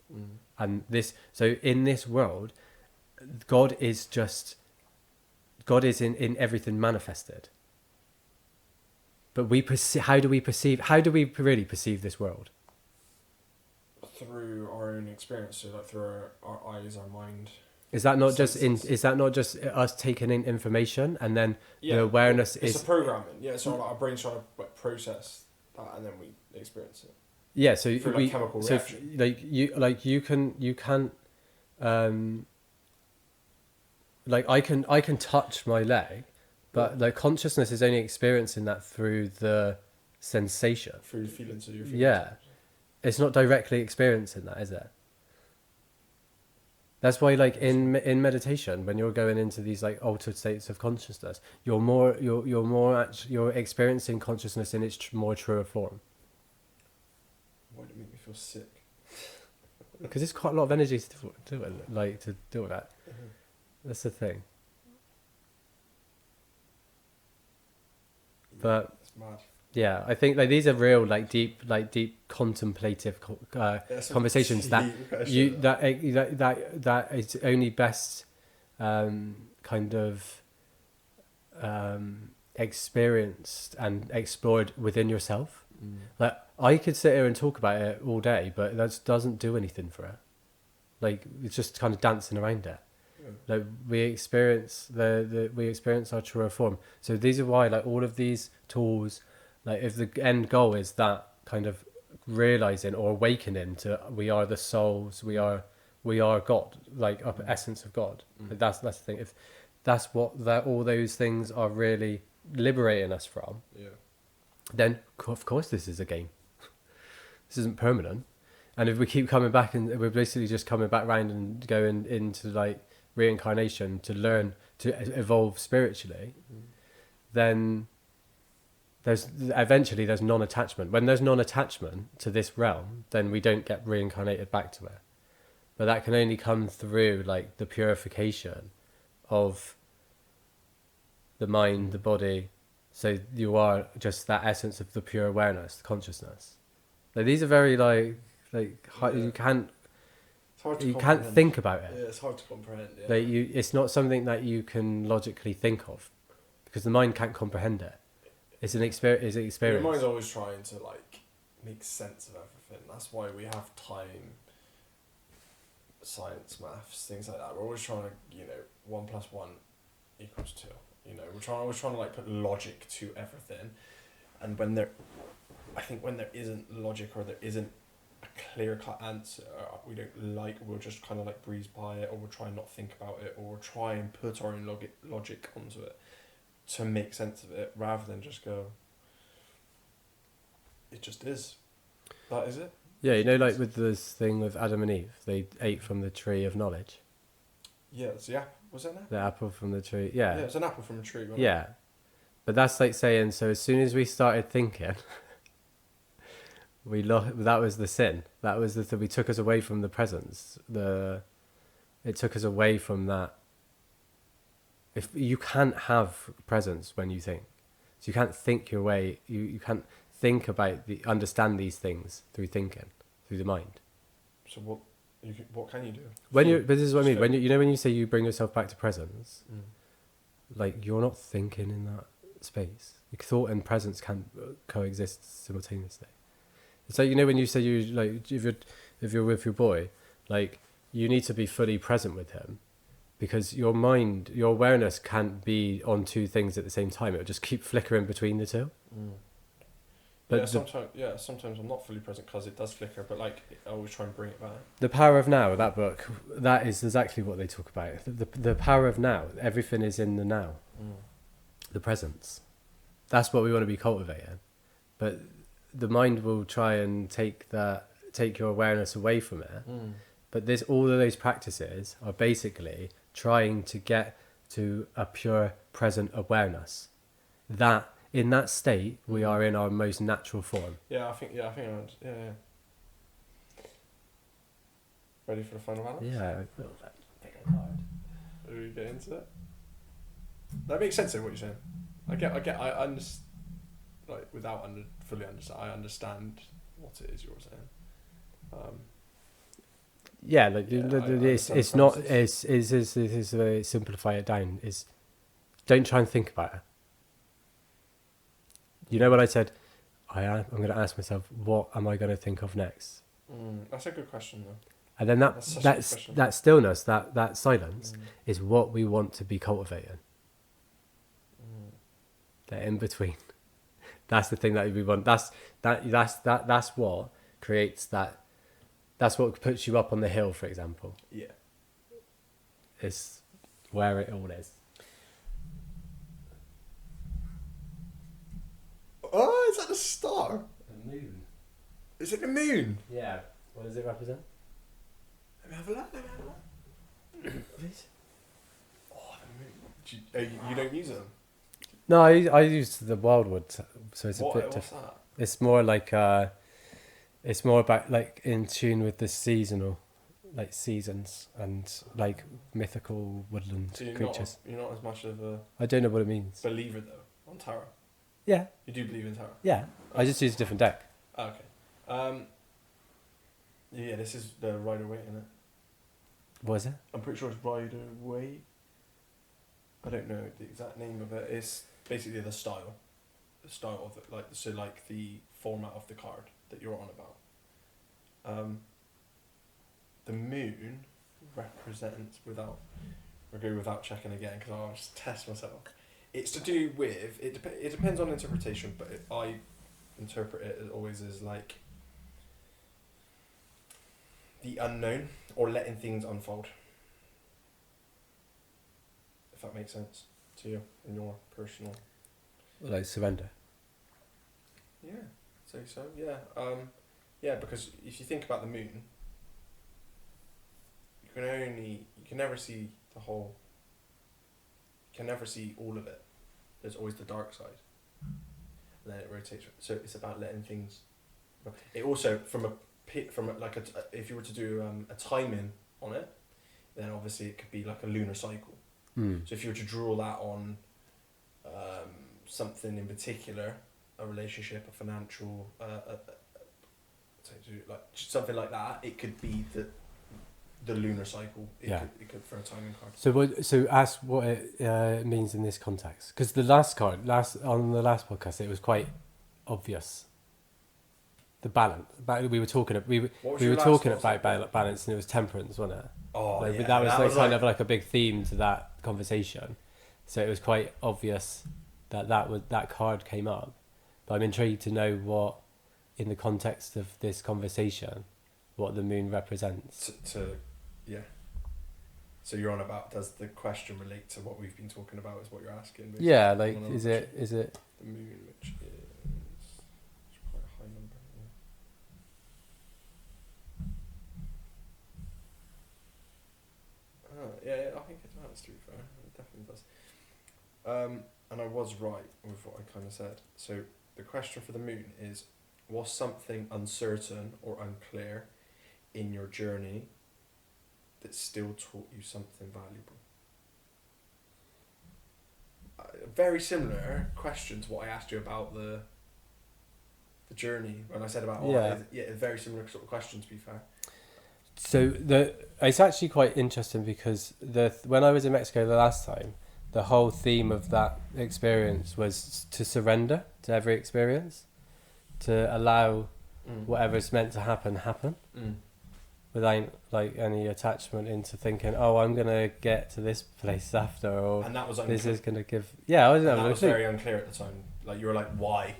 and this, so in this world, God is in everything manifested. But how do we really perceive this world? through our own experience, so like through our eyes, our mind. Is that not Senses. is that not just us taking in information and then Yeah, the awareness it's is a programming. Yeah, so like our brain's trying to like process that, and then we experience it. yeah, so Through, like, chemical reaction. you can like I can touch my leg, but like consciousness is only experiencing that through the sensation. Through the feelings of your feelings. Yeah. It's not directly experiencing that, is it? That's why, like in meditation, when you're going into these like altered states of consciousness, you're experiencing consciousness in its more truer form. Why do it make me feel sick? Because it's quite a lot of energy to do it, like to deal with that. That's the thing. But It's mad. yeah, I think like these are real, like deep contemplative conversations that that it's only best kind of experienced and explored within yourself. Like I could sit here and talk about it all day, but that doesn't do anything for it. Like it's just kind of dancing around it. Like we experience we experience our truer form. So these are why like all of these tools, like if the end goal is that kind of realizing or awakening to we are the souls, we are God, like essence of God. Like that's the thing. If that's what all those things are really liberating us from, then of course this is a game. This isn't permanent. And if we keep coming back and we're basically just coming back round and going into like reincarnation to learn to evolve spiritually, then there's non-attachment. When there's non-attachment to this realm, then we don't get reincarnated back to it. But that can only come through like the purification of the mind, the body. So you are just that essence of the pure awareness, the consciousness. Like these are very you can't think about it. Yeah, it's hard to comprehend. Yeah. Like it's not something that you can logically think of, because the mind can't comprehend it. It's an experience. Your mind's always trying to like make sense of everything. That's why we have time, science, maths, things like that. We're always trying to, 1 + 1 = 2. We're always trying to like put logic to everything, and when there isn't logic or there isn't a clear-cut answer, we'll just kind of like breeze by it, or we'll try and not think about it, or we'll try and put our own logic onto it to make sense of it, rather than just go, it just is. That is it. Yeah, like with this thing with Adam and Eve, they ate from the tree of knowledge. Yeah, it's the apple. Was that an apple? The apple from the tree, yeah. Yeah, it's an apple from a tree, wasn't yeah. it? But that's like saying, so as soon as we started thinking, that was the sin. That was the thing. We took us away from the presence. It took us away from that. If you can't have presence when you think, so you can't think your way. You can't think about understand these things through thinking, through the mind. So what can you do? But this is what I mean. When when you say you bring yourself back to presence, like you're not thinking in that space. Like thought and presence can coexist simultaneously. It's like when you say you like if you're with your boy, like you need to be fully present with him, because your mind, your awareness can't be on two things at the same time. It'll just keep flickering between the two. But sometimes I'm not fully present because it does flicker, but like I always try and bring it back. The Power of Now, that book, that is exactly what they talk about. The power of now. Everything is in the now. The presence. That's what we want to be cultivating. But the mind will try and take your awareness away from it. But all of those practices are basically trying to get to a pure present awareness. That in that state, we are in our most natural form. Yeah, I think. Yeah. Ready for the final balance? Yeah, I feel that bigger card. Do we get into it? That makes sense. Though, what you're saying. I understand. Like without fully understand, I understand what it is you're saying. Yeah, like Yeah, it's not. It's very simplify it down. Is don't try and think about it. You know what I said? I'm going to ask myself, what am I going to think of next? That's a good question, though. And then that stillness, that silence, is what we want to be cultivating. That in between, that's the thing that we want. That's what creates that. That's what puts you up on the hill, for example. Yeah. It's where it all is. Oh, is that the star? The moon. Is it the moon? Yeah. What does it represent? Let me have a look. Oh, the moon. You don't use them? No, I use the wildwood, so it's a bit What's different. that? It's more like it's more about like in tune with the seasonal, like seasons and like mythical woodland So creatures. You're not as much of a I don't know what it means. believer though on tarot. Yeah, You do believe in tarot. yeah. I just use a different deck. Oh, okay. Yeah, this is the Rider-Waite, isn't it? What is it? I'm pretty sure it's Rider-Waite. I don't know the exact name of it. It's basically the style of it, like the format of the card that you're on about. The moon represents without checking again because I'll just test myself. It's to do with it depends on interpretation, but I interpret it as always as like the unknown or letting things unfold. If that makes sense to you in your personal. Like surrender. Yeah, I'd say so. Yeah, yeah. Because if you think about the moon, you can never see the whole. You can never see all of it. There's always the dark side. And then it rotates. So it's about letting things. It also if you were to do a timing on it, then obviously it could be like a lunar cycle. So if you were to draw that on something in particular, a relationship, a financial, like something like that, it could be the lunar cycle. It could for a timing card. So ask what it means in this context, because the last on the last podcast it was quite obvious. The balance. We were talking about balance, and it was temperance, wasn't it? Oh, like, yeah. That was kind of like a big theme to that conversation. So it was quite obvious that card came up. But I'm intrigued to know what, in the context of this conversation, what the moon represents. Yeah. So you're on about, does the question relate to what we've been talking about? Is what you're asking? Basically? Yeah, like is it the moon, which is quite a high number. Yeah, I think it does, to be fair. It definitely does. And I was right with what I kind of said. So the question for the moon is, was something uncertain or unclear in your journey that still taught you something valuable? Very similar question to what I asked you about the journey when I said about very similar sort of question, to be fair. So it's actually quite interesting because when I was in Mexico the last time, the whole theme of that experience was to surrender to every experience, to allow whatever's meant to happen, without like any attachment into thinking, oh, I'm gonna get to this place after, or and that was this is gonna give. Yeah, I was. That was very unclear at the time. Like you were like, why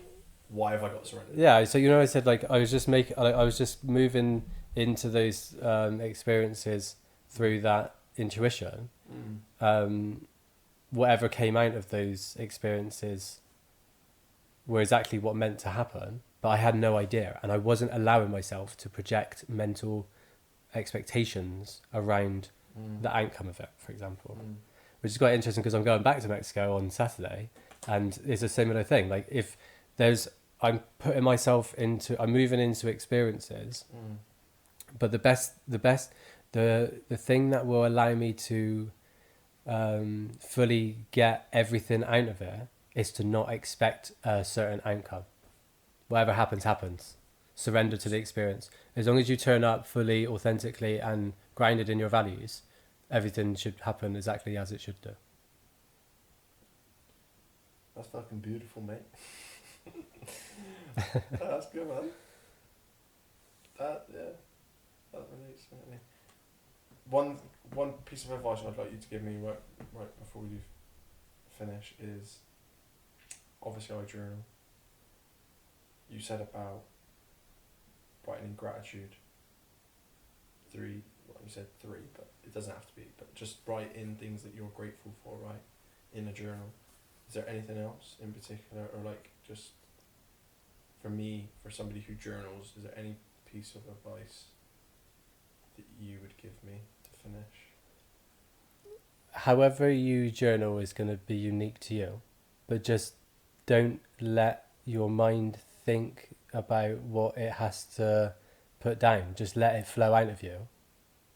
have I got surrendered? Yeah, so I said like I was just moving into those experiences through that intuition. Whatever came out of those experiences were exactly what meant to happen, but I had no idea, and I wasn't allowing myself to project mental expectations around the outcome of it, for example, which is quite interesting because I'm going back to Mexico on Saturday, And it's a similar thing. Like if I'm moving into experiences, but the thing that will allow me to fully get everything out of it is to not expect a certain outcome. Whatever happens. Surrender to the experience. As long as you turn up fully, authentically, and grounded in your values, everything should happen exactly as it should do. That's fucking beautiful, mate. That's good, man. That relates to me. One piece of advice I'd like you to give me right before you finish is, obviously I journal. You said about writing in gratitude. You said 3, but it doesn't have to be. But just write in things that you're grateful for, right, in a journal. Is there anything else in particular, or like just for me, for somebody who journals, is there any piece of advice that you would give me to finish? However you journal is going to be unique to you, but just don't let your mind think about what it has to put down. Just let it flow out of you.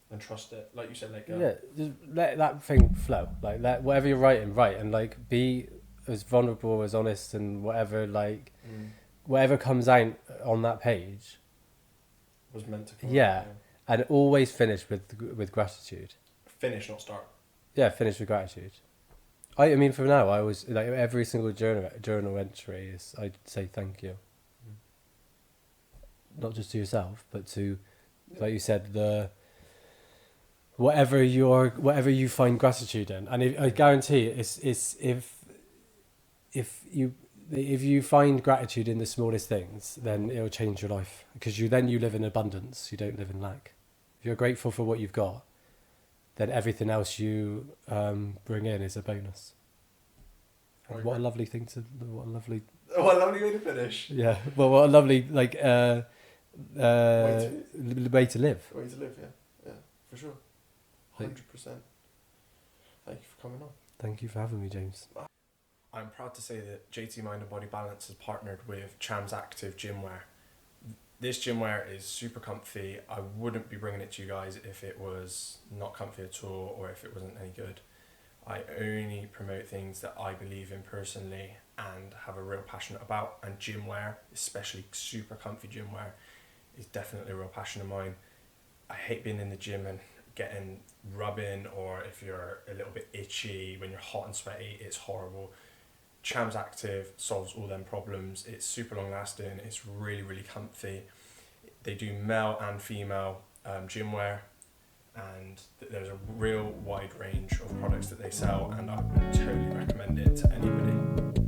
And trust it, like you said, let go. Yeah, just let that thing flow. Like let whatever you're writing, write, and like be as vulnerable, as honest, and whatever whatever comes out on that page was meant to come out, and always finish with gratitude. Finish, not start. Yeah, finish with gratitude. I mean, for now, I always like every single journal entry is I'd say thank you. Not just to yourself, but to, like you said, whatever you find gratitude in, and I guarantee it's if you find gratitude in the smallest things, then it'll change your life, because you live in abundance. You don't live in lack. If you're grateful for what you've got, then everything else you bring in is a bonus. What a lovely what a lovely way to finish. Yeah. Well, what a lovely way to live. Way to live, yeah, for sure. 100%. Thank you for coming on. Thank you for having me, James. I'm proud to say that JT Mind and Body Balance has partnered with Chams Active Gymwear. This gymwear is super comfy. I wouldn't be bringing it to you guys if it was not comfy at all, or if it wasn't any good. I only promote things that I believe in personally and have a real passion about, and gymwear, especially super comfy gymwear, is definitely a real passion of mine. I hate being in the gym and getting rubbing, or if you're a little bit itchy when you're hot and sweaty, it's horrible. Chams Active solves all them problems. It's super long lasting, it's really, really comfy. They do male and female gymwear, and there's a real wide range of products that they sell, and I would totally recommend it to anybody.